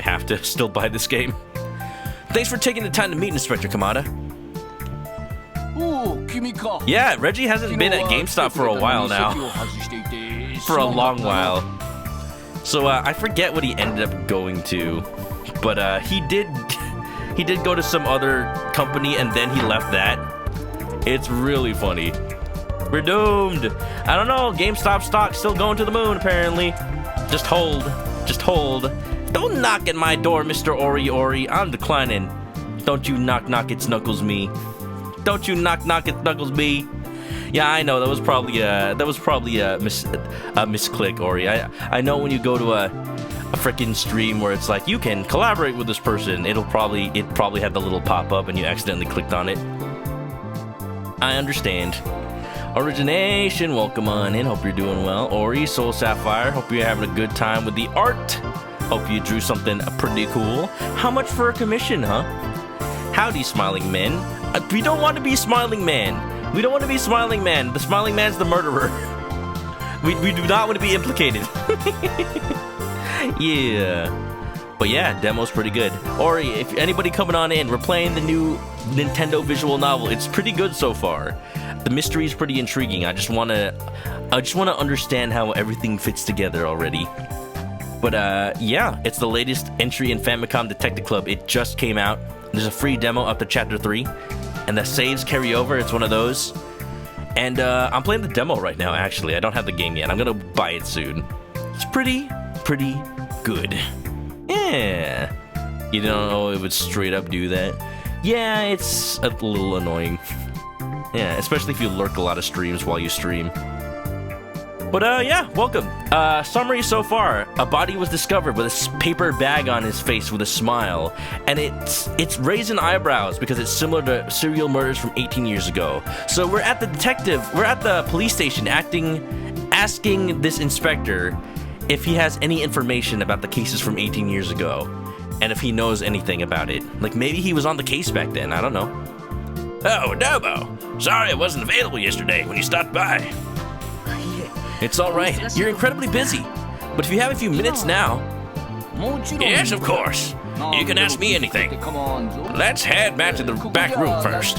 S1: have to still buy this game. Thanks for taking the time to meet, Inspector Kamada. Yeah, Reggie hasn't been at GameStop for a while now. For a long while. So I forget what he ended up going to, but he did go to some other company and then he left that. It's really funny. We're doomed. I don't know, GameStop stock still going to the moon apparently. Just hold. Don't knock at my door, Mr. Ori. I'm declining. Don't you knock it's Knuckles me. Don't you knock it's Knuckles me. Yeah, I know that was probably a misclick, Ori. I know when you go to a freaking stream where it's like you can collaborate with this person, it probably had the little pop up and you accidentally clicked on it. I understand. Origination, welcome on in. Hope you're doing well. Ori, Soul Sapphire, hope you're having a good time with the art. Hope you drew something pretty cool. How much for a commission, huh? Howdy, Smiling Man. We don't want to be Smiling Man. We don't want to be Smiling Man. The Smiling Man's the murderer. We do not want to be implicated. Yeah. But yeah, demo's pretty good. Ori, if anybody coming on in, we're playing the new Nintendo visual novel. It's pretty good so far. The mystery is pretty intriguing. I just want to understand how everything fits together already. But yeah, it's the latest entry in Famicom Detective Club. It just came out. There's a free demo up to chapter 3, and the saves carry over. It's one of those. And I'm playing the demo right now, actually. I don't have the game yet. I'm gonna buy it soon. It's pretty good. Yeah. You don't know it would straight up do that? Yeah, it's a little annoying. Yeah, especially if you lurk a lot of streams while you stream. But yeah, welcome. Summary so far: a body was discovered with a paper bag on his face with a smile, and it's raising eyebrows because it's similar to serial murders from 18 years ago. So we're at the police station, asking this inspector if he has any information about the cases from 18 years ago, and if he knows anything about it. Like maybe he was on the case back then. I don't know. Oh, Adobo. Sorry I wasn't available yesterday when you stopped by. It's all right. You're incredibly busy. But if you have a few minutes now... Yes, of course. You can ask me anything. Let's head back to the back room first.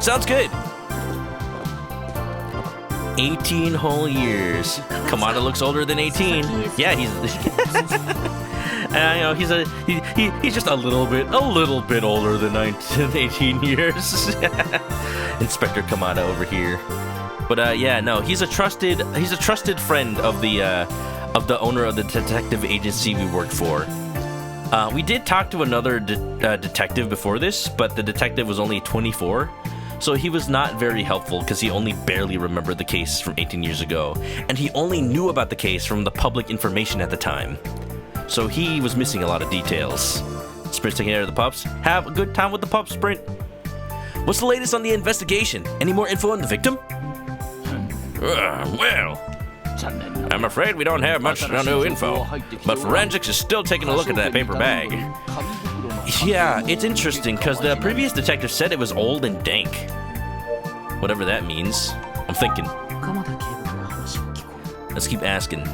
S1: Sounds good. 18 whole years. Kamada looks older than 18. Yeah, he's... you know, he's just a little bit older than 18 years. Inspector Kamada over here. But yeah, no, he's a trusted friend of the owner of the detective agency we work for. We did talk to another detective before this, but the detective was only 24, so he was not very helpful because he only barely remembered the case from 18 years ago, and he only knew about the case from the public information at the time. So he was missing a lot of details. Sprint's taking care of the pups. Have a good time with the pups, Sprint. What's the latest on the investigation? Any more info on the victim? Well, I'm afraid we don't have much new info, but forensics is still taking a look at that paper bag. Yeah, it's interesting, because the previous detective said it was old and dank. Whatever that means. I'm thinking. Let's keep asking.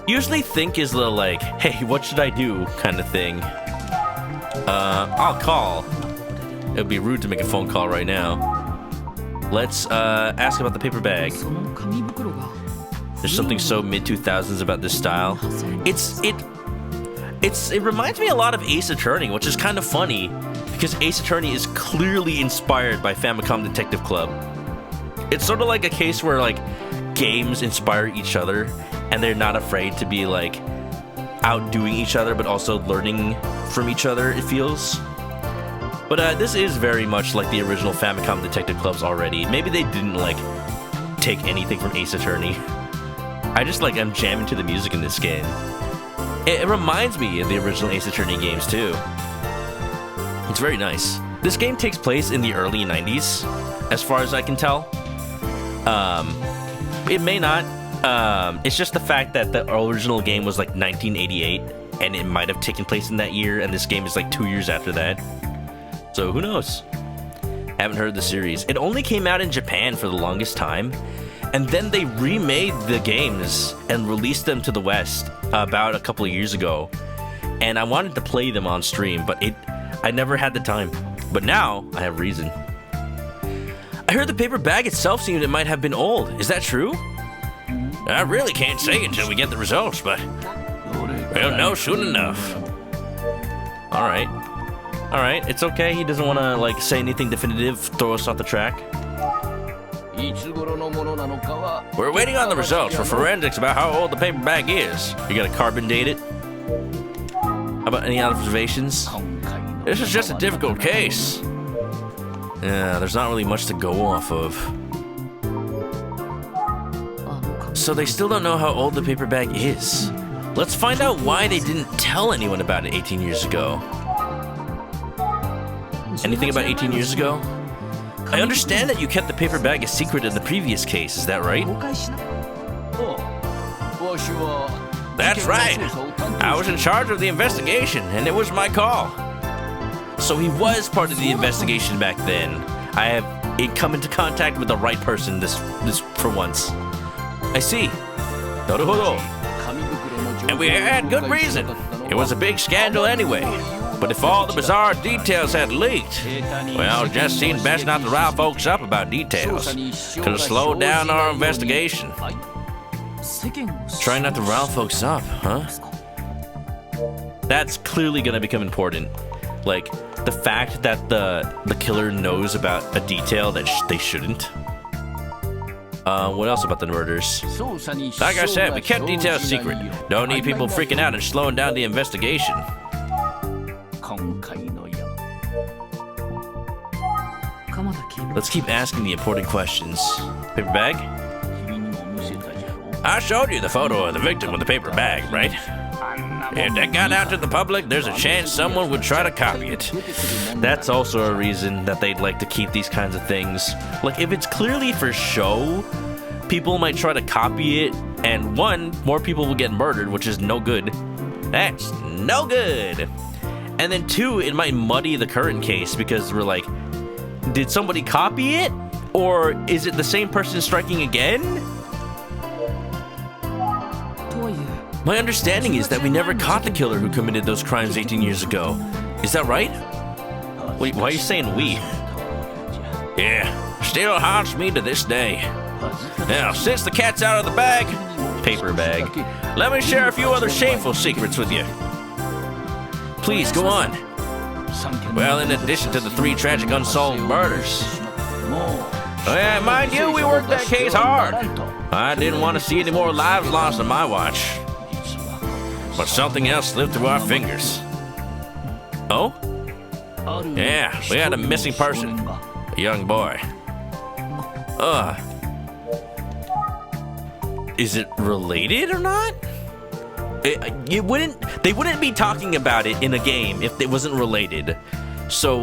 S1: Usually think is the like, hey, what should I do kind of thing. I'll call. It would be rude to make a phone call right now. Let's ask about the paper bag. There's something so mid-2000s about this style. It reminds me a lot of Ace Attorney, which is kind of funny because Ace Attorney is clearly inspired by Famicom Detective Club. It's sort of like a case where like games inspire each other and they're not afraid to be like outdoing each other but also learning from each other, it feels. But this is very much like the original Famicom Detective Clubs already. Maybe they didn't like take anything from Ace Attorney. I just like I'm jamming to the music in this game. It reminds me of the original Ace Attorney games too. It's very nice. This game takes place in the early 90s, as far as I can tell. It may not. It's just the fact that the original game was like 1988, and it might have taken place in that year, and this game is like 2 years after that. So who knows? Haven't heard the series. It only came out in Japan for the longest time, and then they remade the games and released them to the West about a couple of years ago. And I wanted to play them on stream, but I never had the time. But now I have reason. I heard the paper bag itself seemed it might have been old. Is that true? I really can't say until we get the results, but we'll know soon enough. Alright, it's okay. He doesn't want to like say anything definitive, throw us off the track. We're waiting on the results for forensics about how old the paper bag is. You gotta carbon date it? How about any observations? This is just a difficult case. Yeah, there's not really much to go off of. So they still don't know how old the paper bag is. Let's find out why they didn't tell anyone about it 18 years ago. Anything about 18 years ago? I understand that you kept the paper bag a secret in the previous case, is that right? That's right. I was in charge of the investigation, and it was my call. So he was part of the investigation back then. I have come into contact with the right person this for once. I see. Naruhodo. And we had good reason. It was a big scandal anyway. But if all the bizarre details had leaked, well, it just seemed best not to rile folks up about details. Could have slowed down our investigation. Trying not to rile folks up, huh? That's clearly gonna become important. Like, the fact that the killer knows about a detail that they shouldn't. What else about the murders? Like I said, we kept details secret. Don't need people freaking out and slowing down the investigation. Let's keep asking the important questions. Paper bag? I showed you the photo of the victim with the paper bag, right? If that got out to the public, there's a chance someone would try to copy it. That's also a reason that they'd like to keep these kinds of things. Like, if it's clearly for show, people might try to copy it, and one, more people will get murdered, which is no good. That's no good! And then two, it might muddy the current case, because we're like, did somebody copy it? Or is it the same person striking again? My understanding is that we never caught the killer who committed those crimes 18 years ago. Is that right? Wait, why are you saying we? Yeah, still haunts me to this day. Now, since the cat's out of the bag, paper bag, let me share a few other shameful secrets with you. Please, go on. Well, in addition to the 3 tragic unsolved murders. Yeah, mind you, we worked that case hard. I didn't want to see any more lives lost on my watch. But something else slipped through our fingers. Oh? Yeah, we had a missing person. A young boy. Is it related or not? They wouldn't be talking about it in a game if it wasn't related. So,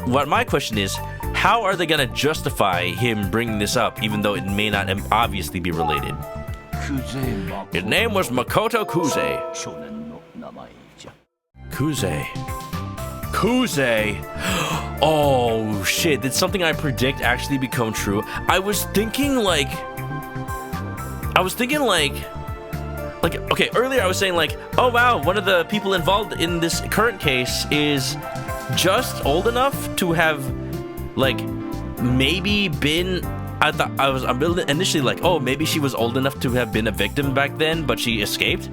S1: what my question is, how are they gonna justify him bringing this up, even though it may not obviously be related? His name was Makoto Kuze. Kuze. Oh shit! Did something I predict actually become true? I was thinking like, okay, earlier I was saying like, oh wow, one of the people involved in this current case is just old enough to have, like, maybe been. I'm initially like, oh, maybe she was old enough to have been a victim back then, but she escaped.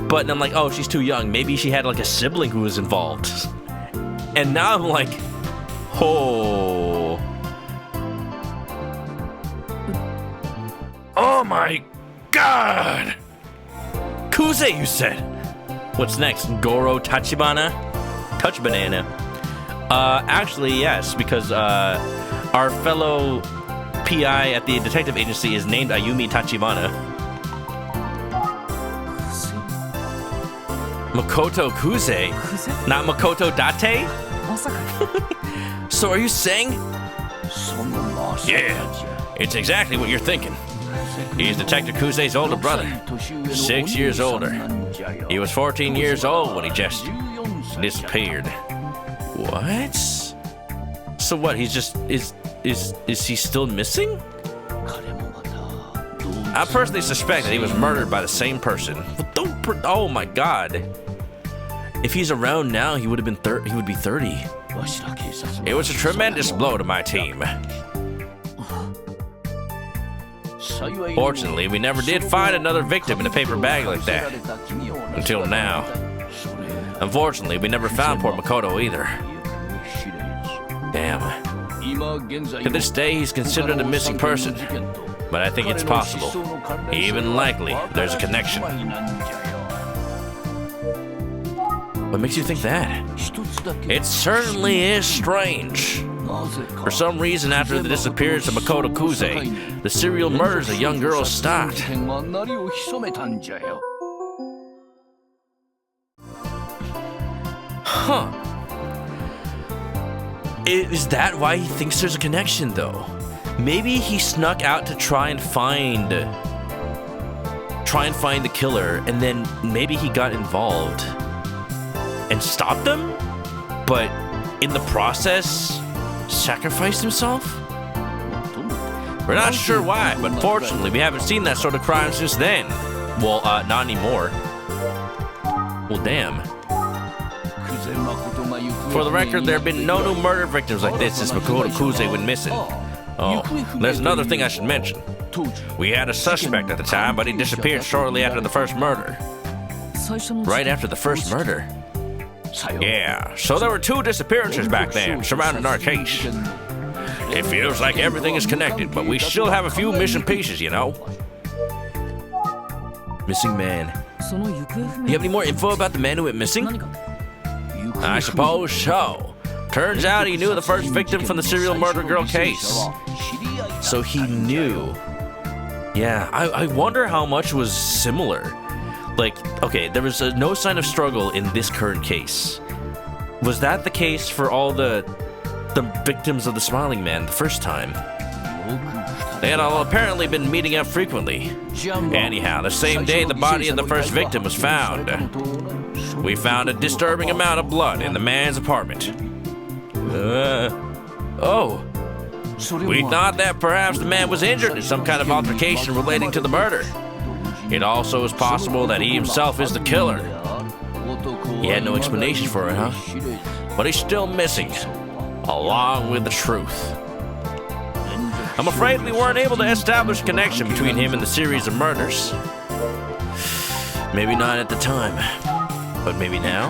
S1: But I'm like, oh, she's too young. Maybe she had like a sibling who was involved. And now I'm like, oh. Oh my god! Kuze, you said. What's next? Goro Tachibana? Touch banana. Actually, yes, because our fellow PI at the detective agency is named Ayumi Tachibana. Makoto Kuze? Not Makoto Date? So are you saying? Yeah, it's exactly what you're thinking. He's Detective Kuze's older brother, 6 years older. He was 14 years old when he just disappeared. What? So what? He's just is he still missing? I personally suspect that he was murdered by the same person. Oh my god! If he's around now, he would have been he would be 30. It was a tremendous blow to my team. Fortunately, we never did find another victim in a paper bag like that. Until now. Unfortunately, we never found poor Makoto either. Damn. To this day, he's considered a missing person. But I think it's possible, even likely, there's a connection. What makes you think that? It certainly is strange. For some reason, after the disappearance of Makoto Kuze, the serial murders of young girls stopped. Huh. Is that why he thinks there's a connection, though? Maybe he snuck out to try and find the killer, and then maybe he got involved and stopped them, but in the process sacrificed himself? We're not sure why, but fortunately we haven't seen that sort of crime since then. Well, not anymore. Well, damn. For the record, there have been no new murder victims like this since Makoto Kuze went missing. Oh, there's another thing I should mention. We had a suspect at the time, but he disappeared shortly after the first murder. Right after the first murder? Yeah, so there were 2 disappearances back then surrounding our case. It feels like everything is connected, but we still have a few missing pieces, you know? Missing man. You have any more info about the man who went missing? I suppose so. Turns out he knew the first victim from the serial murder girl case. So he knew. Yeah, I wonder how much was similar. Like, okay, there was no sign of struggle in this current case. Was that the case for all the victims of the Smiling Man the first time? They had all apparently been meeting up frequently. Anyhow, the same day the body of the first victim was found, we found a disturbing amount of blood in the man's apartment. We thought that perhaps the man was injured in some kind of altercation relating to the murder. It also is possible that he himself is the killer. He had no explanation for it, huh? But he's still missing, along with the truth. I'm afraid we weren't able to establish a connection between him and the series of murders. Maybe not at the time, but maybe now?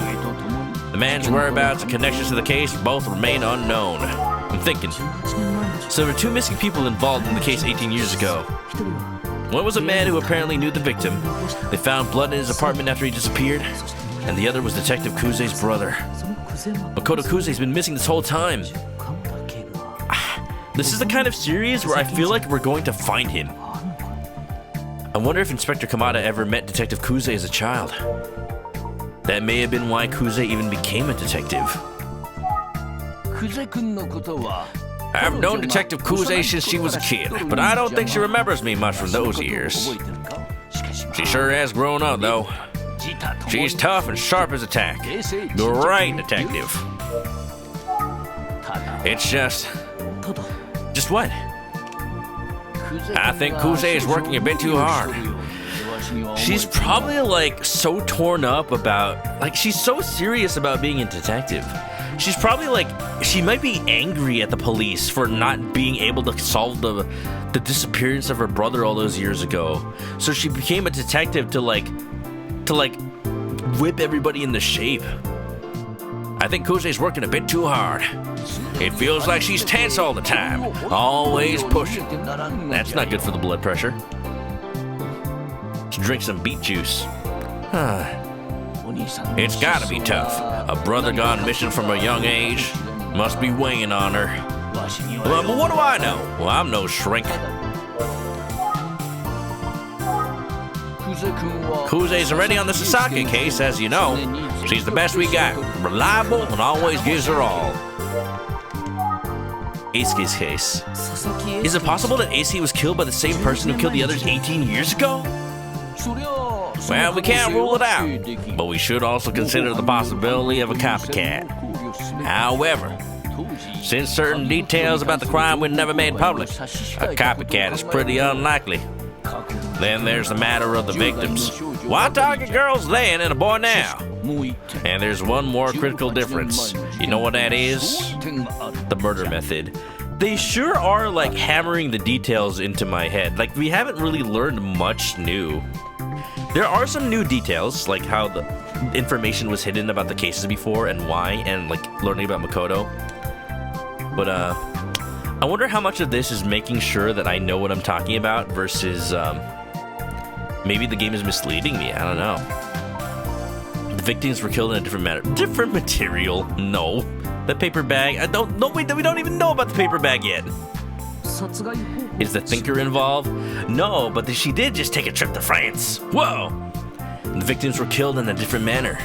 S1: The man's whereabouts and connections to the case both remain unknown. I'm thinking. So there were two missing people involved in the case 18 years ago. One was a man who apparently knew the victim. They found blood in his apartment after he disappeared. And the other was Detective Kuze's brother. Makoto Kuze's been missing this whole time. This is the kind of series where I feel like we're going to find him. I wonder if Inspector Kamada ever met Detective Kuze as a child. That may have been why Kuze even became a detective. I've known Detective Kuze since she was a kid, but I don't think she remembers me much from those years. She sure has grown up, though. She's tough and sharp as a tack. Great detective. It's just what? I think Kuze is working a bit too hard. She's probably like so torn up about, like she's so serious about being a detective. She's probably like, she might be angry at the police for not being able to solve the disappearance of her brother all those years ago. So she became a detective to whip everybody into shape. I think Kuze's working a bit too hard. It feels like she's tense all the time, always pushing. That's not good for the blood pressure. Should drink some beet juice. It's gotta be tough. A brother gone missing from a young age must be weighing on her. Well, but what do I know? Well, I'm no shrink. Kuze's already on the Sasaki case, as you know. She's the best we got. Reliable and always gives her all. Eisuke's case. Is it possible that Eisuke was killed by the same person who killed the others 18 years ago? Well, we can't rule it out, but we should also consider the possibility of a copycat. However, since certain details about the crime were never made public, a copycat is pretty unlikely. Then there's the matter of the victims. Why target girls then and a boy now? And there's one more critical difference. You know what that is? The murder method. They sure are like hammering the details into my head. Like, we haven't really learned much new. There are some new details, like how the information was hidden about the cases before and why, and like learning about Makoto. But I wonder how much of this is making sure that I know what I'm talking about versus maybe the game is misleading me. I don't know. The victims were killed in a different manner. Different material? No. The paper bag? We don't even know about the paper bag yet. Is the thinker involved? No, but she did just take a trip to France. Whoa! The victims were killed in a different manner.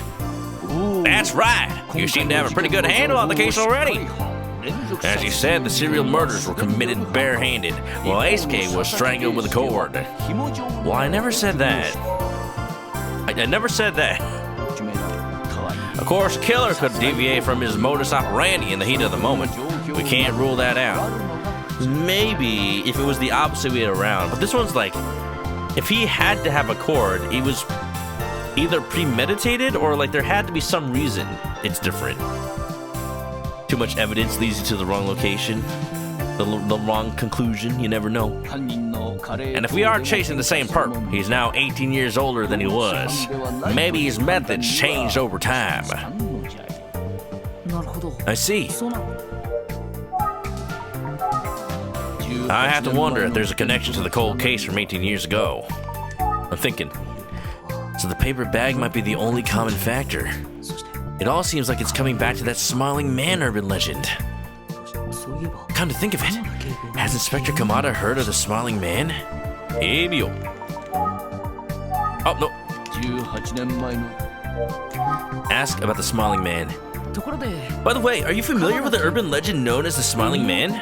S1: That's right. You seem to have a pretty good handle on the case already. As you said, the serial murders were committed barehanded, while Eisuke was strangled with a cord. Well, I never said that. I never said that. Of course, a killer could deviate from his modus operandi in the heat of the moment. We can't rule that out. Maybe if it was the opposite way around, but this one's like, if he had to have a cord, it was either premeditated or like there had to be some reason it's different. Too much evidence leads you to the wrong location, the wrong conclusion, you never know. And if we are chasing the same perp, he's now 18 years older than he was. Maybe his methods changed over time. I see. I have to wonder if there's a connection to the cold case from 18 years ago. I'm thinking, so the paper bag might be the only common factor. It all seems like it's coming back to that smiling man urban legend.
S2: そういえば
S1: Come to think of it, has Inspector Kamada heard of the smiling man? Emio. Oh, no.
S6: 18年前の
S1: Ask about the smiling man.
S2: ところで
S1: By the way, are you familiar with the urban legend known as the smiling man?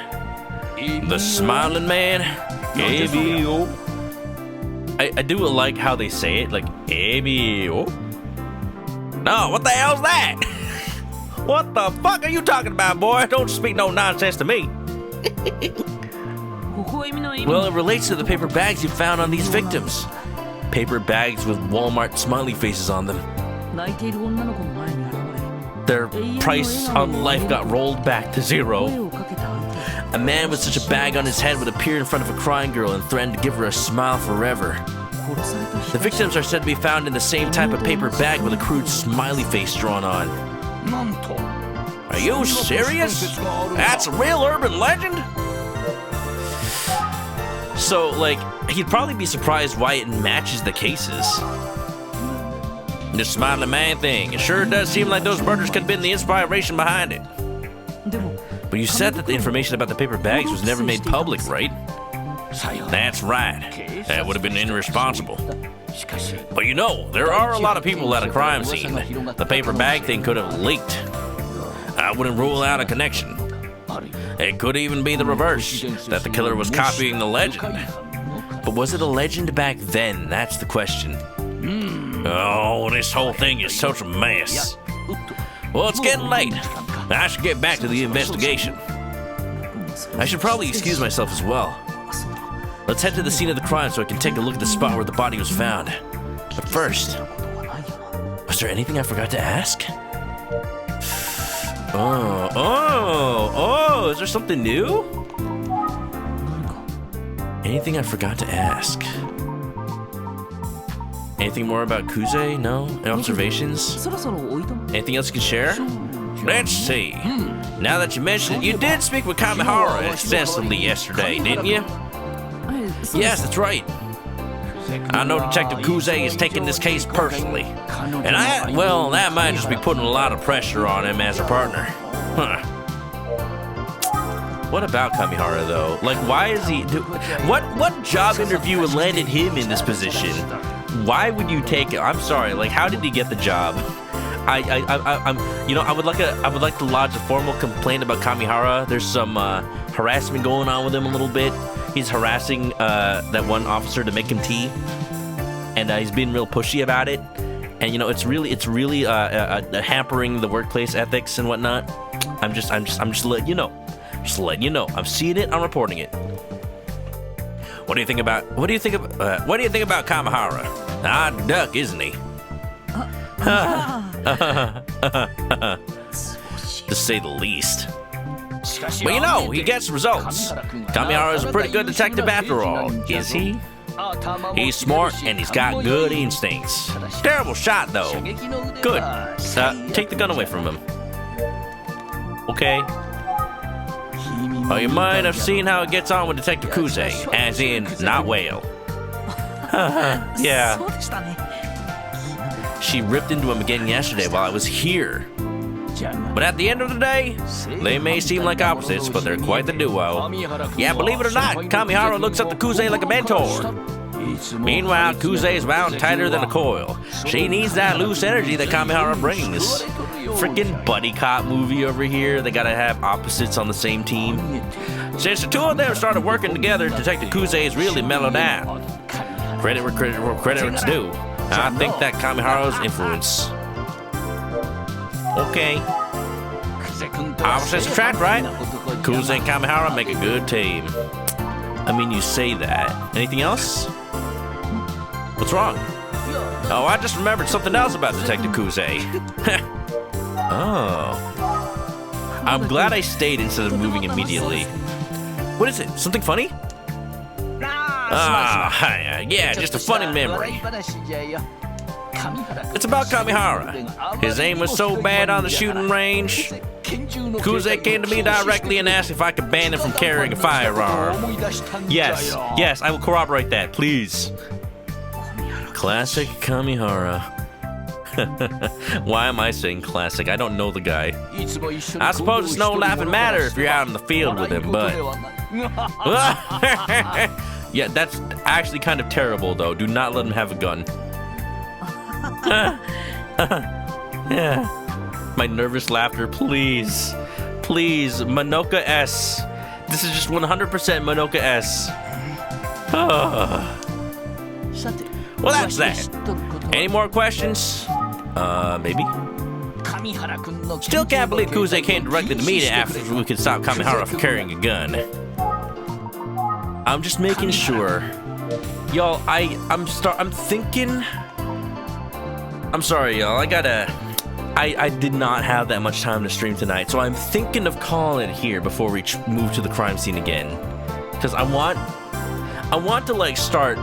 S1: The smiling man? Emio. I do like how they say it, like, Emio. No, what the hell's that? What the fuck are you talking about, boy? Don't speak no nonsense to me.
S2: 微笑みの意味
S1: Well, it relates to the paper bags you found on these victims. Paper bags with Walmart smiley faces on them.
S2: 泣いている女の子の前に現れ
S1: Their price on life got rolled back to
S2: 声
S1: zero.
S2: をかけた相手
S1: A man with such a bag on his head would appear in front of a crying girl and threaten to give her a smile forever.
S2: 殺された
S1: The
S2: 人
S1: victims are said to be found in the same type of paper bag with a crude smiley face drawn on.
S6: なんと
S1: Are you serious? That's a real urban legend? So, like, he'd probably be surprised why it matches the cases. The smiling man thing. It sure does seem like those murders could have been the inspiration behind it.
S2: でも
S1: But you said that the information about the paper bags was never made public, right?
S6: さよ
S1: That's right. That would have been irresponsible.
S6: しかし
S1: But you know, there are a lot of people at a crime scene. The paper bag thing could have leaked. I wouldn't rule out a connection.
S6: ある
S1: It could even be the reverse, that the killer was copying the legend. But was it a legend back then? That's the question. Oh, this whole thing is such a mess. Well, it's getting late. I should get back to the investigation. I should probably excuse myself as well. Let's head to the scene of the crime so I can take a look at the spot where the body was found. But first, was there anything I forgot to ask? Oh, is there something new? Anything I forgot to ask? Anything more about Kuze? No? Any observations?
S2: そろそろおいとま
S1: Anything else you can share? Let's see. Now that you mention it, you did speak with Kamihara extensively yesterday, didn't you?
S2: えそう
S1: Yes, that's right. I know Detective Kuze is taking this case personally. And well, that might just be putting a lot of pressure on him as a partner. Huh. What about Kamihara, though? Like, why is he... What job interview landed him in this position? Why would you take it? I'm sorry, like, how did he get the job? I'm, you know, I would like to lodge a formal complaint about Kamihara. There's some harassment going on with him a little bit. He's harassing that one officer to make him tea, and he's being real pushy about it. And you know, it's really hampering the workplace ethics and whatnot. I'm just letting you know. Just letting you know. I'm seeing it. I'm reporting it. What do you think about Kamihara? Odd duck, isn't he? To say the least. But you know, he gets results. Kamihara is a pretty good detective after all, is he? He's smart and he's got good instincts. Terrible shot though. Good. Take the gun away from him. Okay. Oh, you might have seen how it gets on with Detective Kuze, as in, not whale. Yeah.
S2: そうでしたね
S1: She ripped into him again yesterday while I was here. But at the end of the day, they may seem like opposites, but they're quite the duo. Yeah, believe it or not, Kamihara looks up to Kuze like a mentor. Meanwhile, Kuze is wound tighter than a coil. She needs that loose energy that Kamihara brings. Freaking buddy cop movie over here. They gotta have opposites on the same team. Since the two of them started working together, Detective Kuze has really mellowed out. Credit where credit's due. I think that Kamihara's influence. Okay. Opposites attract, right? Kuze and Kamihara make a good team. I mean, you say that. Anything else? What's wrong? Oh, I just remembered something else about Detective Kuze. Oh. I'm glad I stayed instead of moving immediately. What is it? Something funny? Yeah, just a funny memory. It's about Kamihara. His aim was so bad on the shooting range. Kuze came to me directly and asked if I could ban him from carrying a firearm. Yes, I will corroborate that, please. Classic Kamihara. Why am I saying classic? I don't know the guy.
S6: いつも一緒に
S1: I suppose it's no
S6: 行動しておる
S1: laughing
S6: 者から
S1: matter if you're out in the field with him, but
S6: 笑い事ではない
S1: yeah, that's actually kind of terrible though. Do not let him have a gun. Yeah. My nervous laughter, please. Please, Manoka S. This is just 100% Manoka S. Well, that's that. Any more questions? Maybe? Still can't believe Kuze came directly to me after we could stop Kamihara from carrying a gun. I'm just making sure. Y'all, I'm thinking... I'm sorry, y'all. I did not have that much time to stream tonight, so I'm thinking of calling it here before we move to the crime scene again. Because I want to, like, start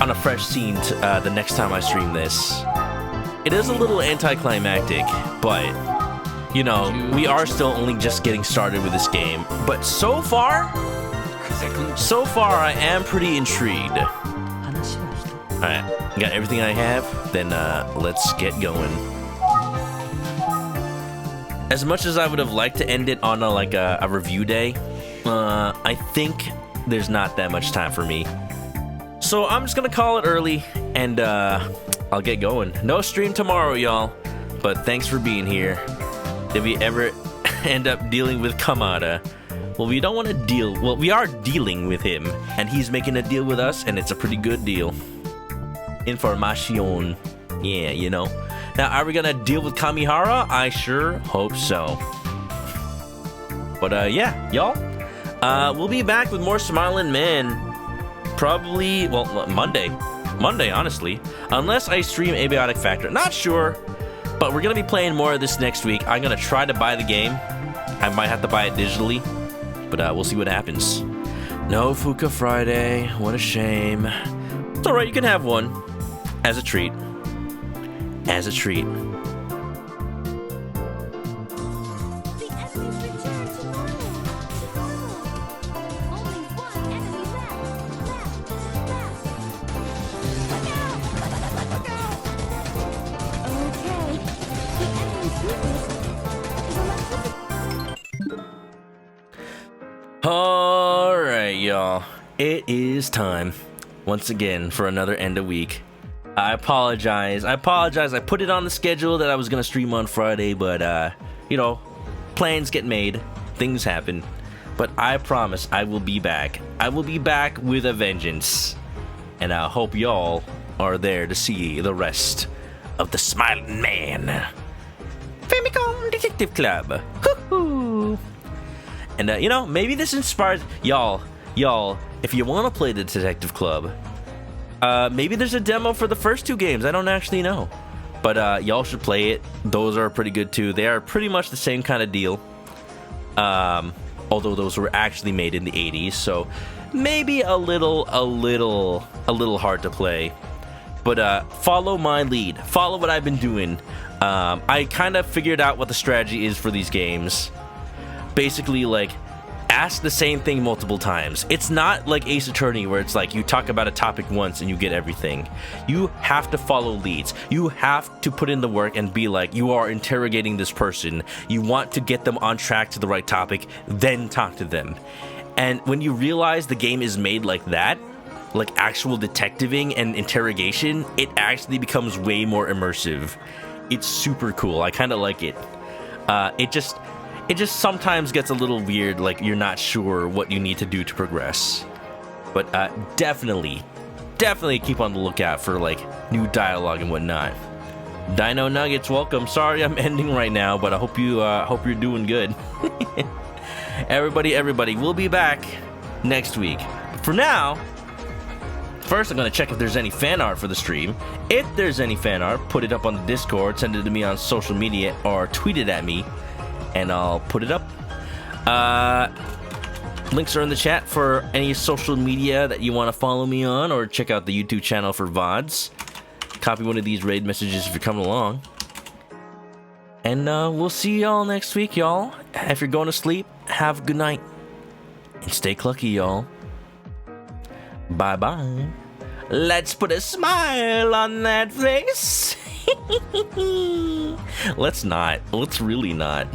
S1: on a fresh scene the next time I stream this. It is a little anticlimactic, but, you know, we are still only just getting started with this game. But so far, I am pretty intrigued. Alright, got everything I have? Then, let's get going. As much as I would have liked to end it on a review day, I think there's not that much time for me. So I'm just gonna call it early, and I'll get going. No stream tomorrow, y'all, but thanks for being here. If we ever end up dealing with Kamada, well, we don't want to deal... Well, we are dealing with him, and he's making a deal with us, and it's a pretty good deal. Information. Yeah, you know. Now, are we gonna deal with Kamihara? I sure hope so. But, yeah, y'all. We'll be back with more Smiling Men. Probably, well, Monday. Monday, honestly. Unless I stream Abiotic Factor. Not sure. But we're gonna be playing more of this next week. I'm gonna try to buy the game. I might have to buy it digitally. But, we'll see what happens. No Fuka Friday. What a shame. It's alright, you can have one. As a treat. As a treat.
S5: The enemies return to normal. Only one enemy left. Okay. The enemy's weakness is electricity.
S1: Alright, y'all. It is time once again for another end of week. I apologize. I put it on the schedule that I was gonna stream on Friday, but you know, plans get made, things happen. But I promise I will be back. I will be back with a vengeance. And I hope y'all are there to see the rest of the Smiling Man. Famicom Detective Club. Hoo-hoo. And you know, maybe this inspires y'all, if you want to play the Detective Club, maybe there's a demo for the first two games. I don't actually know. But y'all should play it. Those are pretty good too. They are pretty much the same kind of deal. Although those were actually made in the 80s, so maybe a little hard to play. But follow my lead. Follow what I've been doing. I kind of figured out what the strategy is for these games. Basically, like, ask the same thing multiple times. It's not like Ace Attorney where it's like you talk about a topic once and you get everything. You have to follow leads. You have to put in the work and be like, you are interrogating this person. You want to get them on track to the right topic, then talk to them. And when you realize the game is made like that, like actual detectiving and interrogation, it actually becomes way more immersive. It's super cool. I kind of like it. It just sometimes gets a little weird, like you're not sure what you need to do to progress. But definitely keep on the lookout for like new dialogue and whatnot. Dino Nuggets, welcome. Sorry I'm ending right now, but I hope you're doing good. Everybody, we'll be back next week. For now, first I'm gonna check if there's any fan art for the stream. If there's any fan art, put it up on the Discord, send it to me on social media, or tweet it at me, and I'll put it up. Links are in the chat for any social media that you want to follow me on, or check out the YouTube channel for VODs. Copy one of these raid messages if you're coming along. And we'll see y'all next week, y'all. If you're going to sleep, have a good night. And stay clucky, y'all. Bye-bye. Let's put a smile on that face. Let's not. Let's really not.